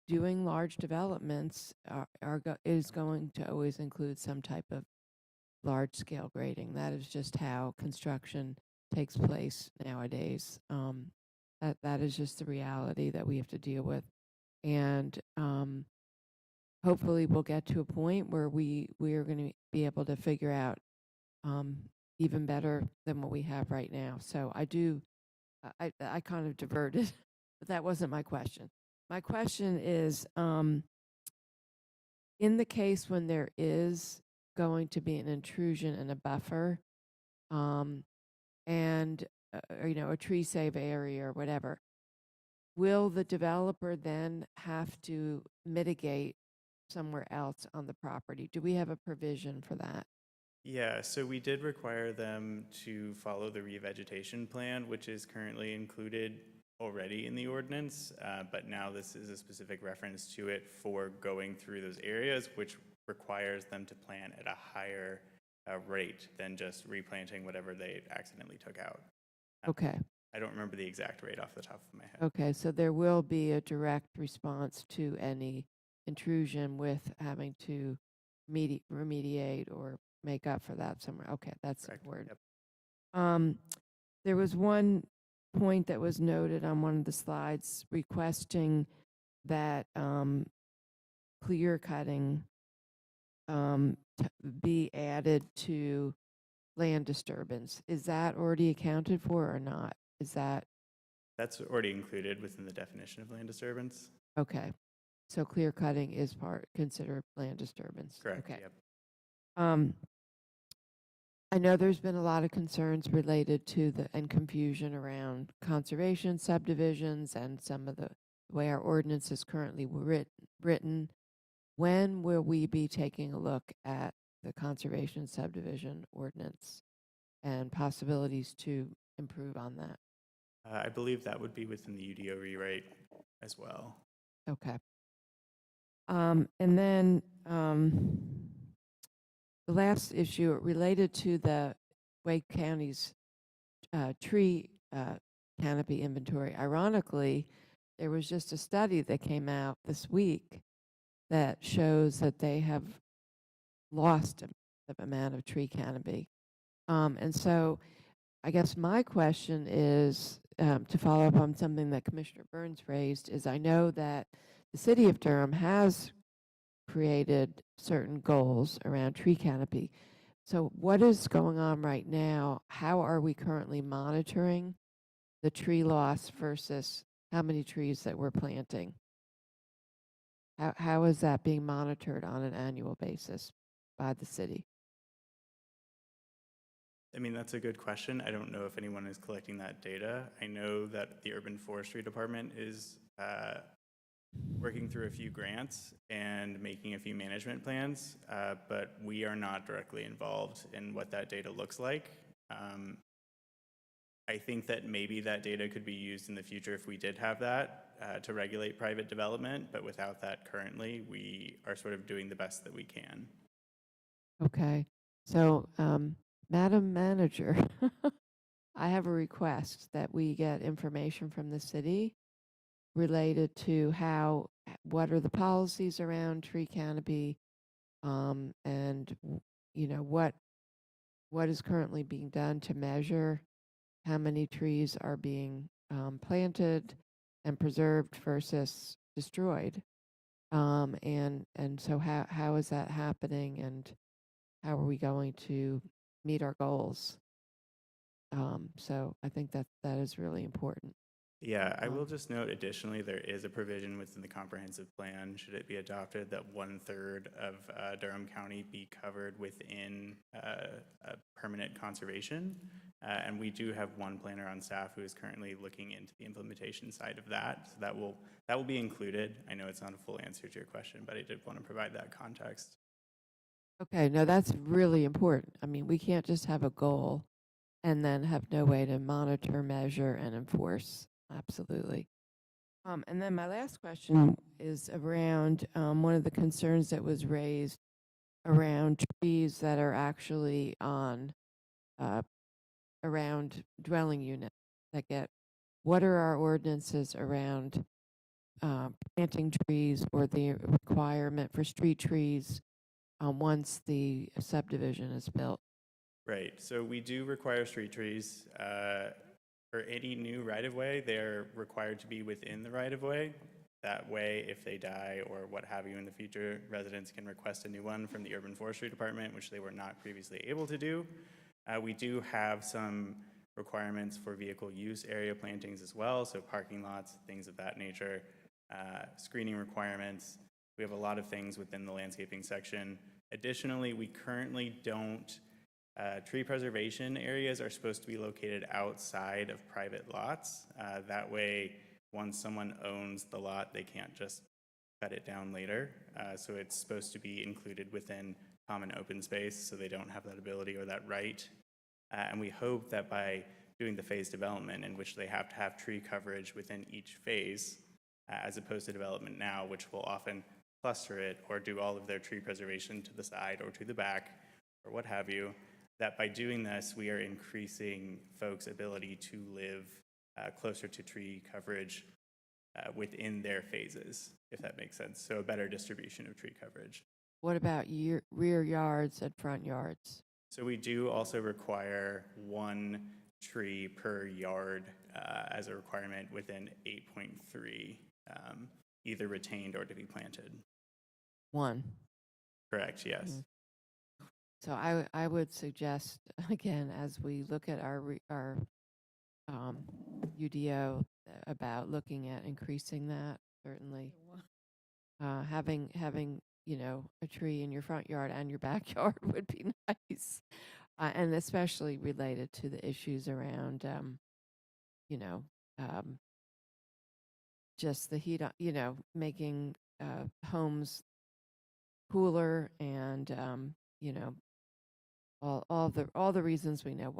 doing large developments is going to always include some type of large scale grading. That is just how construction takes place nowadays. That is just the reality that we have to deal with. And hopefully we'll get to a point where we are going to be able to figure out even better than what we have right now. So I kind of diverted, but that wasn't my question. My question is, in the case when there is going to be an intrusion and a buffer, and or, you know, a tree save area or whatever, will the developer then have to mitigate somewhere else on the property? Do we have a provision for that? Yeah, so we did require them to follow the revegetation plan, which is currently included already in the ordinance, but now this is a specific reference to it for going through those areas, which requires them to plant at a higher rate than just replanting whatever they accidentally took out. Okay. I don't remember the exact rate off the top of my head. Okay, so there will be a direct response to any intrusion with having to remediate or make up for that somewhere. Okay, that's important. Yep. There was one point that was noted on one of the slides requesting that clear cutting be added to land disturbance. Is that already accounted for or not? Is that That's already included within the definition of land disturbance. okay? So clear cutting is considered land disturbance. Correct. Okay. Yep. I know there's been a lot of concerns related to and confusion around conservation subdivisions and some of the way our ordinance is currently written. When will we be taking a look at the conservation subdivision ordinance and possibilities to improve on that? I believe that would be within the UDO rewrite as well. Okay. And then the last issue related to the Wake County's tree canopy inventory. Ironically, there was just a study that came out this week that shows that they have lost the amount of tree canopy. And so I guess my question is, to follow up on something that Commissioner Burns raised, is I know that the city of Durham has created certain goals around tree canopy. So what is going on right now? How are we currently monitoring the tree loss versus how many trees that we're planting? How is that being monitored on an annual basis by the city? I mean, that's a good question. I don't know if anyone is collecting that data. I know that the Urban Forestry Department is working through a few grants and making a few management plans, but we are not directly involved in what that data looks like. I think that maybe that data could be used in the future if we did have that to regulate private development, but without that currently, we are sort of doing the best that we can. Okay, so Madam Manager, I have a request that we get information from the city related to what are the policies around tree canopy, and you know what is currently being done to measure how many trees are being planted and preserved versus destroyed, and so how is that happening, and how are we going to meet our goals? So I think that is really important. Yeah, I will just note additionally, there is a provision within the comprehensive plan, should it be adopted, that 1/3 of Durham County be covered within a permanent conservation. And we do have one planner on staff who is currently looking into the implementation side of that. So that will be included. I know it's not a full answer to your question, but I did want to provide that context. Okay, no, that's really important. I mean, we can't just have a goal and then have no way to monitor, measure, and enforce. Absolutely. And then my last question is around one of the concerns that was raised around trees that are actually on uh, around dwelling units that get. What are our ordinances around planting trees or the requirement for street trees once the subdivision is built? Right, so we do require street trees. For any new right-of-way, they're required to be within the right-of-way. That way, if they die or what have you in the future, residents can request a new one from the Urban Forestry Department, which they were not previously able to do. We do have some requirements for vehicle use area plantings as well, so parking lots, things of that nature, screening requirements. We have a lot of things within the landscaping section. Additionally, we currently don't tree preservation areas are supposed to be located outside of private lots. That way, once someone owns the lot, they can't just cut it down later. So it's supposed to be included within common open space, so they don't have that ability or that right. And we hope that by doing the phase development, in which they have to have tree coverage within each phase, as opposed to development now, which will often cluster it or do all of their tree preservation to the side or to the back or what have you, that by doing this, we are increasing folks' ability to live closer to tree coverage within their phases, if that makes sense. So a better distribution of tree coverage. What about rear yards and front yards? So we do also require 1 tree per yard as a requirement within 8.3, either retained or to be planted. 1. Correct, yes. So I would suggest, again, as we look at our UDO, about looking at increasing that, certainly. Having a tree in your front yard and your backyard would be nice. And especially related to the issues around, just the heat, making homes cooler and, all the reasons we know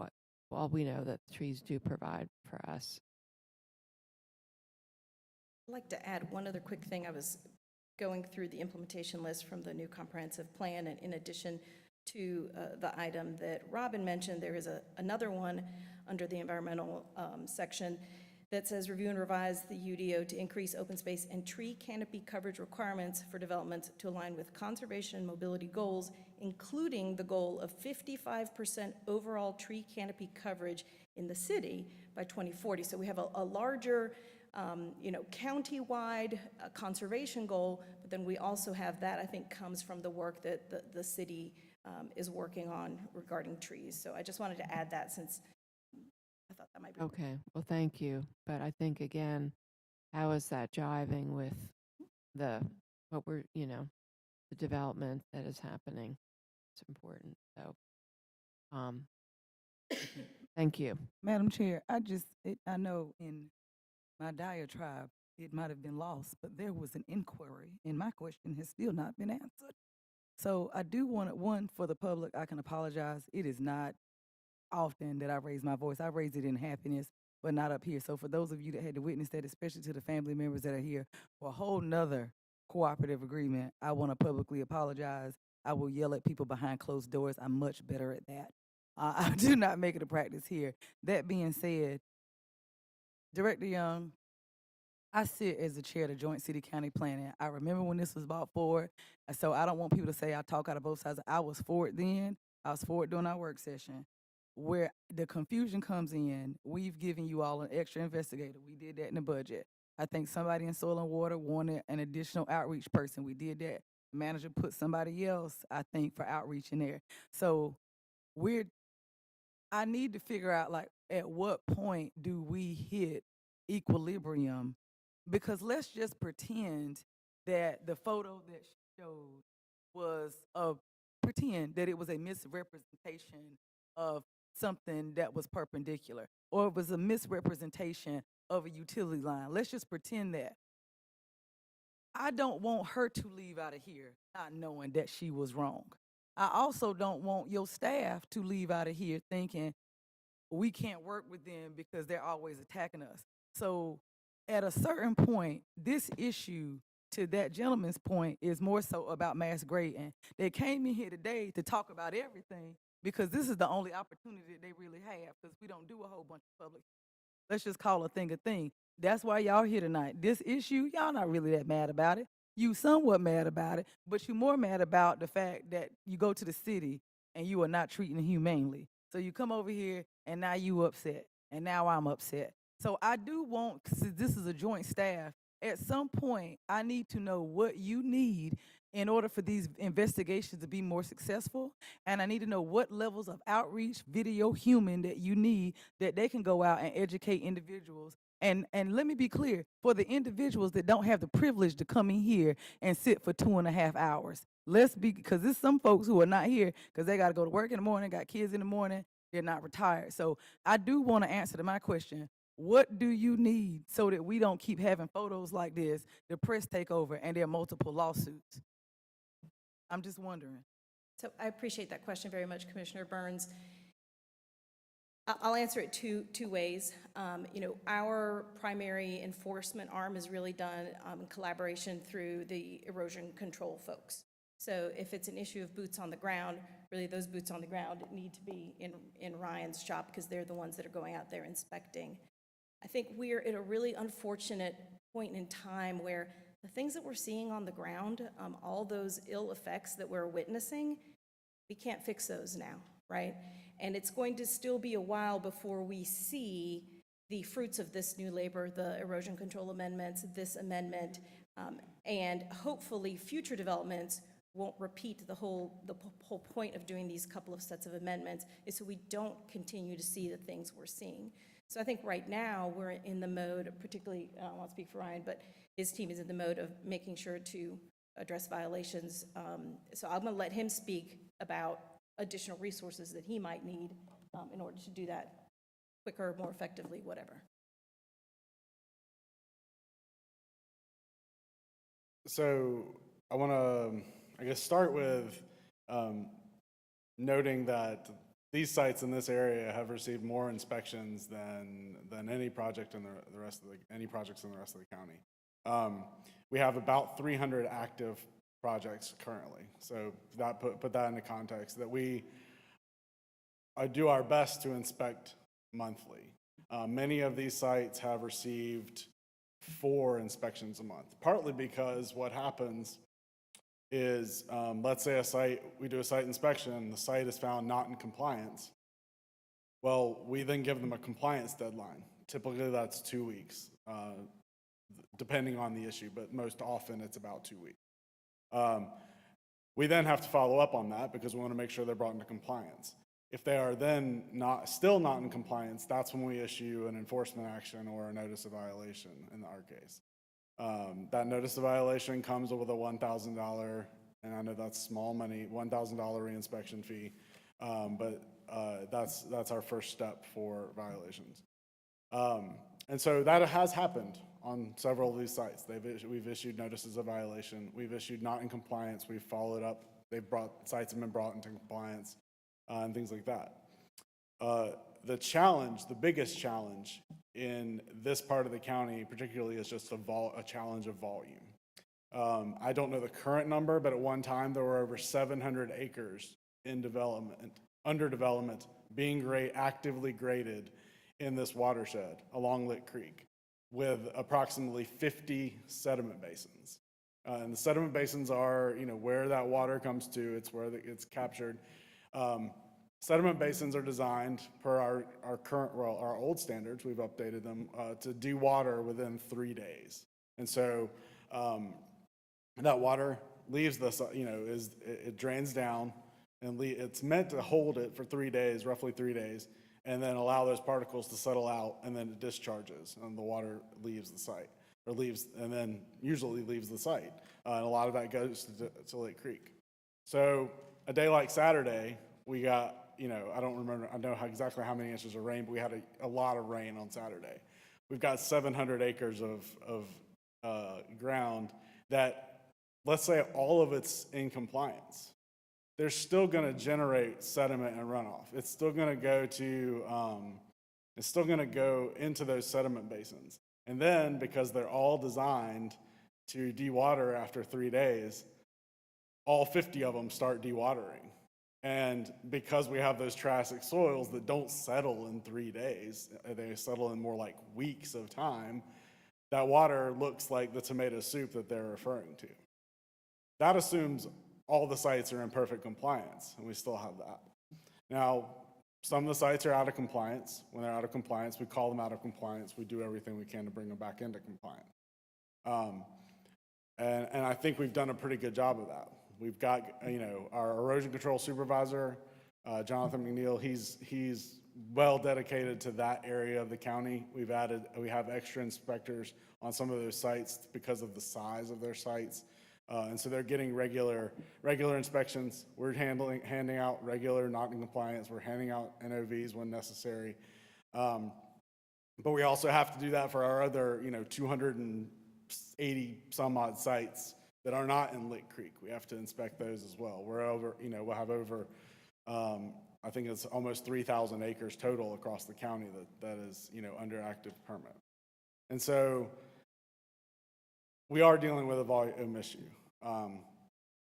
that trees do provide for us. I'd like to add one other quick thing. I was going through the implementation list from the new comprehensive plan, and in addition to the item that Robin mentioned, there is another one under the environmental section that says review and revise the UDO to increase open space and tree canopy coverage requirements for developments to align with conservation and mobility goals, including the goal of 55% overall tree canopy coverage in the city by 2040. So we have a larger county-wide conservation goal, but then we also have that, I think, comes from the work that the city is working on regarding trees. So I just wanted to add that since I thought that might be. Okay, well, thank you. But I think, again, how is that jiving with the development that is happening? It's important. So, thank you. Madam Chair, I know in my diatribe, it might have been lost, but there was an inquiry, and my question has still not been answered. So I do want one for the public. I can apologize. It is not often that I raise my voice. I raise it in happiness, but not up here. So for those of you that had to witness that, especially to the family members that are here, for a whole nother cooperative agreement, I want to publicly apologize. I will yell at people behind closed doors. I'm much better at that. I do not make it a practice here. That being said, Director Young, I sit as the chair of the Joint City-County Planning. I remember when this was brought forward, so I don't want people to say I talk out of both sides. I was for it then. I was for it during our work session. Where the confusion comes in, we've given you all an extra investigator. We did that in the budget. I think somebody in Soil and Water wanted an additional outreach person. We did that. The manager put somebody else, I think, for outreach in there. So I need to figure out, like, at what point do we hit equilibrium, because let's just pretend that the photo that she showed was pretend that it was a misrepresentation of something that was perpendicular, or it was a misrepresentation of a utility line. Let's just pretend that. I don't want her to leave out of here not knowing that she was wrong. I also don't want your staff to leave out of here thinking we can't work with them because they're always attacking us. So at a certain point, this issue, to that gentleman's point, is more so about mass grading. They came in here today to talk about everything because this is the only opportunity that they really have, because we don't do a whole bunch of public. Let's just call a thing a thing. That's why y'all here tonight. This issue, y'all not really that mad about it. You somewhat mad about it, but you more mad about the fact that you go to the city and you are not treating humanely. So you come over here and now you upset, and now I'm upset. So I do want, because this is a joint staff, at some point I need to know what you need in order for these investigations to be more successful. And I need to know what levels of outreach, video, human that you need, that they can go out and educate individuals. And let me be clear, for the individuals that don't have the privilege to come in here and sit for 2.5 hours. Let's be, because there's some folks who are not here because they got to go to work in the morning, got kids in the morning, they're not retired. So I do want to answer to my question. What do you need so that we don't keep having photos like this, the press take over, and there are multiple lawsuits? I'm just wondering. So I appreciate that question very much, Commissioner Burns. I'll answer it two ways. Our primary enforcement arm is really done in collaboration through the erosion control folks. So if it's an issue of boots on the ground, really those boots on the ground need to be in Ryan's shop, because they're the ones that are going out there inspecting. I think we're at a really unfortunate point in time where the things that we're seeing on the ground, all those ill effects that we're witnessing, we can't fix those now, right? And it's going to still be a while before we see the fruits of this new labor, the erosion control amendments, this amendment, and hopefully future developments won't repeat the whole point of doing these couple of sets of amendments, is so we don't continue to see the things we're seeing. So I think right now we're in the mode, particularly, I don't want to speak for Ryan, but his team is in the mode of making sure to address violations. So I'm going to let him speak about additional resources that he might need in order to do that quicker, more effectively, whatever. So I want to, I guess, start with noting that these sites in this area have received more inspections than any project in the rest of any projects in the rest of the county. We have about 300 active projects currently. So that put that into context, that we do our best to inspect monthly. Many of these sites have received 4 inspections a month, partly because what happens is, let's say we do a site inspection, the site is found not in compliance. Well, we then give them a compliance deadline. Typically that's 2 weeks, depending on the issue, but most often it's about 2 weeks. We then have to follow up on that because we want to make sure they're brought into compliance. If they are then still not in compliance, that's when we issue an enforcement action or a notice of violation in our case. That notice of violation comes with a $1,000, and I know that's small money, $1,000 reinspection fee, but that's our first step for violations. And so that has happened on several of these sites. We've issued notices of violation. We've issued not in compliance. We've followed up. Sites have been brought into compliance and things like that. The biggest challenge in this part of the county particularly is just a challenge of volume. I don't know the current number, but at one time there were over 700 acres in development, under development, being actively graded in this watershed along Lick Creek, with approximately 50 sediment basins. And the sediment basins are, where that water comes to, it's where it's captured. Sediment basins are designed per our old standards, we've updated them, to dewater within 3 days. And so that water leaves it drains down, and it's meant to hold it for 3 days, roughly 3 days, and then allow those particles to settle out, and then it discharges, and the water leaves the site, and then usually leaves the site. And a lot of that goes to Lake Creek. So a day like Saturday, we got, I don't remember, I know exactly how many inches of rain, but we had a lot of rain on Saturday. We've got 700 acres of ground that, let's say all of it's in compliance. They're still going to generate sediment and runoff. It's still going to go into those sediment basins. And then, because they're all designed to dewater after 3 days, all 50 of them start dewatering. And because we have those Triassic soils that don't settle in 3 days, they settle in more like weeks of time, that water looks like the tomato soup that they're referring to. That assumes all the sites are in perfect compliance, and we still have that. Now, some of the sites are out of compliance. When they're out of compliance, we call them out of compliance. We do everything we can to bring them back into compliance. And I think we've done a pretty good job of that. We've got, our erosion control supervisor, Jonathan McNeil, he's well dedicated to that area of the county. We have extra inspectors on some of those sites because of the size of their sites. And so they're getting regular inspections. We're handing out regular not in compliance. We're handing out NOVs when necessary. But we also have to do that for our other, 280 some odd sites that are not in Lick Creek. We have to inspect those as well. We'll have over, I think it's almost 3,000 acres total across the county that is, under active permit. And so we are dealing with a volume issue.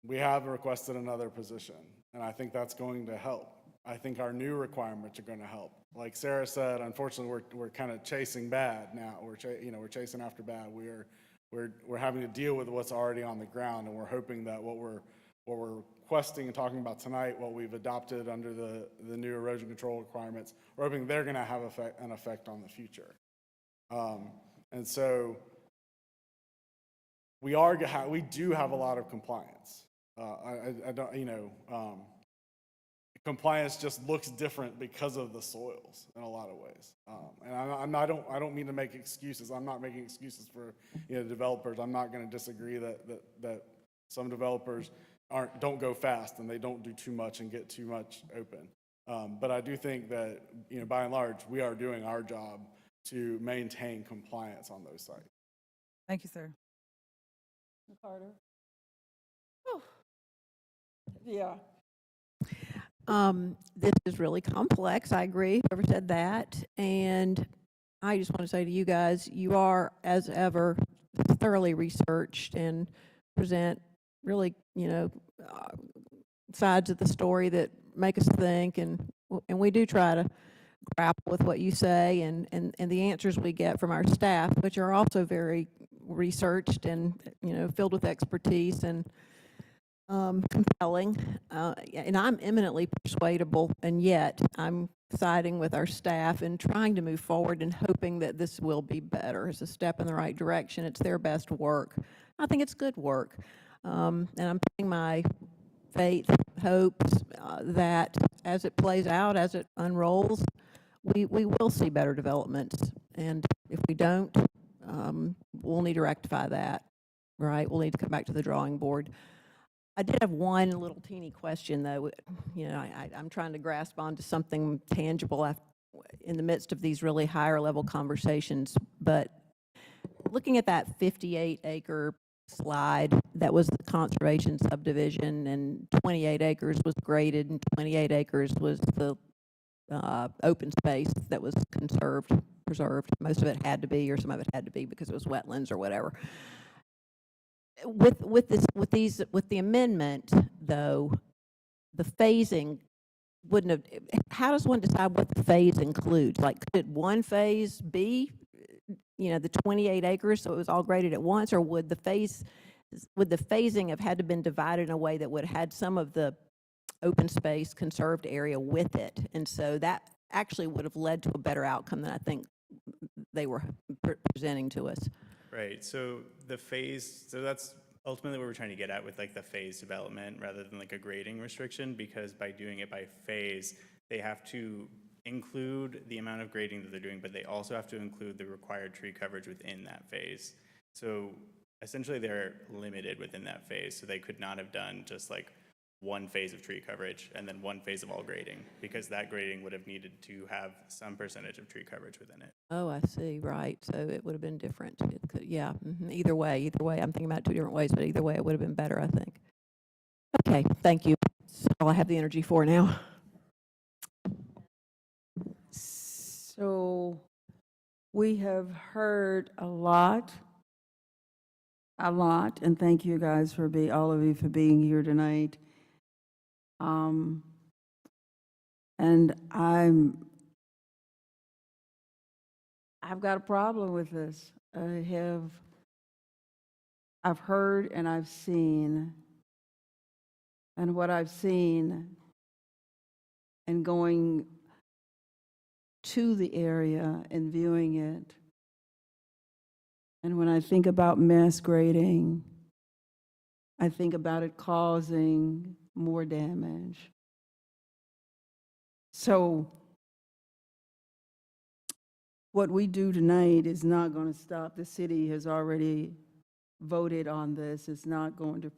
We have requested another position, and I think that's going to help. I think our new requirements are going to help. Like Sarah said, unfortunately, we're kind of chasing bad now. We're chasing after bad. We're having to deal with what's already on the ground, and we're hoping that what we're requesting and talking about tonight, what we've adopted under the new erosion control requirements, we're hoping they're going to have an effect on the future. And so we do have a lot of compliance. Compliance just looks different because of the soils in a lot of ways. And I don't mean to make excuses. I'm not making excuses for developers. I'm not going to disagree that some developers don't go fast and they don't do too much and get too much open. But I do think that by and large we are doing our job to maintain compliance on those sites. Thank you, sir. Carter. Oh. Yeah. This is really complex. I agree, whoever said that. And I just want to say to you guys, you are, as ever, thoroughly researched and present really, sides of the story that make us think. And we do try to grapple with what you say and the answers we get from our staff, which are also very researched and, filled with expertise and compelling, and I'm eminently persuadable, and yet I'm siding with our staff and trying to move forward and hoping that this will be better. It's a step in the right direction. It's their best work. I think it's good work, and I'm putting my faith, hopes that as it plays out, as it unrolls, we will see better developments, and if we don't, we'll need to rectify that, right? We'll need to come back to the drawing board. I did have one little teeny question, though. I'm trying to grasp onto something tangible in the midst of these really higher level conversations. But looking at that 58-acre slide, that was the conservation subdivision, and 28 acres was graded, and 28 acres was the open space that was preserved. Most of it had to be, or some of it had to be because it was wetlands or whatever. With the amendment, though, the phasing wouldn't have. How does one decide what the phase includes? Like, could one phase be, the 28 acres, so it was all graded at once, or would the phasing have had to been divided in a way that would have had some of the open space conserved area with it, and so that actually would have led to a better outcome than I think they were presenting to us. Right, so that's ultimately what we're trying to get at with like the phase development rather than like a grading restriction, because by doing it by phase, they have to include the amount of grading that they're doing, but they also have to include the required tree coverage within that phase. So essentially they're limited within that phase, so they could not have done just like one phase of tree coverage and then one phase of all grading, because that grading would have needed to have some percentage of tree coverage within it. Oh, I see, right. So it would have been different. It could, yeah, either way, I'm thinking about it two different ways, but either way, it would have been better, I think. Okay, thank you. That's all I have the energy for now. So we have heard a lot, and thank you guys for all of you for being here tonight. And I've got a problem with this. I've heard and I've seen, and what I've seen and going to the area and viewing it, and when I think about mass grading, I think about it causing more damage. So what we do tonight is not going to stop. The city has already voted on this. It's not going to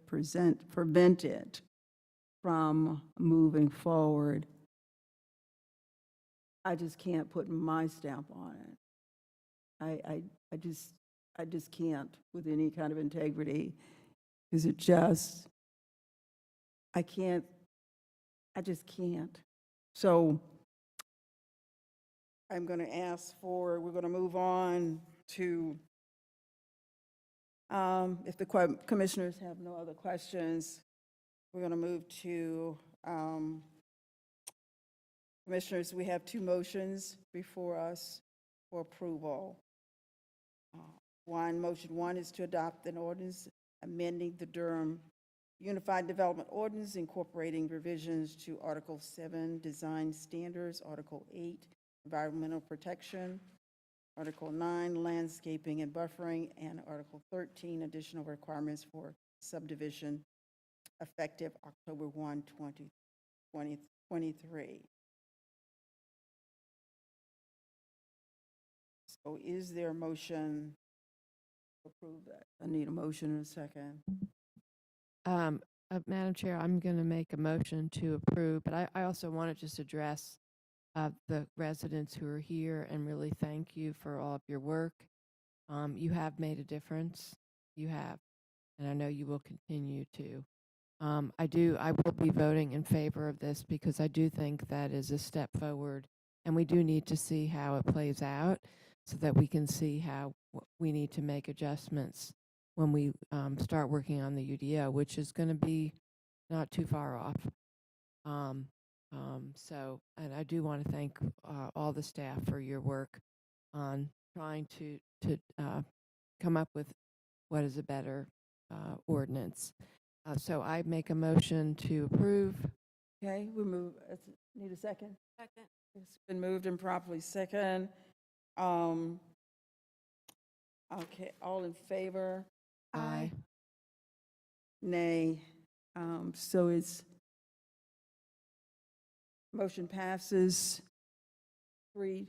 prevent it from moving forward. I just can't put my stamp on it. I just can't with any kind of integrity, because I just can't. So I'm going to we're going to move on to, if the commissioners have no other questions, we're going to move to, commissioners, we have two motions before us for approval. Motion one is to adopt an ordinance amending the Durham Unified Development Ordinance incorporating revisions to Article 7, Design Standards, Article 8, Environmental Protection, Article 9, Landscaping and Buffering, and Article 13, Additional Requirements for Subdivision, effective October 1, 2023. So is there a motion to approve that? I need a motion in a second. Madam Chair, I'm going to make a motion to approve, but I also want to just address the residents who are here and really thank you for all of your work. You have made a difference. You have, and I know you will continue to. I will be voting in favor of this because I do think that is a step forward, and we do need to see how it plays out so that we can see how we need to make adjustments when we start working on the UDO, which is going to be not too far off. And I do want to thank all the staff for your work on trying to come up with what is a better ordinance. So I make a motion to approve. Okay, we move, need a second? Second. It's been moved and properly second. Okay, all in favor? Aye. Nay. So it's, motion passes 3-2.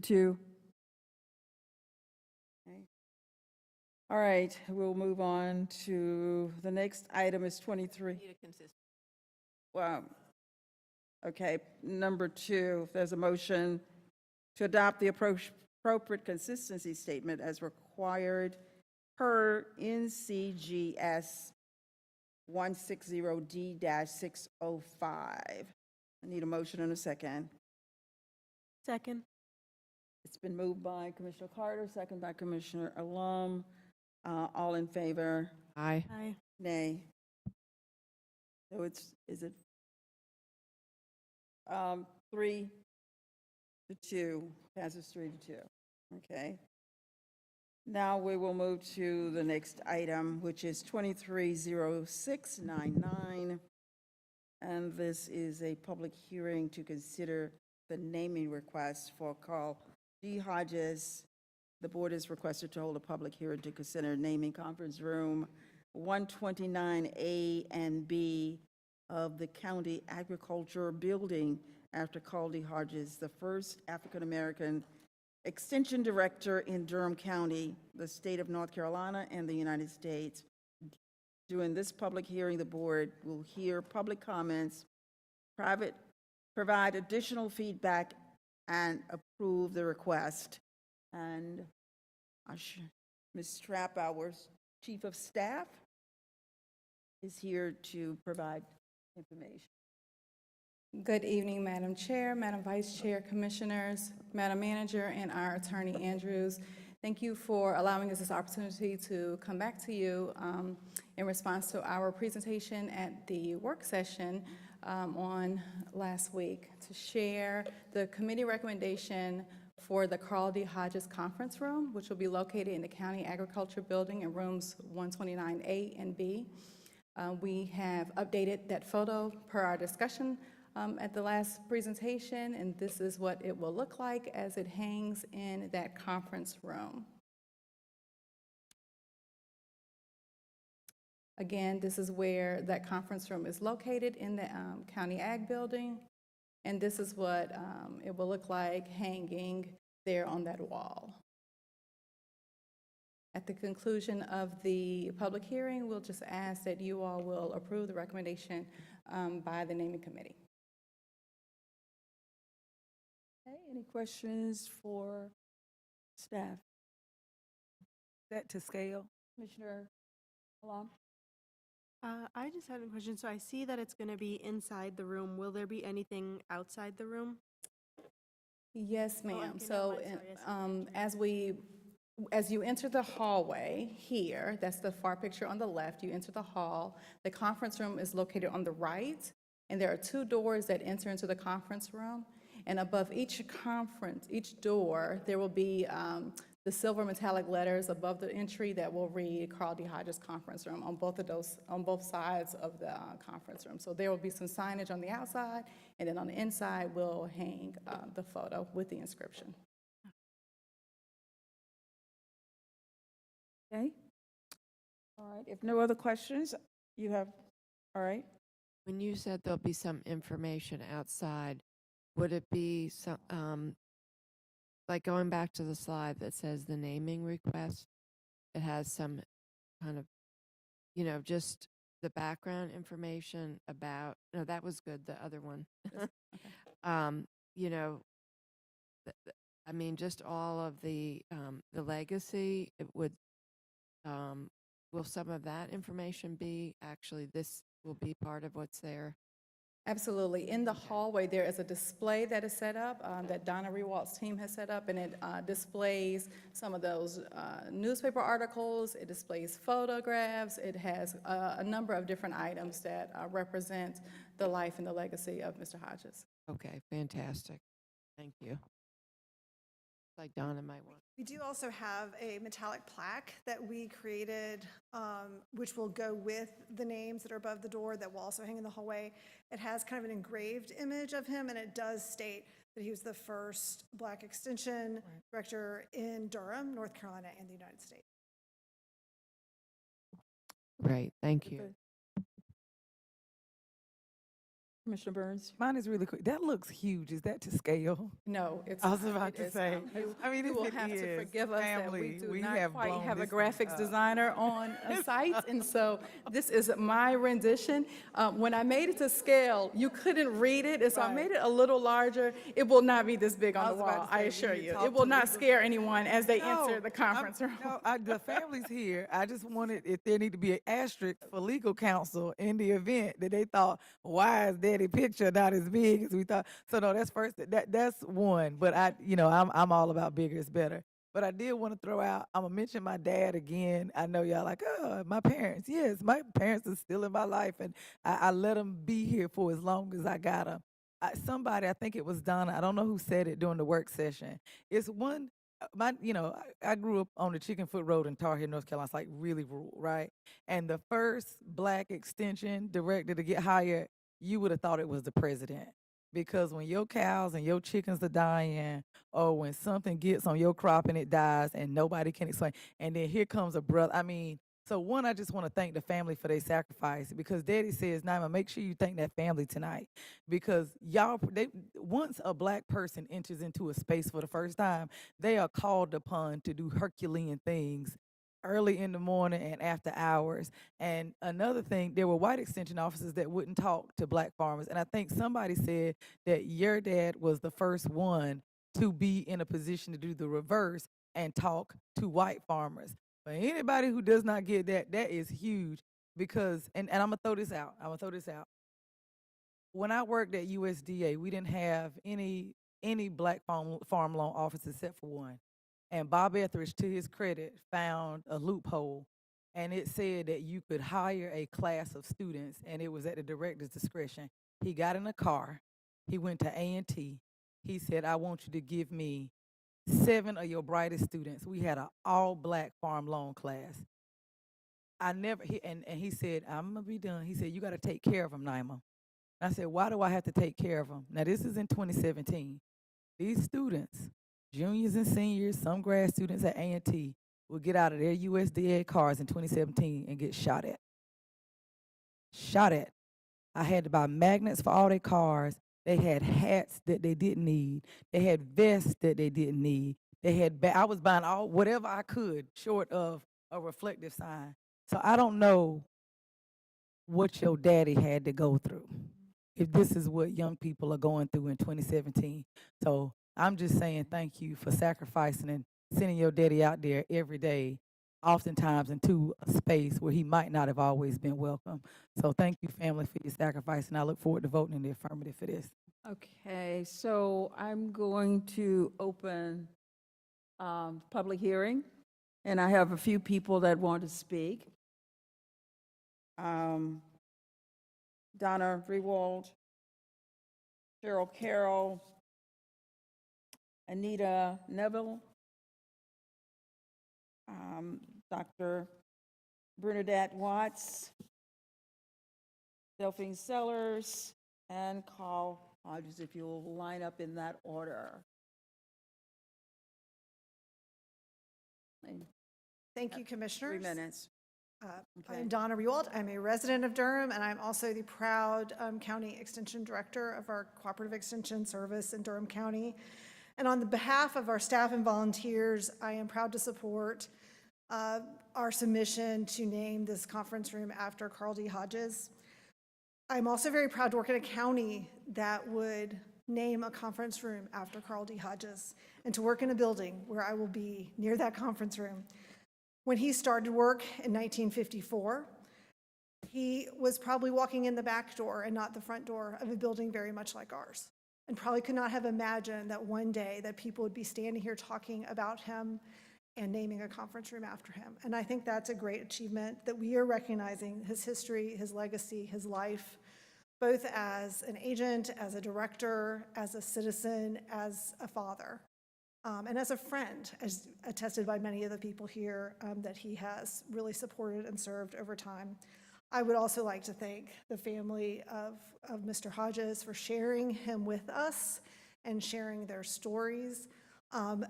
Okay. All right, we'll move on to the next item is 23. Well, okay, number 2, if there's a motion to adopt the appropriate consistency statement as required per NCGS 160D-605. I need a motion and a second. Second. It's been moved by Commissioner Carter, second by Commissioner Alum. All in favor? Aye. Aye. Nay. So is it 3-2, passes 3-2, okay. Now we will move to the next item, which is 230699. And this is a public hearing to consider the naming request for Carl D. Hodges. The board is requested to hold a public hearing to consider naming conference room 129A and B of the county agriculture building after Caldy Hodges, the first African-American Extension Director in Durham County, the state of North Carolina, and the United States. During this public hearing, the board will hear public comments, provide additional feedback, and approve the request. And Ms. Trapp, our Chief of Staff, is here to provide information. Good evening, Madam Chair, Madam Vice Chair, Commissioners, Madam Manager, and our Attorney Andrews. Thank you for allowing us this opportunity to come back to you in response to our presentation at the work session on last week to share the committee recommendation for the Carl D. Hodges Conference Room, which will be located in the County Agriculture Building in rooms 129A and B. We have updated that photo per our discussion at the last presentation, and this is what it will look like as it hangs in that conference room. Again, this is where that conference room is located in the County Ag Building, and this is what it will look like hanging there on that wall. At the conclusion of the public hearing, we'll just ask that you all will approve the recommendation by the naming committee. Okay, any questions for staff? That to scale? Commissioner Alam? I just had a question. So I see that it's going to be inside the room. Will there be anything outside the room? Yes, ma'am. okay, never So mind. Sorry, as you enter the hallway here, that's the far picture on the left, you enter the hall. The conference room is located on the right, and there are two doors that enter into the conference room. And above each door, there will be the silver metallic letters above the entry that will read Carl D. Hodges Conference Room on both sides of the conference room. So there will be some signage on the outside, and then on the inside, we'll hang the photo with the inscription. Okay. All right, if no other questions, you have, all right. When you said there'll be some information outside, would it be some, like going back to the slide that says the naming request? It has some kind of, just the background information about, no, that was good, the other one. I mean, just all of the legacy, it would, will some of that information be, actually, this will be part of what's there? Absolutely. In the hallway, there is a display that is set up that Donna Rewalt's team has set up, and it displays some of those newspaper articles. It displays photographs. It has a number of different items that represent the life and the legacy of Mr. Hodges. Okay, fantastic. Thank you. Like Donna might want. We do also have a metallic plaque that we created, which will go with the names that are above the door that will also hang in the hallway. It has kind of an engraved image of him, and it does state that he was the first Black Extension Director in Durham, North Carolina, and the United States. Great, thank you. Commissioner Burns? Mine is really quick. That looks huge. Is that to scale? No, it's I was not. about It to is, say. I mean, you will if it have to is, forgive us that we family, do not have quite blown have a this thing graphics up. designer on site, and so this is my rendition. When I made it to scale, you couldn't read it, and so I made it a little larger. It will not be this big on the wall, I assure you. It will not scare anyone as they enter the conference room. No, the family's here. I just wanted, if there need to be an asterisk for legal counsel in the event that they thought, why is daddy picture not as big as we thought? So no, that's first. That's one. But I'm all about bigger is better. But I did want to throw out, I'm going to mention my dad again. I know y'all like, oh, my parents. Yes, my parents are still in my life, and I let them be here for as long as I got them. Somebody, I think it was Donna, I don't know who said it during the work session. It's one, I grew up on the Chicken Foot Road in Tar Heel, North Carolina. It's like really rural, right? And the first Black Extension Director to get hired, you would have thought it was the president. Because when your cows and your chickens are dying, or when something gets on your crop and it dies and nobody can explain, and then here comes a brother, So one, I just want to thank the family for their sacrifice, because Daddy says, Naima, make sure you thank that family tonight, because once a Black person enters into a space for the first time, they are called upon to do Herculean things early in the morning and after hours. And another thing, there were white extension officers that wouldn't talk to Black farmers. And I think somebody said that your dad was the first one to be in a position to do the reverse and talk to white farmers. But anybody who does not get that, that is huge, because, and I'm gonna throw this out. When I worked at USDA, we didn't have any Black farm loan officers except for one. And Bob Etheridge, to his credit, found a loophole, and it said that you could hire a class of students, and it was at the director's discretion. He got in a car, he went to A&T, he said, I want you to give me 7 of your brightest students. We had an all-Black farm loan class. He said, I'm gonna be done. He said, you gotta take care of them, Naima. I said, why do I have to take care of them? Now, this is in 2017. These students, juniors and seniors, some grad students at A&T, will get out of their USDA cars in 2017 and get shot at. I had to buy magnets for all their cars. They had hats that they didn't need. They had vests that they didn't need. I was buying whatever I could short of a reflective sign. So I don't know what your daddy had to go through, if this is what young people are going through in 2017. So I'm just saying thank you for sacrificing and sending your daddy out there every day, oftentimes into a space where he might not have always been welcome. So thank you, family, for your sacrifice, and I look forward to voting in the affirmative for this. Okay, so I'm going to open public hearing, and I have a few people that want to speak. Donna Rewald, Cheryl Carroll, Anita Neville, Dr. Bernadette Watts, Delphine Sellers, and Carl Hodges, if you'll line up in that order. Thank you, Commissioners. 3 minutes. I'm Donna Rewald. I'm a resident of Durham, and I'm also the proud County Extension Director of our Cooperative Extension Service in Durham County. And on the behalf of our staff and volunteers, I am proud to support our submission to name this conference room after Carl D. Hodges. I'm also very proud to work in a county that would name a conference room after Carl D. Hodges, and to work in a building where I will be near that conference room. When he started work in 1954, he was probably walking in the back door and not the front door of a building very much like ours, and probably could not have imagined that one day that people would be standing here talking about him and naming a conference room after him. And I think that's a great achievement, that we are recognizing his history, his legacy, his life, both as an agent, as a director, as a citizen, as a father. And as a friend, as attested by many of the people here that he has really supported and served over time. I would also like to thank the family of Mr. Hodges for sharing him with us and sharing their stories.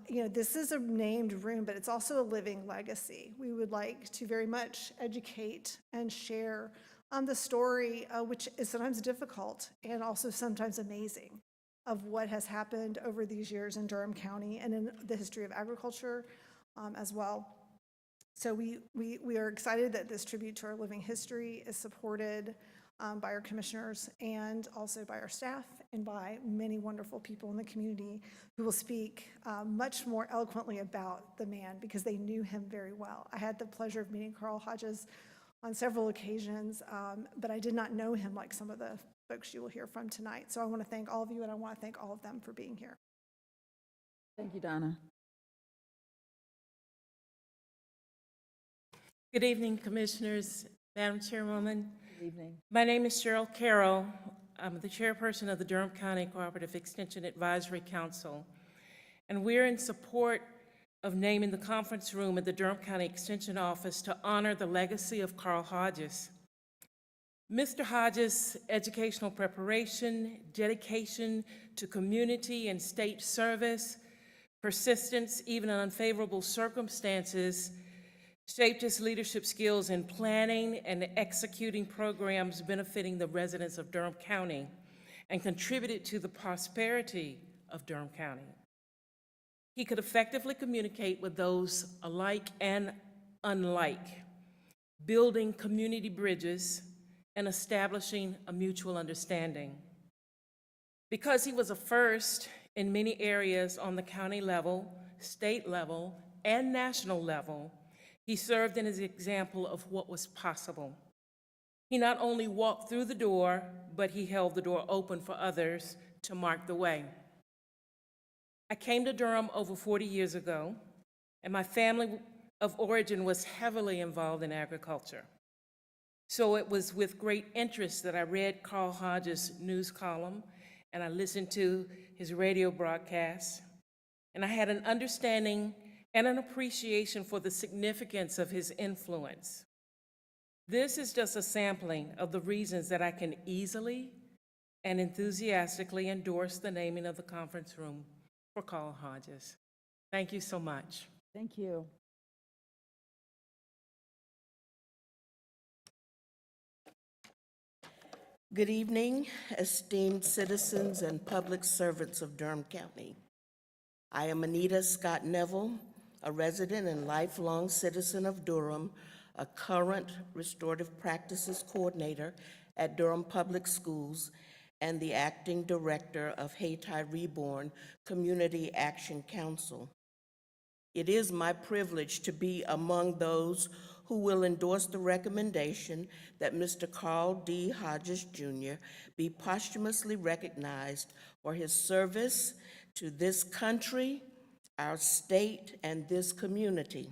This is a named room, but it's also a living legacy. We would like to very much educate and share the story, which is sometimes difficult and also sometimes amazing, of what has happened over these years in Durham County and in the history of agriculture as well. So we are excited that this tribute to our living history is supported by our commissioners and also by our staff and by many wonderful people in the community who will speak much more eloquently about the man, because they knew him very well. I had the pleasure of meeting Carl Hodges on several occasions, but I did not know him like some of the folks you will hear from tonight. So I want to thank all of you, and I want to thank all of them for being here. Thank you, Donna. Good evening, Commissioners, Madam Chairwoman. Good evening. My name is Cheryl Carroll. I'm the chairperson of the Durham County Cooperative Extension Advisory Council, and we're in support of naming the conference room at the Durham County Extension Office to honor the legacy of Carl Hodges. Mr. Hodges' educational preparation, dedication to community and state service, persistence even in unfavorable circumstances shaped his leadership skills in planning and executing programs benefiting the residents of Durham County, and contributed to the prosperity of Durham County. He could effectively communicate with those alike and unlike, building community bridges and establishing a mutual understanding. Because he was a first in many areas on the county level, state level, and national level, he served as an example of what was possible. He not only walked through the door, but he held the door open for others to mark the way. I came to Durham over 40 years ago, and my family of origin was heavily involved in agriculture. So it was with great interest that I read Carl Hodges' news column, and I listened to his radio broadcasts, and I had an understanding and an appreciation for the significance of his influence. This is just a sampling of the reasons that I can easily and enthusiastically endorse the naming of the conference room for Carl Hodges. Thank you so much. Thank you. Good evening, esteemed citizens and public servants of Durham County. I am Anita Scott Neville, a resident and lifelong citizen of Durham, a current restorative practices coordinator at Durham Public Schools, and the acting director of Hayti Reborn Community Action Council. It is my privilege to be among those who will endorse the recommendation that Mr. Carl D. Hodges, Jr. be posthumously recognized for his service to this country, our state, and this community.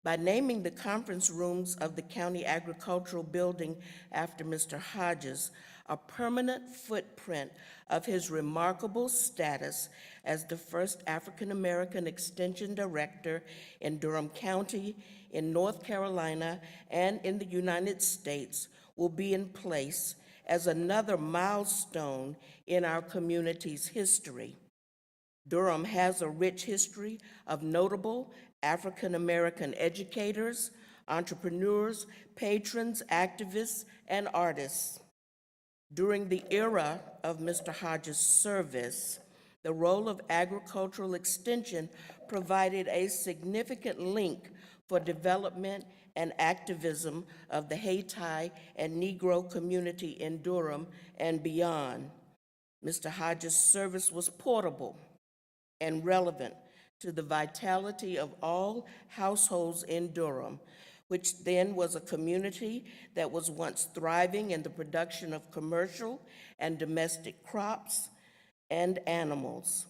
By naming the conference rooms of the County Agricultural Building after Mr. Hodges, a permanent footprint of his remarkable status as the first African-American Extension Director in Durham County, in North Carolina, and in the United States will be in place as another milestone in our community's history. Durham has a rich history of notable African-American educators, entrepreneurs, patrons, activists, and artists. During the era of Mr. Hodges' service, the role of agricultural extension provided a significant link for development and activism of the Hayti and Negro community in Durham and beyond. Mr. Hodges' service was portable and relevant to the vitality of all households in Durham, which then was a community that was once thriving in the production of commercial and domestic crops and animals,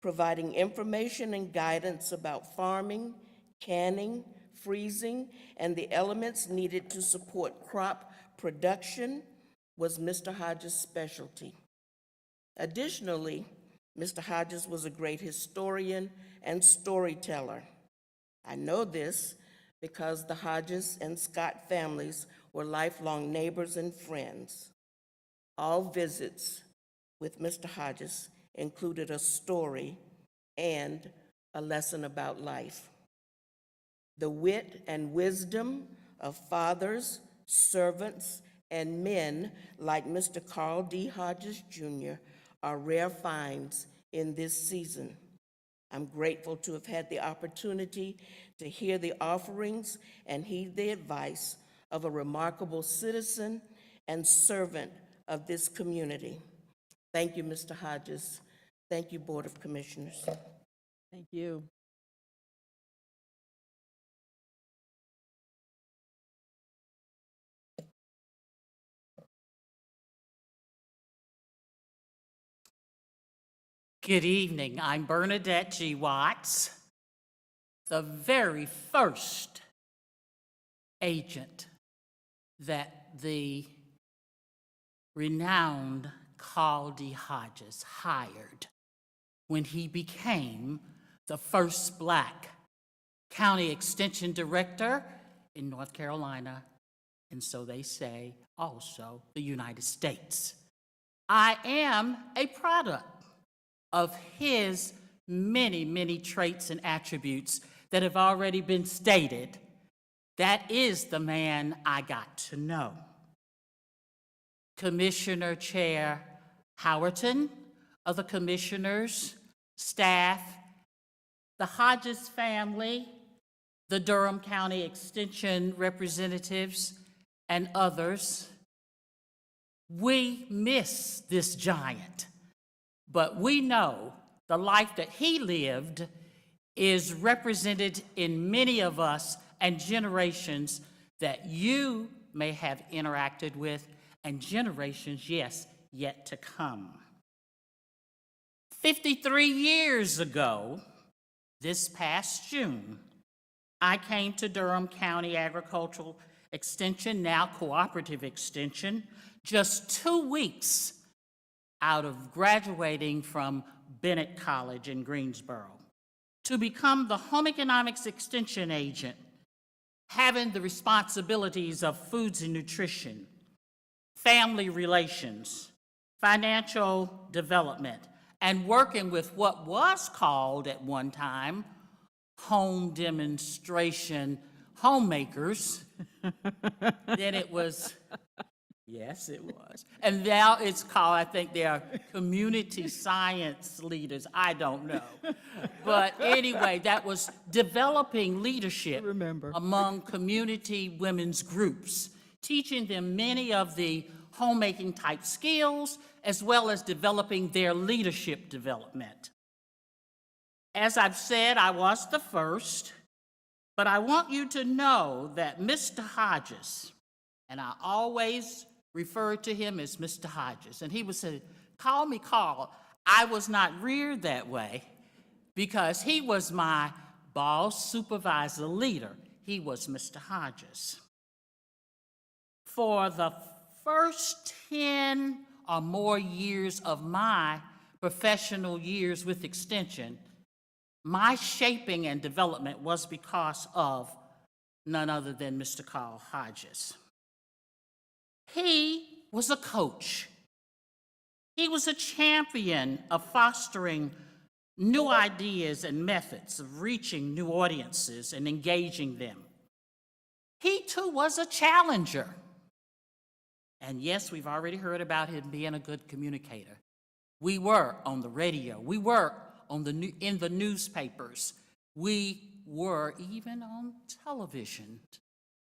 providing information and guidance about farming, canning, freezing, and the elements needed to support crop production was Mr. Hodges' specialty. Additionally, Mr. Hodges was a great historian and storyteller. I know this because the Hodges and Scott families were lifelong neighbors and friends. All visits with Mr. Hodges included a story and a lesson about life. The wit and wisdom of fathers, servants, and men like Mr. Carl D. Hodges, Jr. are rare finds in this season. I'm grateful to have had the opportunity to hear the offerings and heed the advice of a remarkable citizen and servant of this community. Thank you, Mr. Hodges. Thank you, Board of Commissioners. Thank you. Good evening. I'm Bernadette G. Watts, the very first agent that the renowned Carl D. Hodges hired when he became the first Black County Extension Director in North Carolina, and so they say also the United States. I am a product of his many, many traits and attributes that have already been stated, that is the man I got to know. Commissioner Chair Howerton, other commissioners, staff, the Hodges family, the Durham County Extension representatives, and others. We miss this giant, but we know the life that he lived is represented in many of us and generations that you may have interacted with, and generations, yes, yet to come. 53 years ago, this past June, I came to Durham County Agricultural Extension, now Cooperative Extension, just 2 weeks out of graduating from Bennett College in Greensboro, to become the Home Economics Extension Agent, having the responsibilities of foods and nutrition, family relations, financial development, and working with what was called at one time home demonstration homemakers. Then it was, yes, it was. And now it's called, I think they are community science leaders. I don't know. But anyway, that was developing leadership among community women's groups, teaching them many of the homemaking type skills, as well as developing their leadership development. As I've said, I was the first, but I want you to know that Mr. Hodges, and I always referred to him as Mr. Hodges, and he would say, "Call me Carl." I was not reared that way because he was my boss, supervisor, leader. He was Mr. Hodges. For the first 10 or more years of my professional years with Extension, my shaping and development was because of none other than Mr. Carl Hodges. He was a coach. He was a champion of fostering new ideas and methods of reaching new audiences and engaging them. He too was a challenger. And yes, we've already heard about him being a good communicator. We were on the radio. We were in the newspapers. We were even on television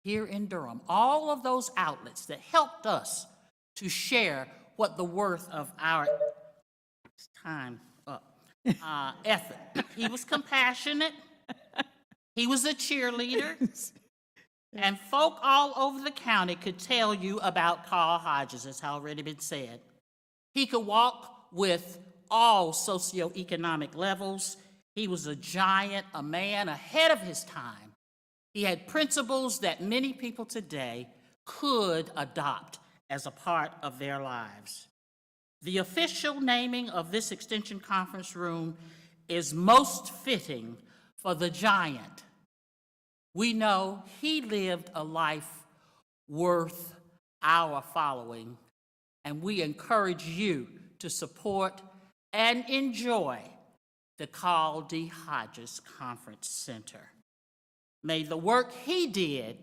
here in Durham. All of those outlets that helped us to share what the worth of our effort. He was compassionate. He was a cheerleader. And folk all over the county could tell you about Carl Hodges, as already been said. He could walk with all socioeconomic levels. He was a giant, a man ahead of his time. He had principles that many people today could adopt as a part of their lives. The official naming of this Extension Conference Room is most fitting for the giant. We know he lived a life worth our following, and we encourage you to support and enjoy the Carl D. Hodges Conference Center. May the work he did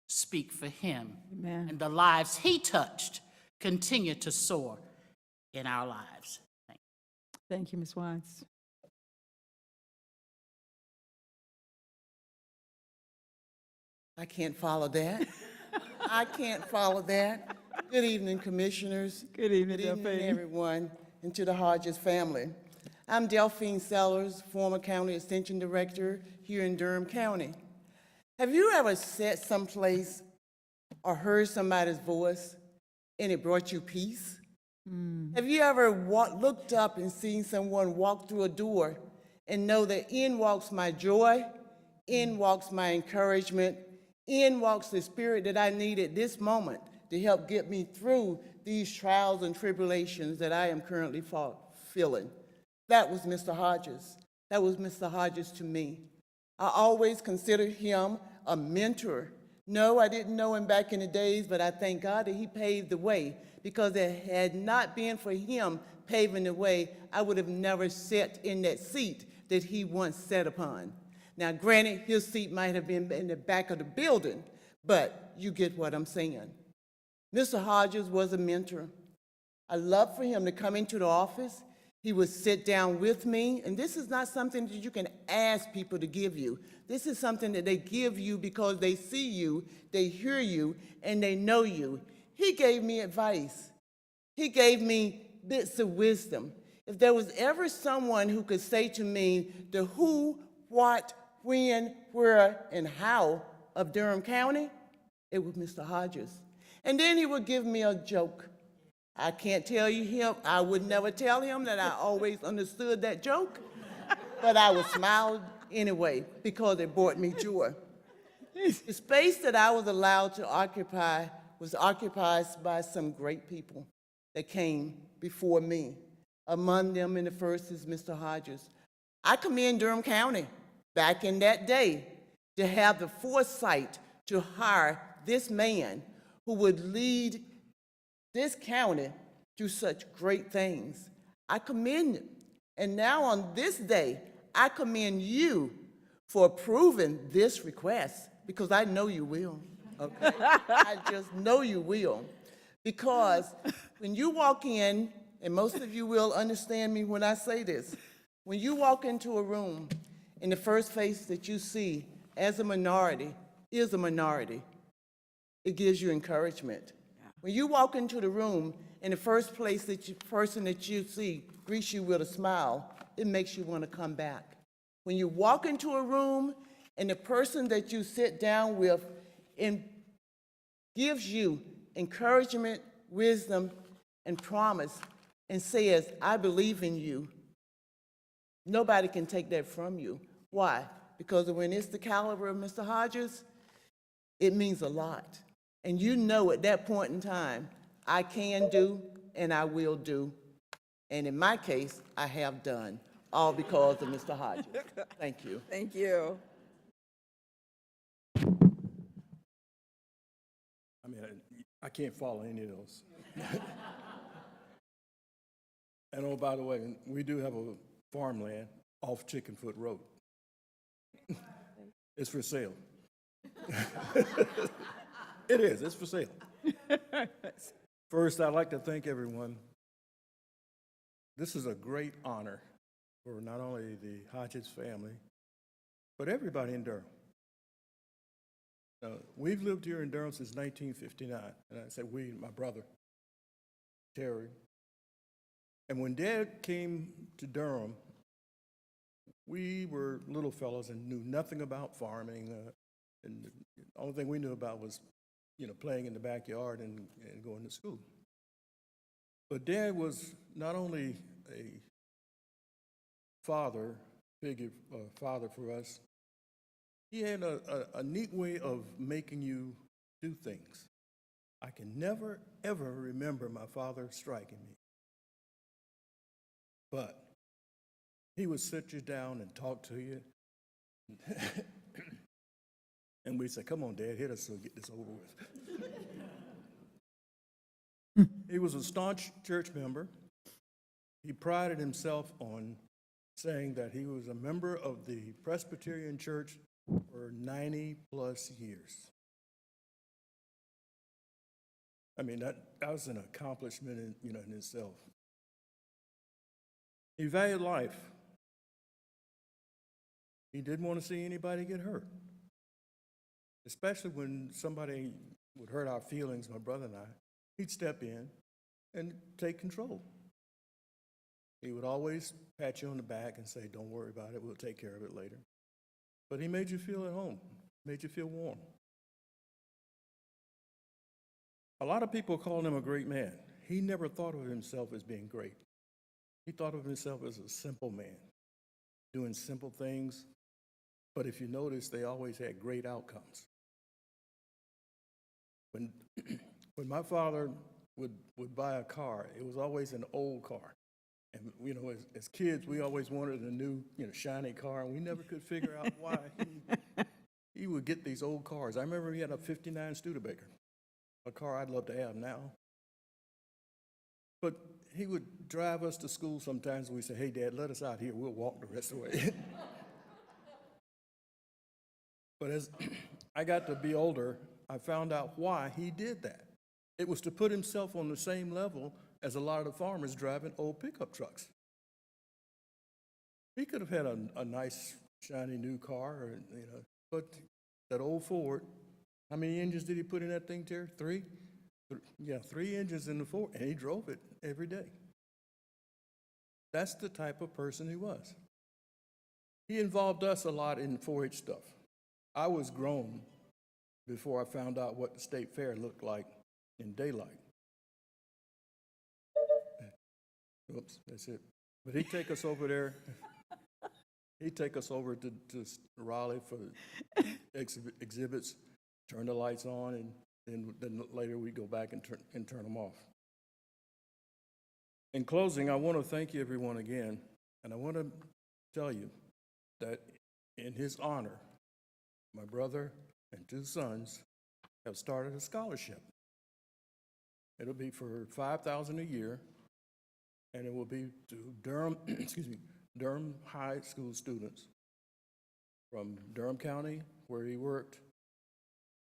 speak for him. Amen. And the lives he touched continue to soar in our lives. Thank you. Thank you, Ms. Watts. I can't follow that. I can't follow that. Good evening, commissioners. Good evening, Good evening, Delphine. everyone, and to the Hodges family. I'm Delphine Sellers, former County Extension Director here in Durham County. Have you ever sat someplace or heard somebody's voice and it brought you peace? Have you ever looked up and seen someone walk through a door and know that in walks my joy, in walks my encouragement, in walks the spirit that I need at this moment to help get me through these trials and tribulations that I am currently feeling? That was Mr. Hodges. That was Mr. Hodges to me. I always considered him a mentor. No, I didn't know him back in the days, but I thank God that he paved the way, because if it had not been for him paving the way, I would have never sat in that seat that he once sat upon. Now, granted, his seat might have been in the back of the building, but you get what I'm saying. Mr. Hodges was a mentor. I love for him to come into the office. He would sit down with me, and this is not something that you can ask people to give you. This is something that they give you because they see you, they hear you, and they know you. He gave me advice. He gave me bits of wisdom. If there was ever someone who could say to me the who, what, when, where, and how of Durham County, it was Mr. Hodges. And then he would give me a joke. I can't tell you him, I would never tell him that I always understood that joke, but I would smile anyway because it brought me joy. The space that I was allowed to occupy was occupied by some great people that came before me. Among them, in the first is Mr. Hodges. I commend Durham County back in that day to have the foresight to hire this man who would lead this county through such great things. I commend him. And now on this day, I commend you for approving this request because I know you will. Okay? I just know you will. Because when you walk in, and most of you will understand me when I say this, when you walk into a room and the first face that you see as a minority is a minority, it gives you encouragement. When you walk into the room and the first person that you see greets you with a smile, it makes you want to come back. When you walk into a room and the person that you sit down with gives you encouragement, wisdom, and promise, and says, I believe in you, nobody can take that from you. Why? Because when it's the caliber of Mr. Hodges, it means a lot. And you know at that point in time, I can do and I will do. And in my case, I have done, all because of Mr. Hodges. Thank you. Thank you. I mean, I can't follow any of those. And oh, by the way, we do have a farmland off Chickenfoot Road. It's for sale. It is, it's for sale. First, I'd like to thank everyone. This is a great honor for not only the Hodges family, but everybody in Durham. We've lived here in Durham since 1959, and I said we, my brother, Terry. And when Dad came to Durham, we were little fellows and knew nothing about farming, and the only thing we knew about was, playing in the backyard and going to school. But Dad was not only a father for us, he had a neat way of making you do things. I can never, ever remember my father striking me. But he would sit you down and talk to you. And we'd say, come on, Dad, hit us so we get this over with. He was a staunch church member. He prided himself on saying that he was a member of the Presbyterian Church for 90-plus years. I mean, that was an accomplishment in itself. He valued life. He didn't want to see anybody get hurt, especially when somebody would hurt our feelings, my brother and I. He'd step in and take control. He would always pat you on the back and say, don't worry about it, we'll take care of it later. But he made you feel at home, made you feel warm. A lot of people call him a great man. He never thought of himself as being great. He thought of himself as a simple man, doing simple things, but if you notice, they always had great outcomes. When my father would buy a car, it was always an old car. And, as kids, we always wanted a new, shiny car, and we never could figure out why he would get these old cars. I remember he had a 59 Studebaker, a car I'd love to have now. But he would drive us to school sometimes, and we'd say, hey, Dad, let us out here. We'll walk the rest of the way. But as I got to be older, I found out why he did that. It was to put himself on the same level as a lot of the farmers driving old pickup trucks. He could have had a nice, shiny new car, or, but that old Ford, how many engines did he put in that thing, Terry? Three? Yeah, 3 engines in the Ford, and he drove it every day. That's the type of person he was. He involved us a lot in 4-H stuff. I was grown before I found out what the state fair looked like in daylight. Oops, that's it. But he'd take us over there. He'd take us over to Raleigh for exhibits, turn the lights on, and then later we'd go back and turn them off. In closing, I want to thank you everyone again, and I want to tell you that in his honor, my brother and 2 sons have started a scholarship. It'll be for $5,000 a year, and it will be to Durham, Durham High School students from Durham County, where he worked,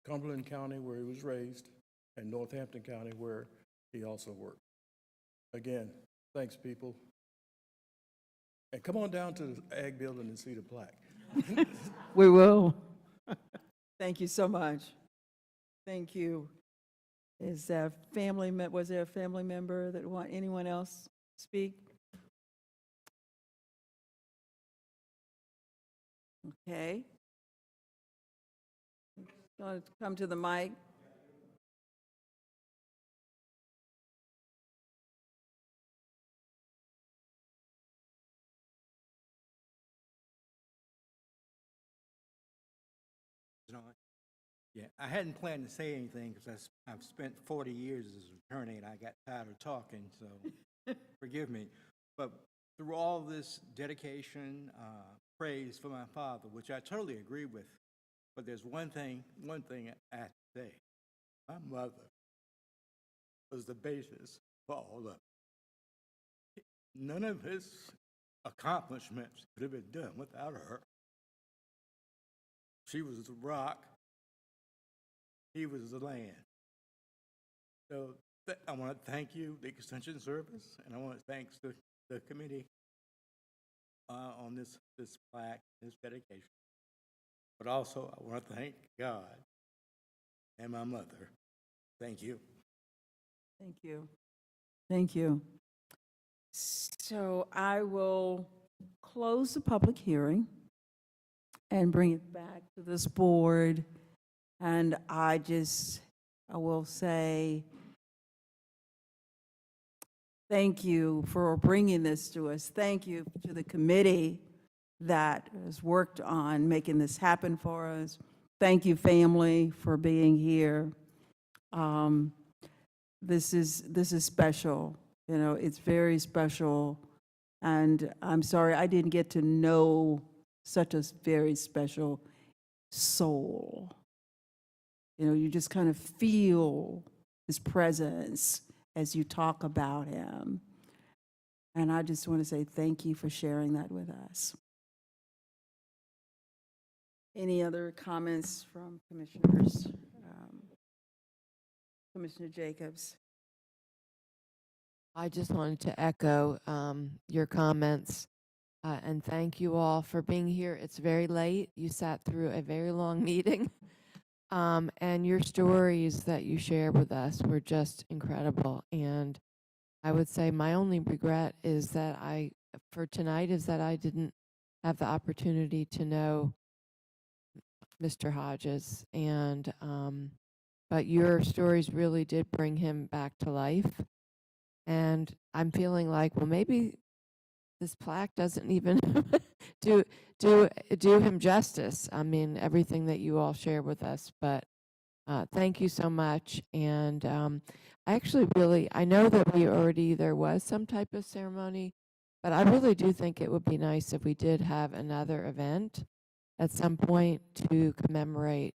Cumberland County, where he was raised, and Northampton County, where he also worked. Again, thanks, people. And come on down to the Ag Building and see the plaque. We will. Thank you so much. Thank you. Was there a family member that anyone else speak? Okay. Want to come to the mic? Yeah, I hadn't planned to say anything because I've spent 40 years as an attorney and I got tired of talking, so forgive me. But through all this dedication, praise for my father, which I totally agree with, but there's one thing I have to say. My mother was the basis for all of it. None of his accomplishments could have been done without her. She was the rock. He was the land. So I want to thank you, the Extension Service, and I want to thank the committee on this plaque, this dedication. But also, I want to thank God and my mother. Thank you. Thank you. Thank you. So I will close the public hearing and bring it back to this board. And I will say thank you for bringing this to us. Thank you to the committee that has worked on making this happen for us. Thank you, family, for being here. This is special. You know, it's very special. And I'm sorry I didn't get to know such a very special soul. You know, you just kind of feel his presence as you talk about him. And I just want to say thank you for sharing that with us. Any other comments from commissioners? Commissioner Jacobs. I just wanted to echo your comments and thank you all for being here. It's very late. You sat through a very long meeting. And your stories that you shared with us were just incredible. And I would say my only regret is that for tonight is that I didn't have the opportunity to know Mr. Hodges. And, but your stories really did bring him back to life. And I'm feeling like, well, maybe this plaque doesn't even do him justice. I mean, everything that you all share with us, but thank you so much. And I actually I know that there was some type of ceremony, but I really do think it would be nice if we did have another event at some point to commemorate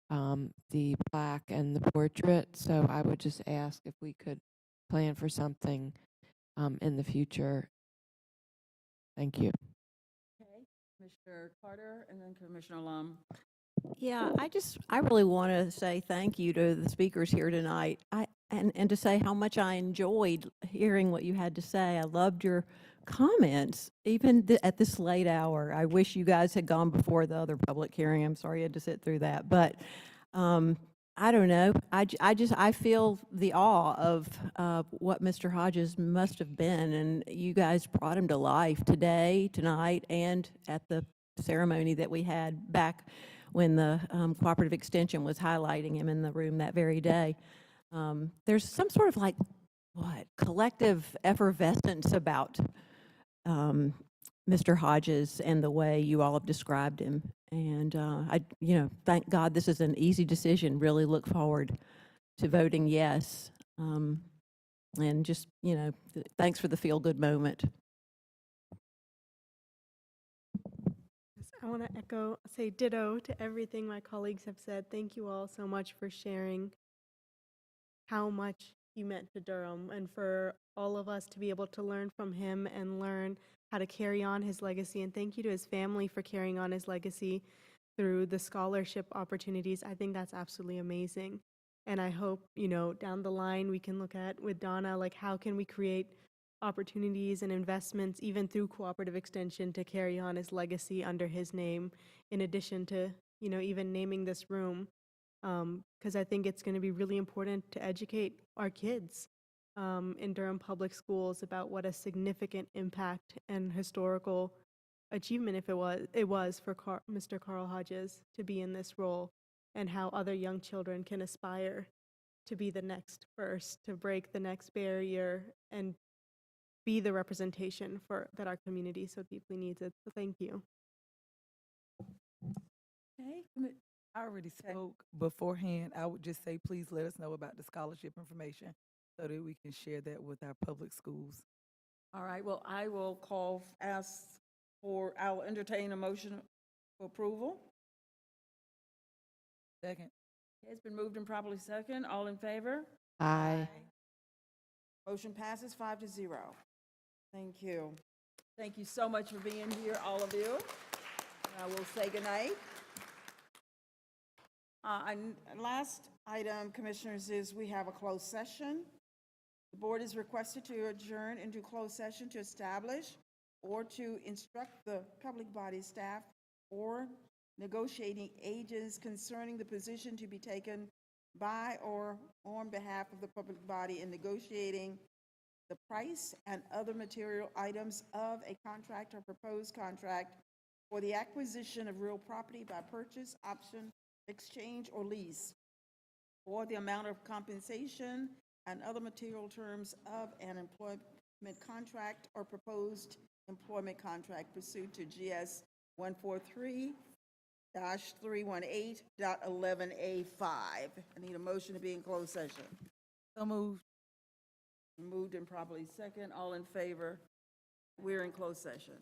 the plaque and the portrait. So I would just ask if we could plan for something in the future. Thank you. Okay, Commissioner Carter and then Commissioner Lum. Yeah, I really want to say thank you to the speakers here tonight. And to say how much I enjoyed hearing what you had to say. I loved your comments, even at this late hour. I wish you guys had gone before the other public hearing. I'm sorry you had to sit through that. But I don't know. I feel the awe of what Mr. Hodges must have been. And you guys brought him to life today, tonight, and at the ceremony that we had back when the Cooperative Extension was highlighting him in the room that very day. There's some sort of like, what, collective effervescence about Mr. Hodges and the way you all have described him. And thank God this is an easy decision. Really look forward to voting yes. And just, thanks for the feel-good moment. I want to say ditto to everything my colleagues have said. Thank you all so much for sharing how much he meant to Durham and for all of us to be able to learn from him and learn how to carry on his legacy. And thank you to his family for carrying on his legacy through the scholarship opportunities. I think that's absolutely amazing. And I hope, down the line we can look at with Donna, like how can we create opportunities and investments even through cooperative extension to carry on his legacy under his name, in addition to, even naming this room. Because I think it's going to be really important to educate our kids in Durham Public Schools about what a significant impact and historical achievement it was for Mr. Carl Hodges to be in this role, and how other young children can aspire to be the next first, to break the next barrier and be the representation that our community so deeply needs it. So thank you. Okay. I already spoke beforehand. I would just say, please let us know about the scholarship information so that we can share that with our public schools. All right, well, I will I'll entertain a motion for approval. Second. It's been moved and properly second. All in favor? Aye. Motion passes 5-0. Thank you. Thank you so much for being here, all of you. And I will say goodnight. And last item, Commissioners, is we have a closed session. The board is requested to adjourn into closed session to establish or to instruct the public body staff or negotiating agents concerning the position to be taken by or on behalf of the public body in negotiating the price and other material items of a contract or proposed contract for the acquisition of real property by purchase, option, exchange, or lease, or the amount of compensation and other material terms of an employment contract or proposed employment contract pursuant to GS 143-318.11A5. I need a motion to be in closed session. So moved. Moved and properly second. All in favor? We're in closed session.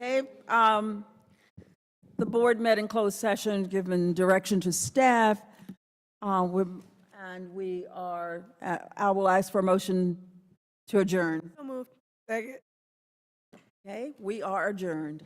Okay, the board met in closed session, given direction to staff. And we are, I will ask for a motion to adjourn. So moved. Okay, we are adjourned.